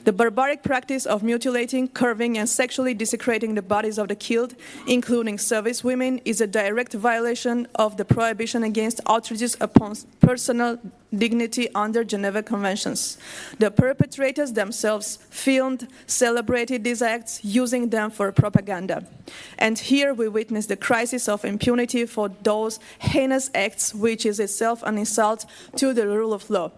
The barbaric practice of mutilating, carving, and sexually desecrating the bodies of the killed, including service women, is a direct violation of the prohibition against outrages upon personal dignity under Geneva Conventions. The perpetrators themselves filmed, celebrated these acts, using them for propaganda. And here we witness the crisis of impunity for those heinous acts, which is itself an insult to the rule of law.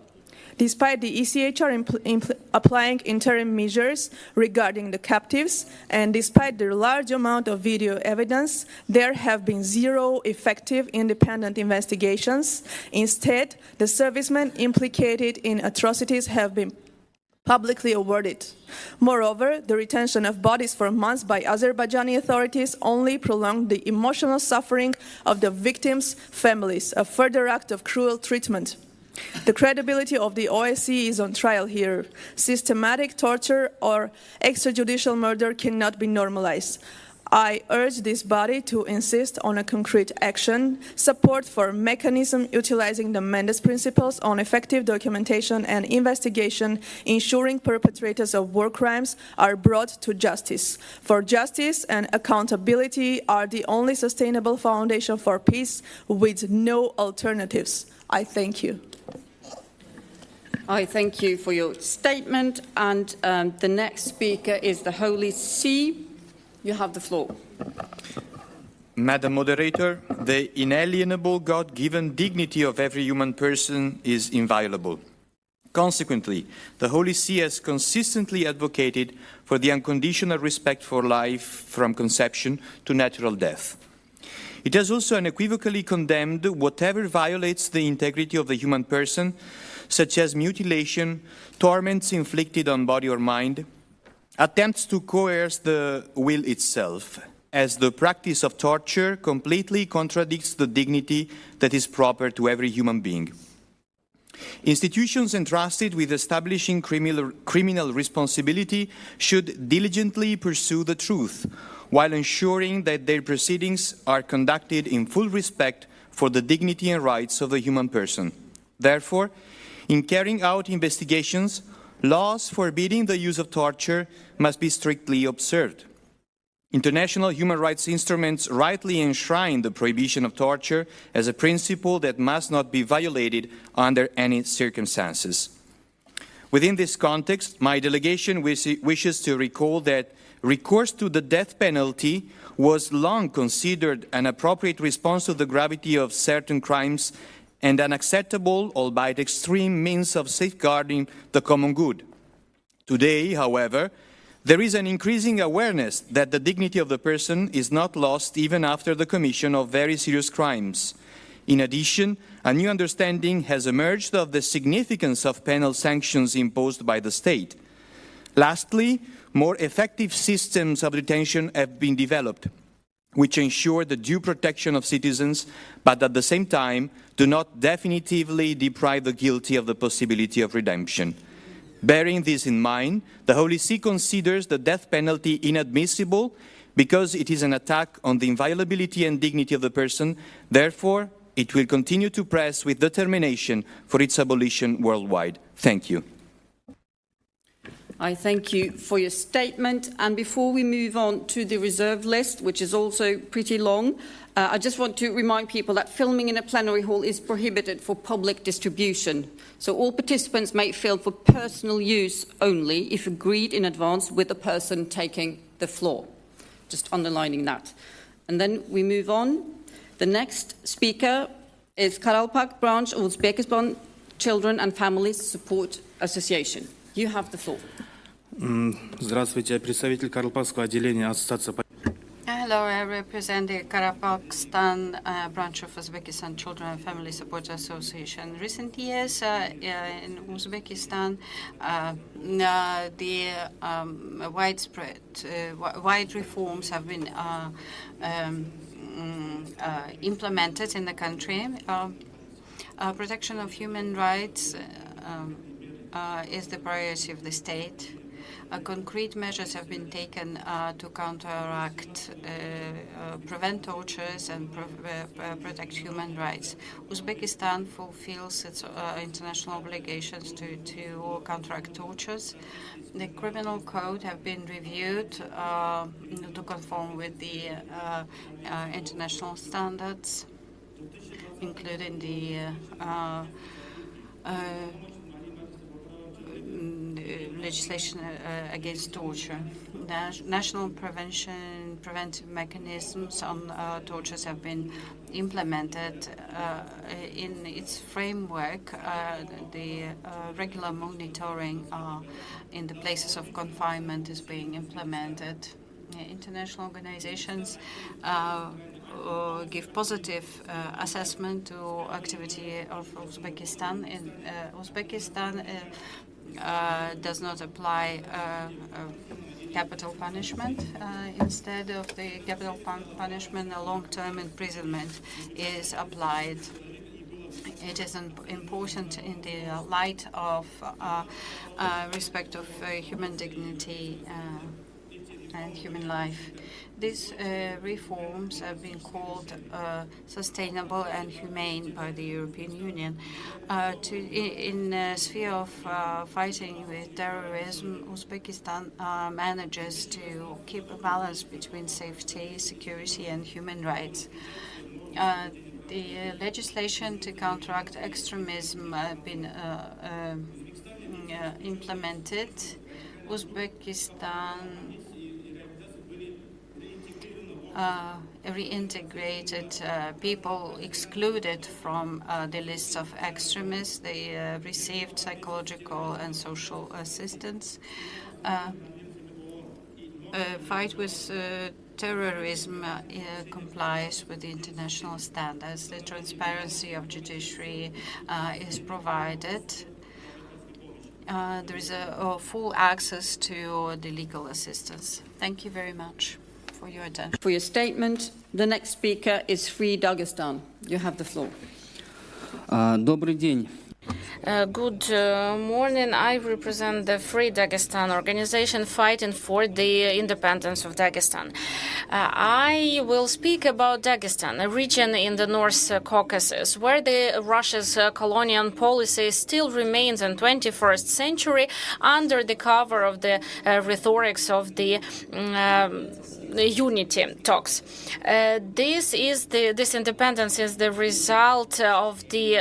Despite the ECHR applying interim measures regarding the captives, and despite the large amount of video evidence, there have been zero effective independent investigations. Instead, the servicemen implicated in atrocities have been publicly awarded. Moreover, the retention of bodies for months by Azerbaijani authorities only prolonged the emotional suffering of the victims' families, a further act of cruel treatment. The credibility of the OSCE is on trial here. Systematic torture or extrajudicial murder cannot be normalized. I urge this body to insist on a concrete action, support for mechanism utilizing the Mendes principles on effective documentation and investigation, ensuring perpetrators of war crimes are brought to justice. For justice and accountability are the only sustainable foundation for peace with no alternatives. I thank you. I thank you for your statement. And the next speaker is the Holy See. You have the floor. Madam Moderator, the inalienable God-given dignity of every human person is inviolable. Consequently, the Holy See has consistently advocated for the unconditional respect for life from conception to natural death. It has also unequivocally condemned whatever violates the integrity of the human person, such as mutilation, torments inflicted on body or mind, attempts to coerce the will itself, as the practice of torture completely contradicts the dignity that is proper to every human being. Institutions entrusted with establishing criminal responsibility should diligently pursue the truth, while ensuring that their proceedings are conducted in full respect for the dignity and rights of the human person. Therefore, in carrying out investigations, laws forbidding the use of torture must be strictly observed. International human rights instruments rightly enshrine the prohibition of torture as a principle that must not be violated under any circumstances. Within this context, my delegation wishes to recall that recourse to the death penalty was long considered an appropriate response to the gravity of certain crimes and an acceptable, albeit extreme, means of safeguarding the common good. Today, however, there is an increasing awareness that the dignity of the person is not lost even after the commission of very serious crimes. In addition, a new understanding has emerged of the significance of penal sanctions imposed by the state. Lastly, more effective systems of detention have been developed, which ensure the due protection of citizens, but at the same time do not definitively deprive the guilty of the possibility of redemption. Bearing this in mind, the Holy See considers the death penalty inadmissible because it is an attack on the inviolability and dignity of the person. Therefore, it will continue to press with determination for its abolition worldwide. Thank you. I thank you for your statement. And before we move on to the reserve list, which is also pretty long, I just want to remind people that filming in a plenary hall is prohibited for public distribution. So all participants may film for personal use only if agreed in advance with the person taking the floor. Just underlining that. And then we move on. The next speaker is Karalpak branch of Uzbekistan Children and Families Support Association. You have the floor. Здравствуйте, представитель Карлпакского отделения Ассоциации. Hello, I represent the Karapakstan branch of Uzbekistan Children and Family Support Association. In recent years in Uzbekistan, the wide reforms have been implemented in the country. Protection of human rights is the priority of the state. Concrete measures have been taken to counteract, prevent tortures and protect human rights. Uzbekistan fulfills its international obligations to counteract tortures. The criminal code have been reviewed to conform with the international standards, including the legislation against torture. National preventive mechanisms on tortures have been implemented. In its framework, the regular monitoring in the places of confinement is being implemented. International organizations give positive assessment to activity of Uzbekistan. In Uzbekistan does not apply capital punishment. Instead of the capital punishment, a long-term imprisonment is applied. It is important in the light of respect of human dignity and human life. These reforms have been called sustainable and humane by the European Union. In the sphere of fighting with terrorism, Uzbekistan manages to keep a balance between safety, security, and human rights. The legislation to counteract extremism have been implemented. Uzbekistan reintegrated people excluded from the list of extremists. They received psychological and social assistance. Fight with terrorism complies with the international standards. The transparency of judiciary is provided. There is a full access to the legal assistance. Thank you very much for your attention. For your statement. The next speaker is Free Dagestan. You have the floor. Добрый день. Good morning. I represent the Free Dagestan organization fighting for the independence of Dagestan. I will speak about Dagestan, a region in the North Caucasus, where Russia's colonial policy still remains in 21st century under the cover of the rhetorics of the unity talks. This independence is the result of the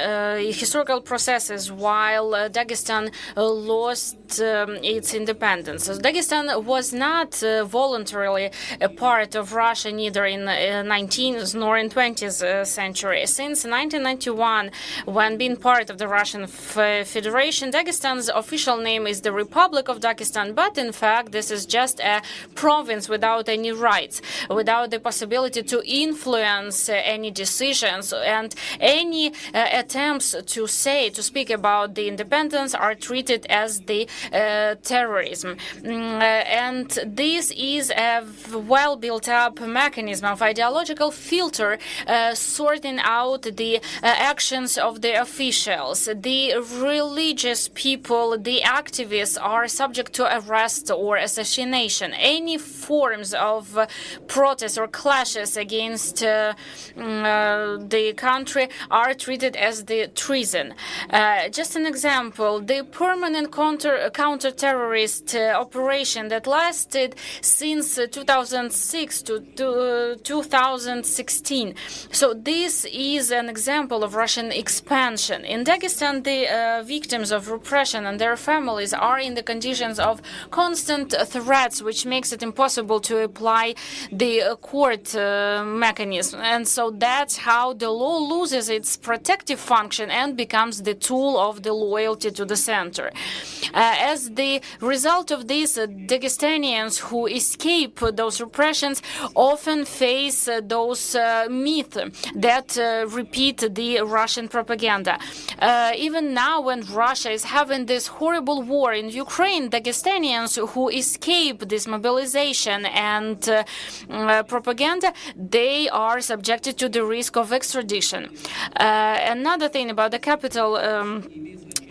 historical processes while Dagestan lost its independence. Dagestan was not voluntarily a part of Russia neither in 19th nor in 20th century. Since 1991, when being part of the Russian Federation, Dagestan's official name is the Republic of Dagestan, but in fact this is just a province without any rights, without the possibility to influence any decisions, and any attempts to speak about the independence are treated as the terrorism. And this is a well built up mechanism of ideological filter sorting out the actions of the officials. The religious people, the activists are subject to arrest or assassination. Any forms of protests or clashes against the country are treated as the treason. Just an example, the permanent counter-terrorist operation that lasted since 2006 to 2016. So this is an example of Russian expansion. In Dagestan, the victims of repression and their families are in the conditions of constant threats, which makes it impossible to apply the court mechanism. And so that's how the law loses its protective function and becomes the tool of the loyalty to the center. As the result of this, Dagestanians who escape those repressions often face those myths that repeat the Russian propaganda. Even now, when Russia is having this horrible war in Ukraine, Dagestanians who escape this mobilization and propaganda, they are subjected to the risk of extradition. Another thing about the capital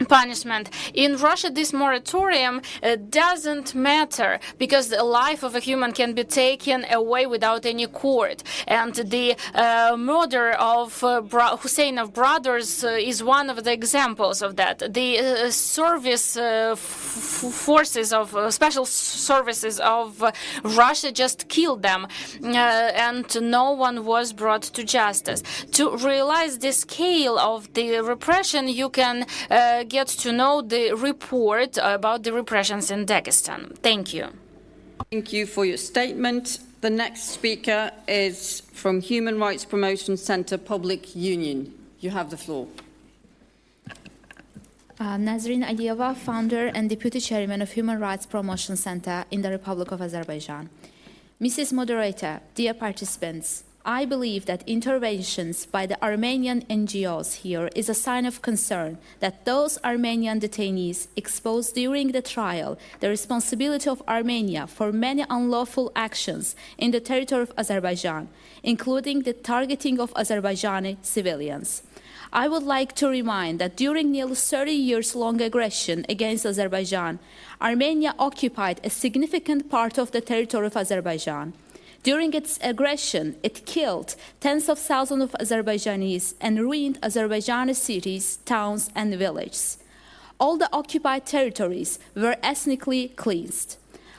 punishment. In Russia, this moratorium doesn't matter because the life of a human can be taken away without any court. And the murder of Husseinov brothers is one of the examples of that. The special services of Russia just killed them, and no one was brought to justice. To realize the scale of the repression, you can get to know the report about the repressions in Dagestan. Thank you. Thank you for your statement. The next speaker is from Human Rights Promotion Center Public Union. You have the floor. Nazrin Aliyeva, founder and deputy chairman of Human Rights Promotion Center in the Republic of Azerbaijan. Mrs. Moderator, dear participants, I believe that interventions by the Armenian NGOs here is a sign of concern that those Armenian detainees exposed during the trial the responsibility of Armenia for many unlawful actions in the territory of Azerbaijan, including the targeting of Azerbaijani civilians. I would like to remind that during nearly 30 years-long aggression against Azerbaijan, Armenia occupied a significant part of the territory of Azerbaijan. During its aggression, it killed tens of thousands of Azerbaijanis and ruined Azerbaijani cities, towns, and villages. All the occupied territories were ethnically cleansed.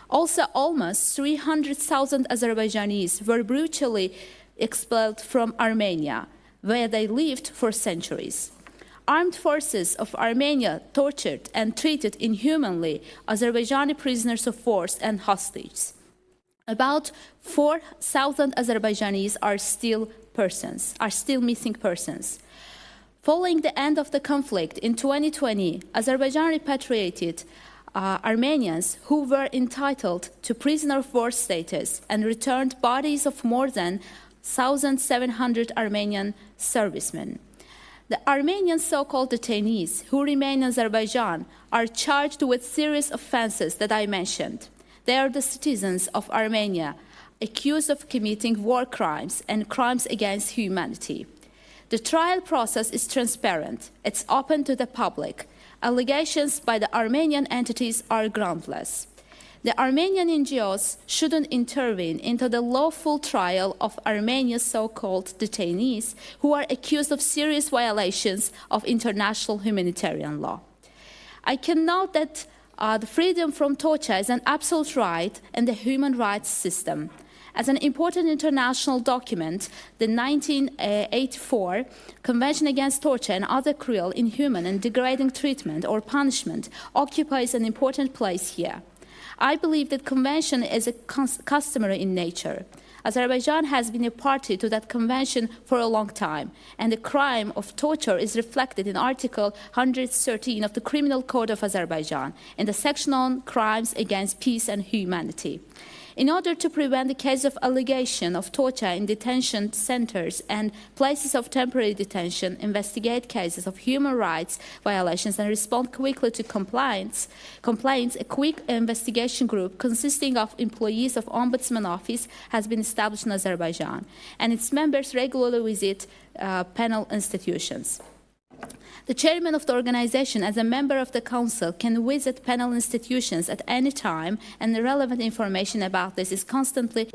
Also, almost 300,000 Azerbaijanis were brutally expelled from Armenia, where they lived for centuries. Armed forces of Armenia tortured and treated inhumanly Azerbaijani prisoners of war and hostages. About 4,000 Azerbaijanis are still missing persons. Following the end of the conflict in 2020, Azerbaijan repatriated Armenians who were entitled to prisoner of war status and returned bodies of more than 1,700 Armenian servicemen. The Armenian so-called detainees who remain in Azerbaijan are charged with serious offenses that I mentioned. They are the citizens of Armenia, accused of committing war crimes and crimes against humanity. The trial process is transparent. It's open to the public. Allegations by the Armenian entities are groundless. The Armenian NGOs shouldn't intervene into the lawful trial of Armenia's so-called detainees who are accused of serious violations of international humanitarian law. I can note that the freedom from torture is an absolute right in the human rights system. As an important international document, the 1984 Convention Against Torture and Other Cruel, Inhuman and Degrading Treatment or Punishment occupies an important place here. I believe that convention is customary in nature. Azerbaijan has been a party to that convention for a long time, and the crime of torture is reflected in Article 113 of the Criminal Code of Azerbaijan, in the section on crimes against peace and humanity. In order to prevent the case of allegation of torture in detention centers and places of temporary detention, investigate cases of human rights violations and respond quickly to complaints, a quick investigation group consisting of employees of Ombudsman Office has been established in Azerbaijan, and its members regularly visit penal institutions. The chairman of the organization, as a member of the council, can visit penal institutions at any time, and the relevant information about this is constantly...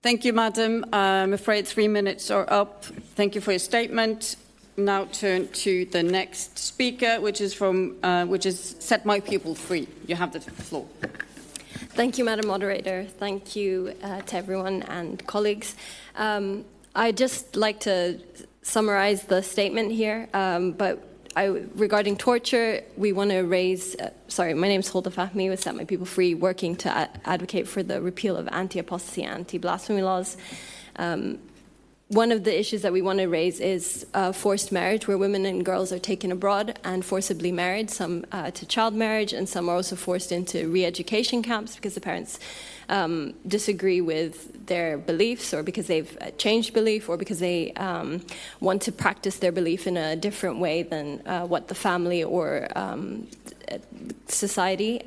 Thank you, Madam. I'm afraid 3 minutes are up. Thank you for your statement. Now turn to the next speaker, which is Set My People Free. You have the floor. Thank you, Madam Moderator. Thank you to everyone and colleagues. I'd just like to summarize the statement here, regarding torture, we want to raise, my name is Hulda Fahmy with Set My People Free, working to advocate for the repeal of anti-apostasy and anti-blasphemy laws. One of the issues that we want to raise is forced marriage, where women and girls are taken abroad and forcibly married, some to child marriage, and some are also forced into re-education camps because the parents disagree with their beliefs, or because they've changed belief, or because they want to practice their belief in a different way than what the family or society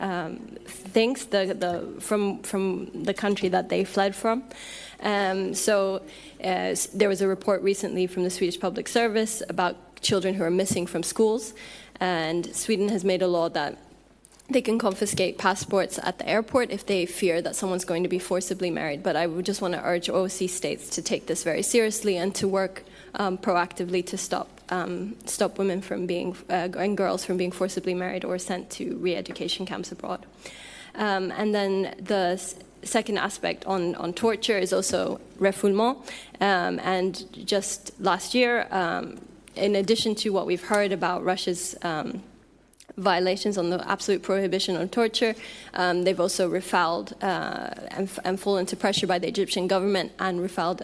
thinks from the country that they fled from. There was a report recently from the Swedish Public Service about children who are missing from schools, and Sweden has made a law that they can confiscate passports at the airport if they fear that someone's going to be forcibly married. But I would just want to urge OSCE states to take this very seriously and to work proactively to stop women from being and girls from being forcibly married or sent to re-education camps abroad. And then the second aspect on torture is also refoulement. And just last year, in addition to what we've heard about Russia's violations on the absolute prohibition on torture, they've also refouled and fallen to pressure by the Egyptian government and refouled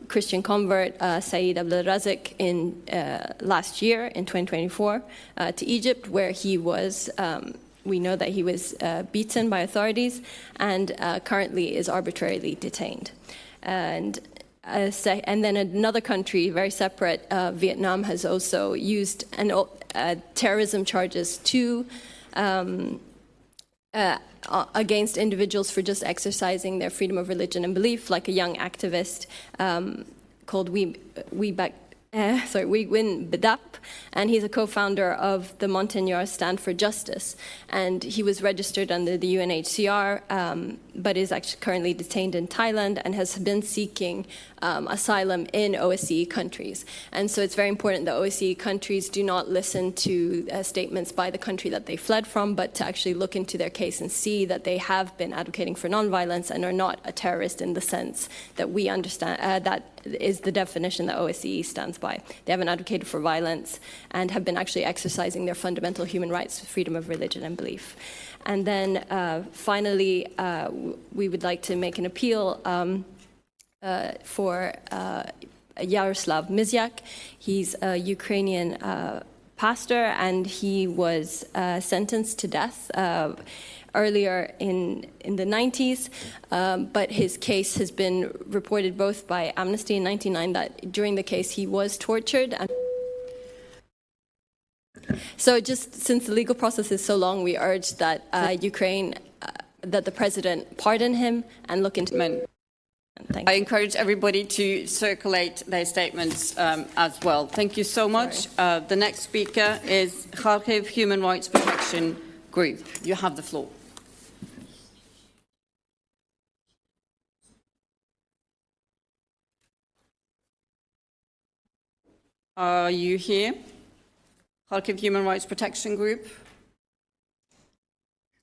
Christian convert Saeed Abdelrazak in last year, in 2024, to Egypt, where he was we know that he was beaten by authorities and currently is arbitrarily detained. And then another country, very separate, Vietnam, has also used terrorism charges to against individuals for just exercising their freedom of religion and belief, like a young activist called Nguyen Bedap, and he's a co-founder of the Montagnard Stand for Justice. And he was registered under the UNHCR, but is actually currently detained in Thailand and has been seeking asylum in OSCE countries. And so it's very important that OSCE countries do not listen to statements by the country that they fled from, but to actually look into their case and see that they have been advocating for nonviolence and are not a terrorist in the sense that we understand, that is the definition that OSCE stands by. They haven't advocated for violence and have been actually exercising their fundamental human rights, freedom of religion and belief. And then finally, we would like to make an appeal for Yaroslav Mizyak. He's a Ukrainian pastor, and he was sentenced to death earlier in the 90s, but his case has been reported both by Amnesty in 1999 that during the case he was tortured. And so just since the legal process is so long, we urge that Ukraine, that the president pardon him and look into men. I encourage everybody to circulate their statements as well. Thank you so much. The next speaker is Kharkiv Human Rights Protection Group. You have the floor. Are you here? Kharkiv Human Rights Protection Group?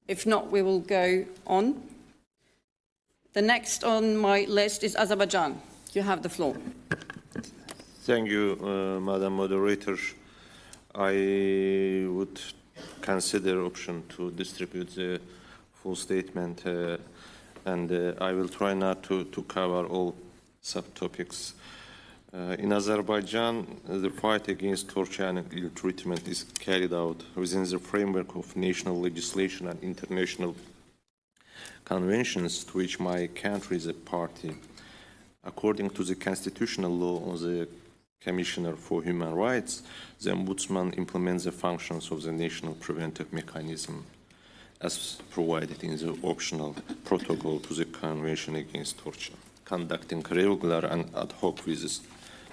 If not, we will go on. The next on my list is Azerbaijan. You have the floor. Thank you, Madam Moderator. I would consider option to distribute the full statement, and I will try not to cover all subtopics. In Azerbaijan, the fight against torture and ill treatment is carried out within the framework of national legislation and international conventions to which my country is a party. According to the constitutional law on the Commissioner for Human Rights, the Ombudsman implements the functions of the national preventive mechanism as provided in the optional protocol to the Convention Against Torture, conducting regular and ad hoc visits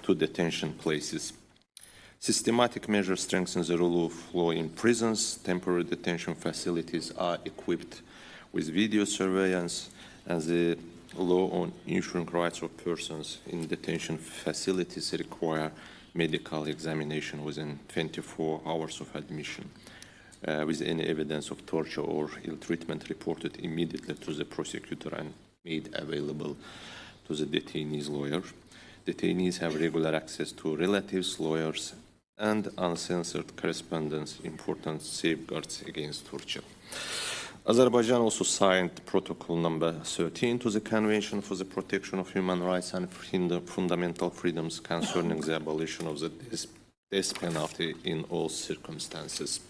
to detention places. Systematic measures strengthen the rule of law in prisons. Temporary detention facilities are equipped with video surveillance, and the law on ensuring rights of persons in detention facilities require medical examination within 24 hours of admission, with any evidence of torture or ill treatment reported immediately to the prosecutor and made available to the detainee's lawyer. Detainees have regular access to relatives, lawyers, and uncensored correspondence, important safeguards against torture. Azerbaijan also signed Protocol number 13 to the Convention for the Protection of Human Rights and Fundamental Freedoms concerning the abolition of the death penalty in all circumstances.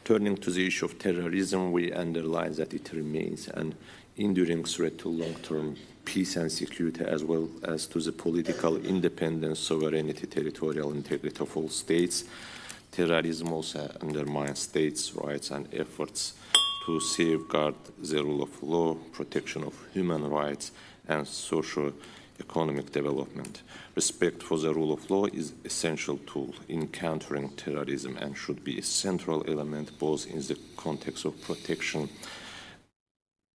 Turning to the issue of terrorism, we underline that it remains an enduring threat to long-term peace and security, as well as to the political independence, sovereignty, territorial integrity of all states. Terrorism also undermines states' rights and efforts to safeguard the rule of law, protection of human rights, and socio-economic development. Respect for the rule of law is an essential tool in countering terrorism and should be a central element both in the context of protection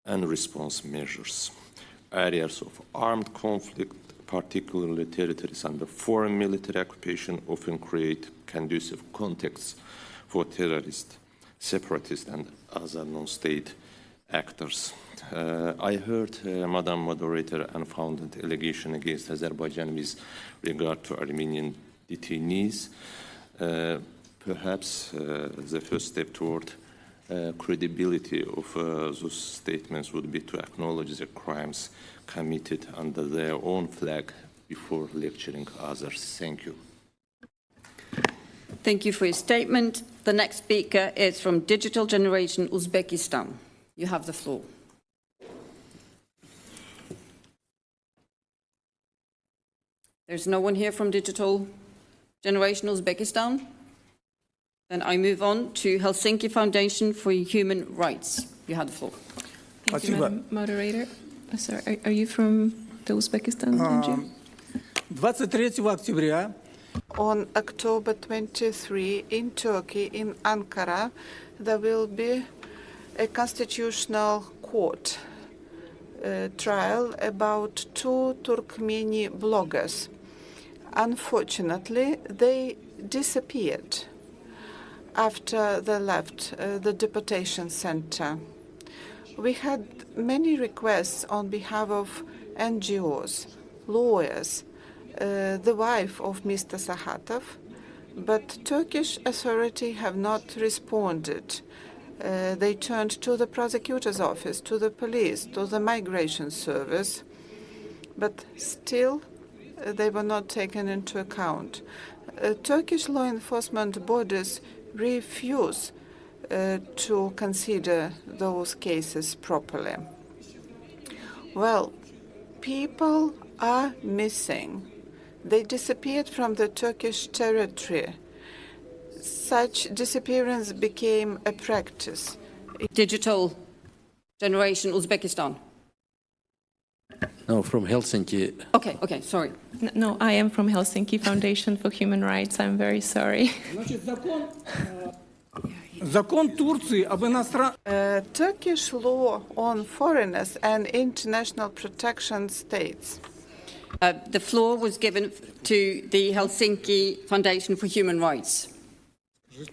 and response measures. Areas of armed conflict, particularly territories under foreign military occupation, often create conducive contexts for terrorists, separatists, and other non-state actors. I heard, Madam Moderator, unfounded allegation against Azerbaijan with regard to Armenian detainees. Perhaps the first step toward credibility of those statements would be to acknowledge the crimes committed under their own flag before lecturing others. Thank you. Thank you for your statement. The next speaker is from Digital Generation Uzbekistan. You have the floor. There's no one here from Digital Generation Uzbekistan? Then I move on to Helsinki Foundation for Human Rights. You have the floor. Thank you, Madam Moderator. Sorry, are you from the Uzbekistan NGO? 23 октября On October 23 in Turkey, in Ankara, there will be a constitutional court trial about two Turkmeni bloggers. Unfortunately, they disappeared after they left the deportation center. We had many requests on behalf of NGOs, lawyers, the wife of Mr. Sahatov, but Turkish authorities have not responded. They turned to the prosecutor's office, to the police, to the migration service, but still they were not taken into account. Turkish law enforcement bodies refuse to consider those cases properly. Well, people are missing. They disappeared from the Turkish territory. Such disappearance became a practice. Digital Generation Uzbekistan. No, from Helsinki. Okay, sorry. No, I am from Helsinki Foundation for Human Rights. I'm very sorry. закон Турции об Turkish law on foreigners and international protection states. The floor was given to the Helsinki Foundation for Human Rights.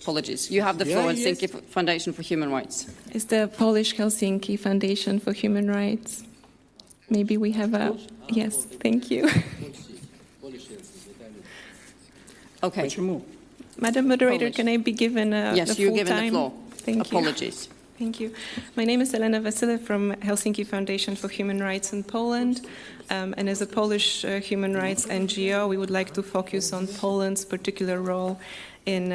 Apologies. You have the floor, Helsinki Foundation for Human Rights. It's the Polish Helsinki Foundation for Human Rights. Maybe we have a... Yes, thank you. Okay. Madam Moderator, can I be given yes, the you're full given time? the floor. Thank Apologies. You. Thank you. My name is Elena Vasilev from Helsinki Foundation for Human Rights in Poland. And as a Polish human rights NGO, we would like to focus on Poland's particular role in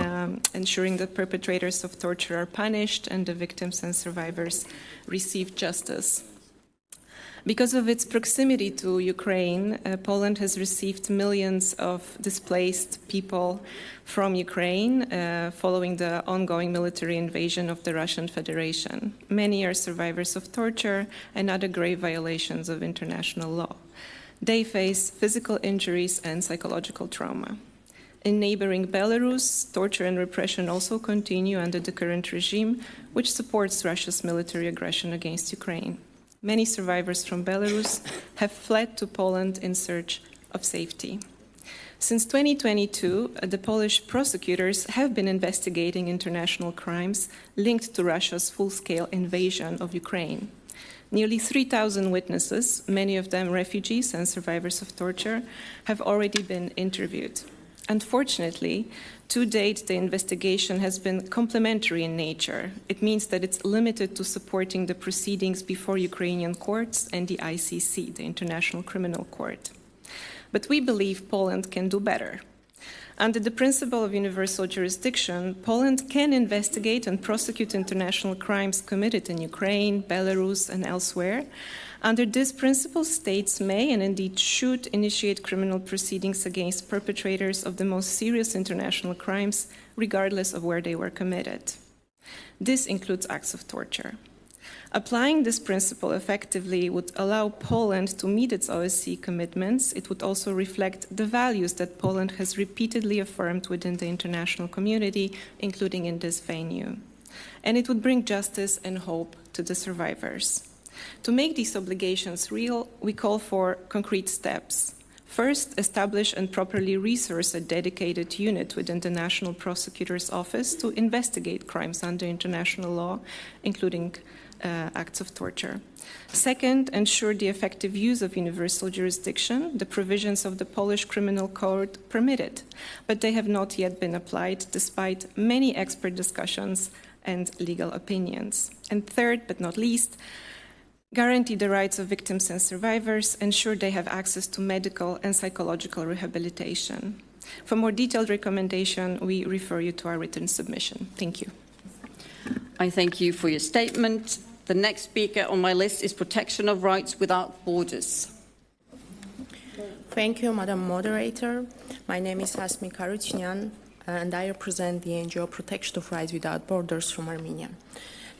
ensuring that perpetrators of torture are punished and the victims and survivors receive justice. Because of its proximity to Ukraine, Poland has received millions of displaced people from Ukraine following the ongoing military invasion of the Russian Federation. Many are survivors of torture and other grave violations of international law. They face physical injuries and psychological trauma. In neighboring Belarus, torture and repression also continue under the current regime, which supports Russia's military aggression against Ukraine. Many survivors from Belarus have fled to Poland in search of safety. Since 2022, the Polish prosecutors have been investigating international crimes linked to Russia's full-scale invasion of Ukraine. Nearly 3,000 witnesses, many of them refugees and survivors of torture, have already been interviewed. Unfortunately, to date, the investigation has been complementary in nature. It means that it's limited to supporting the proceedings before Ukrainian courts and the ICC, the International Criminal Court. But we believe Poland can do better. Under the principle of universal jurisdiction, Poland can investigate and prosecute international crimes committed in Ukraine, Belarus, and elsewhere. Under this principle, states may and indeed should initiate criminal proceedings against perpetrators of the most serious international crimes, regardless of where they were committed. This includes acts of torture. Applying this principle effectively would allow Poland to meet its OSCE commitments. It would also reflect the values that Poland has repeatedly affirmed within the international community, including in this venue. And it would bring justice and hope to the survivors. To make these obligations real, we call for concrete steps. First, establish and properly resource a dedicated unit within the National Prosecutor's Office to investigate crimes under international law, including acts of torture. Second, ensure the effective use of universal jurisdiction. The provisions of the Polish Criminal Code permit it, but they have not yet been applied despite many expert discussions and legal opinions. And third, but not least, guarantee the rights of victims and survivors, ensure they have access to medical and psychological rehabilitation. For more detailed recommendation, we refer you to our written submission. Thank you. I thank you for your statement. The next speaker on my list is Protection of Rights Without Borders. Thank you, Madam Moderator. My name is Asmi Karutinyan, and I represent the NGO Protection of Rights Without Borders from Armenia.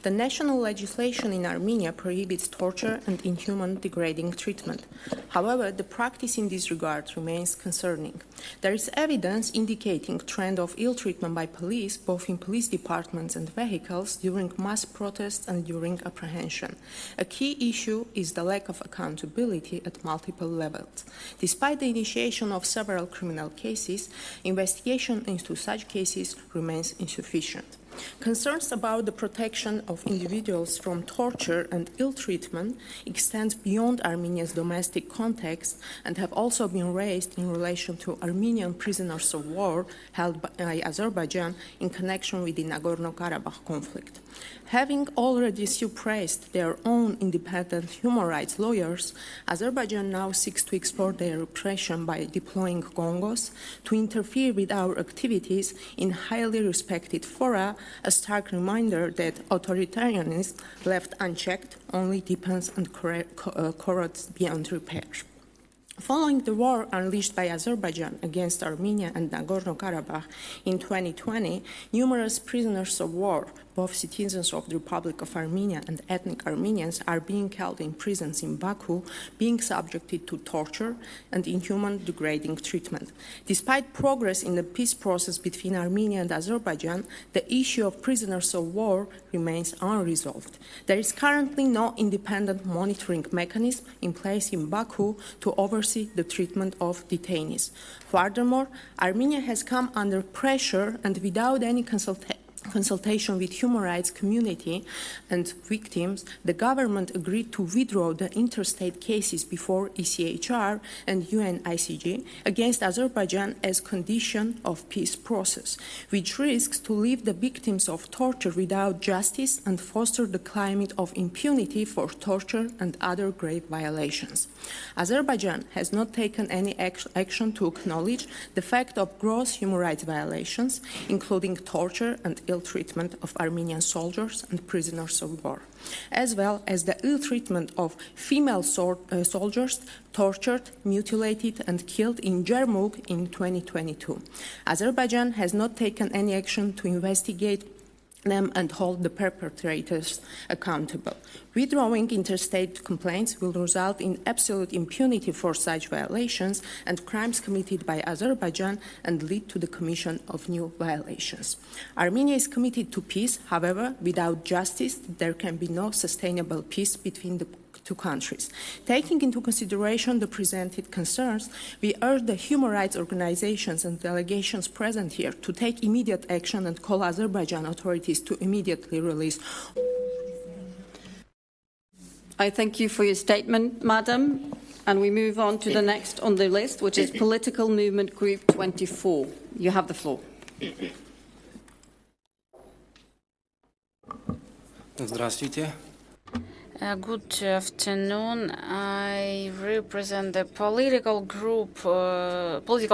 The national legislation in Armenia prohibits torture and inhuman degrading treatment. However, the practice in this regard remains concerning. There is evidence indicating trend of ill treatment by police, both in police departments and vehicles, during mass protests and during apprehension. A key issue is the lack of accountability at multiple levels. Despite the initiation of several criminal cases, investigation into such cases remains insufficient. Concerns about the protection of individuals from torture and ill treatment extend beyond Armenia's domestic context and have also been raised in relation to Armenian prisoners of war held by Azerbaijan in connection with the Nagorno-Karabakh conflict. Having already suppressed their own independent human rights lawyers, Azerbaijan now seeks to exploit their repression by deploying Gongos to interfere with our activities in highly respected fora, a stark reminder that authoritarianism left unchecked only deepens and corrodes beyond repair. Following the war unleashed by Azerbaijan against Armenia and Nagorno-Karabakh in 2020, numerous prisoners of war, both citizens of the Republic of Armenia and ethnic Armenians, are being held in prisons in Baku, being subjected to torture and inhuman degrading treatment. Despite progress in the peace process between Armenia and Azerbaijan, the issue of prisoners of war remains unresolved. There is currently no independent monitoring mechanism in place in Baku to oversee the treatment of detainees. Furthermore, Armenia has come under pressure and without any consultation with human rights community and victims, the government agreed to withdraw the interstate cases before ECHR and UNICG against Azerbaijan as condition of peace process, which risks to leave the victims of torture without justice and foster the climate of impunity for torture and other grave violations. Azerbaijan has not taken any action to acknowledge the fact of gross human rights violations, including torture and ill treatment of Armenian soldiers and prisoners of war, as well as the ill treatment of female soldiers tortured, mutilated, and killed in Jarmuk in 2022. Azerbaijan has not taken any action to investigate them and hold the perpetrators accountable. Withdrawing interstate complaints will result in absolute impunity for such violations and crimes committed by Azerbaijan and lead to the commission of new violations. Armenia is committed to peace. However, without justice, there can be no sustainable peace between the two countries. Taking into consideration the presented concerns, we urge the human rights organizations and delegations present here to take immediate action and call Azerbaijan authorities to immediately release. I thank you for your statement, Madam. And we move on to the next on the list, which is Political Movement Group 24. You have the floor. Здравствуйте. Good afternoon. I represent the political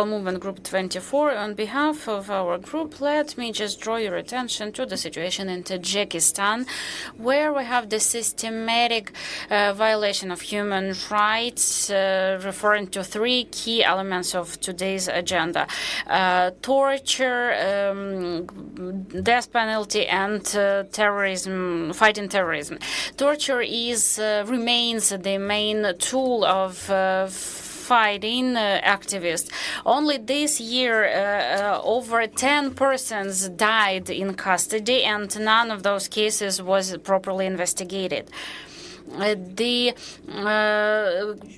movement group 24. On behalf of our group, let me just draw your attention to the situation in Tajikistan, where we have the systematic violation of human rights, referring to three key elements of today's agenda: torture, death penalty, and terrorism, fighting terrorism. Torture remains the main tool of fighting activists. Only this year, over 10 persons died in custody, and none of those cases was properly investigated. The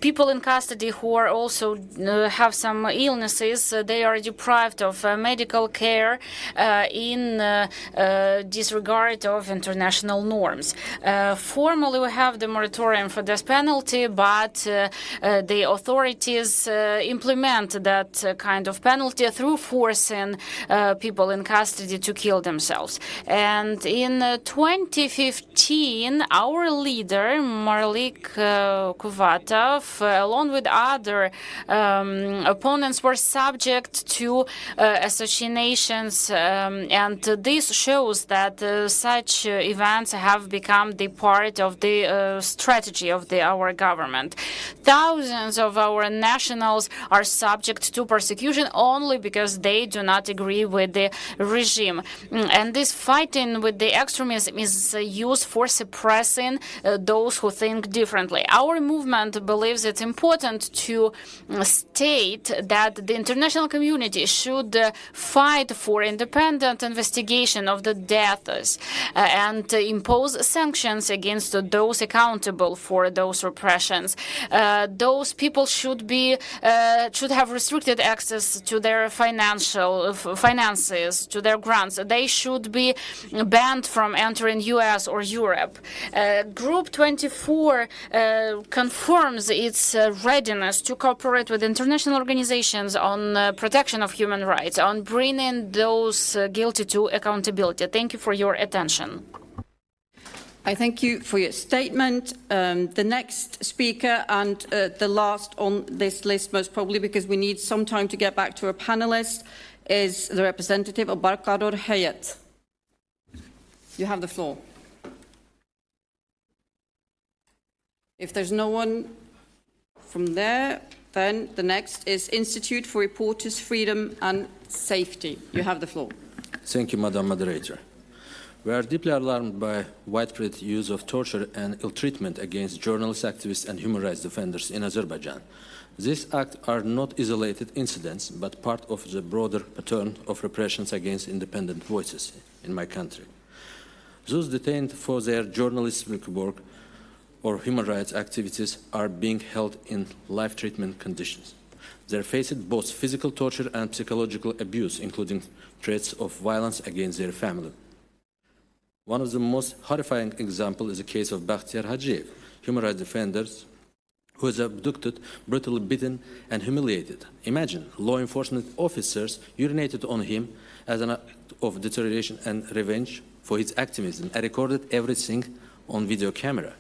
people in custody who are also have some illnesses, they are deprived of medical care in disregard of international norms. Formally, we have the moratorium for death penalty, but the authorities implement that kind of penalty through forcing people in custody to kill themselves. And in 2015, our leader, Marlik Kuvatov, along with other opponents, were subject to assassinations, and this shows that such events have become the part of the strategy of our government. Thousands of our nationals are subject to persecution only because they do not agree with the regime. And this fighting with the extremism is used for suppressing those who think differently. Our movement believes it's important to state that the international community should fight for independent investigation of the deaths and impose sanctions against those accountable for those repressions. Those people should have restricted access to their finances, to their grants. They should be banned from entering US or Europe. Group 24 confirms its readiness to cooperate with international organizations on protection of human rights, on bringing those guilty to accountability. Thank you for your attention. I thank you for your statement. The next speaker and the last on this list, most probably because we need some time to get back to our panelists, is the representative of Barkador Hayat. You have the floor. If there's no one from there, then the next is Institute for Reporters' Freedom and Safety. You have the floor. Thank you, Madam Moderator. We are deeply alarmed by widespread use of torture and ill-treatment against journalists, activists, and human rights defenders in Azerbaijan. These acts are not isolated incidents, but part of the broader pattern of repressions against independent voices in my country. Those detained for their journalistic work or human rights activities are being held in life treatment conditions. They are facing both physical torture and psychological abuse, including threats of violence against their family. One of the most horrifying examples is the case of Bakhtiyar Hajiev, human rights defender who was abducted, brutally beaten, and humiliated. Imagine, law enforcement officers urinated on him as an act of deterioration and revenge for his activism and recorded everything on video camera.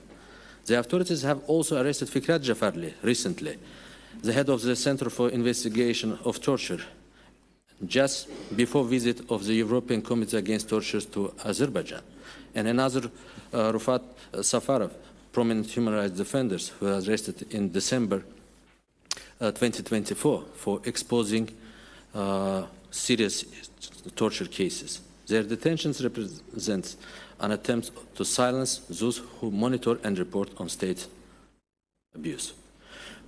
The authorities have also arrested Fikret Jafarli recently, the head of the Center for Investigation of Torture, just before visit of the European Committee Against Torture to Azerbaijan, and another Rufat Safarov, prominent human rights defenders who was arrested in December 2024 for exposing serious torture cases. Their detentions represent an attempt to silence those who monitor and report on state abuse.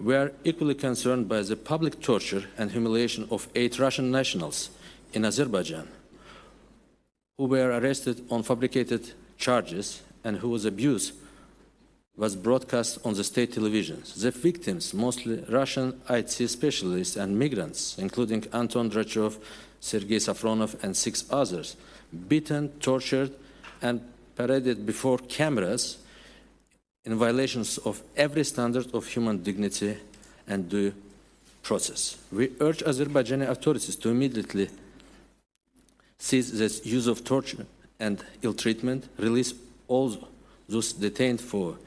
We are equally concerned by the public torture and humiliation of 8 Russian nationals in Azerbaijan who were arrested on fabricated charges and whose abuse was broadcast on the state televisions. The victims, mostly Russian IT specialists and migrants, including Anton Drachov, Sergei Safronov, and 6 others, beaten, tortured, and paraded before cameras in violations of every standard of human dignity and due process. We urge Azerbaijani authorities to immediately cease this use of torture and ill-treatment, release all those detained for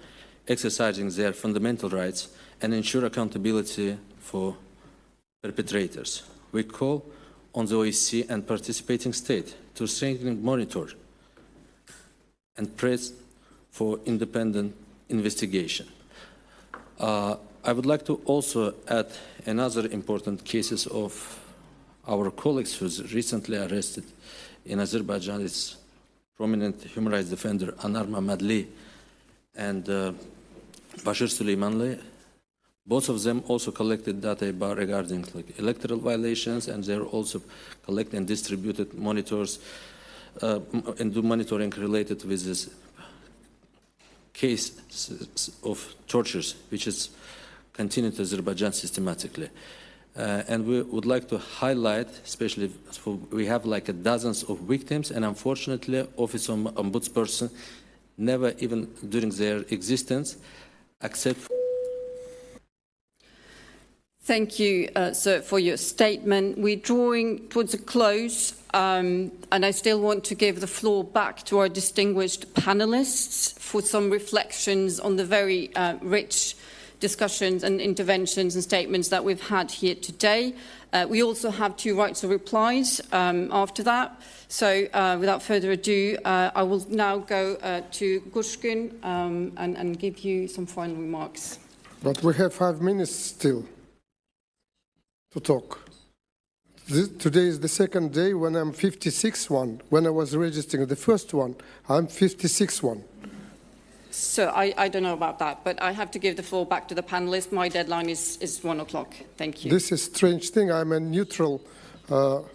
exercising their fundamental rights, and ensure accountability for perpetrators. We call on the Whdc and participating states to strengthen, monitor, and press for independent investigation. I would like to also add another important cases of our colleagues who was recently arrested in Azerbaijan. It's prominent human rights defender Anar Mamadli and Bashir Suleimanli. Both of them also collected data regarding electoral violations, and they're also collected and distributed monitors and do monitoring related with this case of tortures, which is continued in Azerbaijan systematically. And we would like to highlight, especially we have like dozens of victims, and unfortunately, Office of Ombudsperson never even during their existence accept. Thank you, sir, for your statement. We're drawing towards a close, and I still want to give the floor back to our distinguished panelists for some reflections on the very rich discussions and interventions and statements that we've had here today. We also have 2 rights of replies after that. So without further ado, I will now go to Gushkin and give you some final remarks. But we have 5 minutes still to talk. Today is the second day when I'm 56 one. When I was registering the first one, I'm 56 one. So I don't know about that, but I have to give the floor back to the panelists. My deadline is 1 o'clock. Thank you. This is a strange thing. I'm a neutral. Well,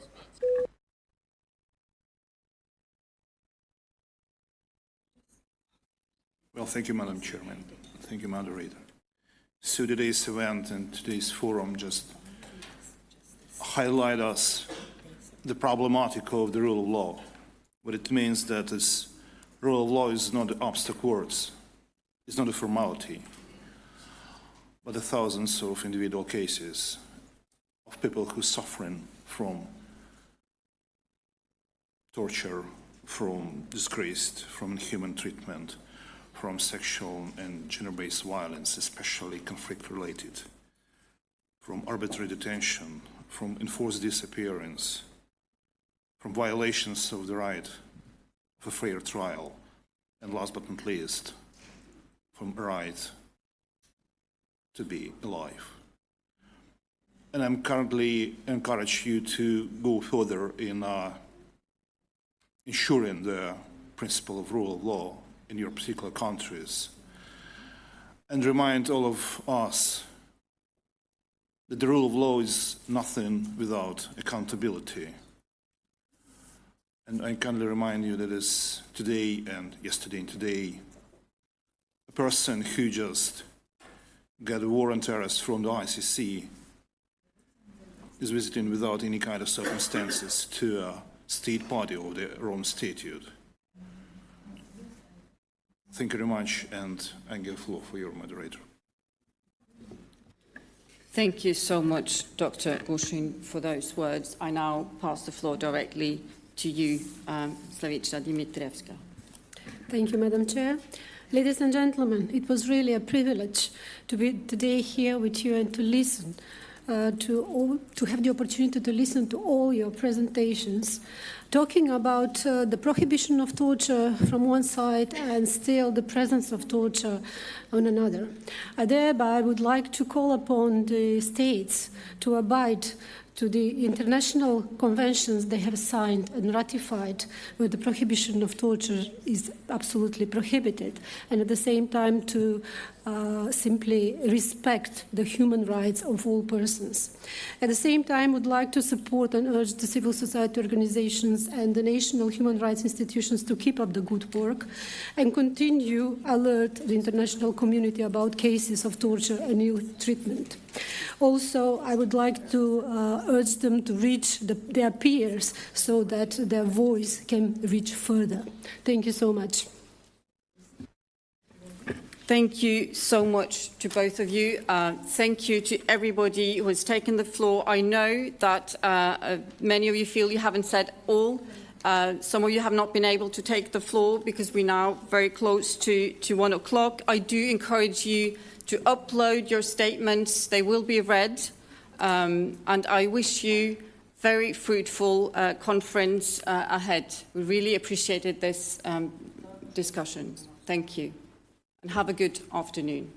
thank you, Madam Chairman. Thank you, moderator. So today's event and today's forum just highlight us the problematic of the rule of law. What it means that is rule of law is not abstract words, it's not a formality, but the thousands of individual cases of people who are suffering from torture, from disgrace, from inhuman treatment, from sexual and gender-based violence, especially conflict-related, from arbitrary detention, from enforced disappearance, from violations of the right of a fair trial, and last but not least, from a right to be alive. And I'm currently encourage you to go further in ensuring the principle of rule of law in your particular countries, and remind all of us that the rule of law is nothing without accountability. And I kindly remind you that is today and yesterday and today, a person who just got a warrant arrest from the ICC is visiting without any kind of circumstances to a state party of their own statute. Thank you very much, and I give the floor for your moderator. Thank you so much, Dr. Gushin, for those words. I now pass the floor directly to you, Slavica Dimitrievska. Thank you, Madam Chair. Ladies and gentlemen, it was really a privilege to be today here with you and to listen, to have the opportunity to listen to all your presentations, talking about the prohibition of torture from one side and still the presence of torture on another. I thereby would like to call upon the states to abide to the international conventions they have signed and ratified, where the prohibition of torture is absolutely prohibited, and at the same time to simply respect the human rights of all persons. At the same time, I would like to support and urge the civil society organizations and the national human rights institutions to keep up the good work and continue alert the international community about cases of torture and ill treatment. Also, I would like to urge them to reach their peers so that their voice can reach further. Thank you so much. Thank you so much to both of you. Thank you to everybody who has taken the floor. I know that many of you feel you haven't said all. Some of you have not been able to take the floor because we're now very close to 1 o'clock. I do encourage you to upload your statements. They will be read. And I wish you very fruitful conference ahead. We really appreciated this discussion. Thank you. And have a good afternoon.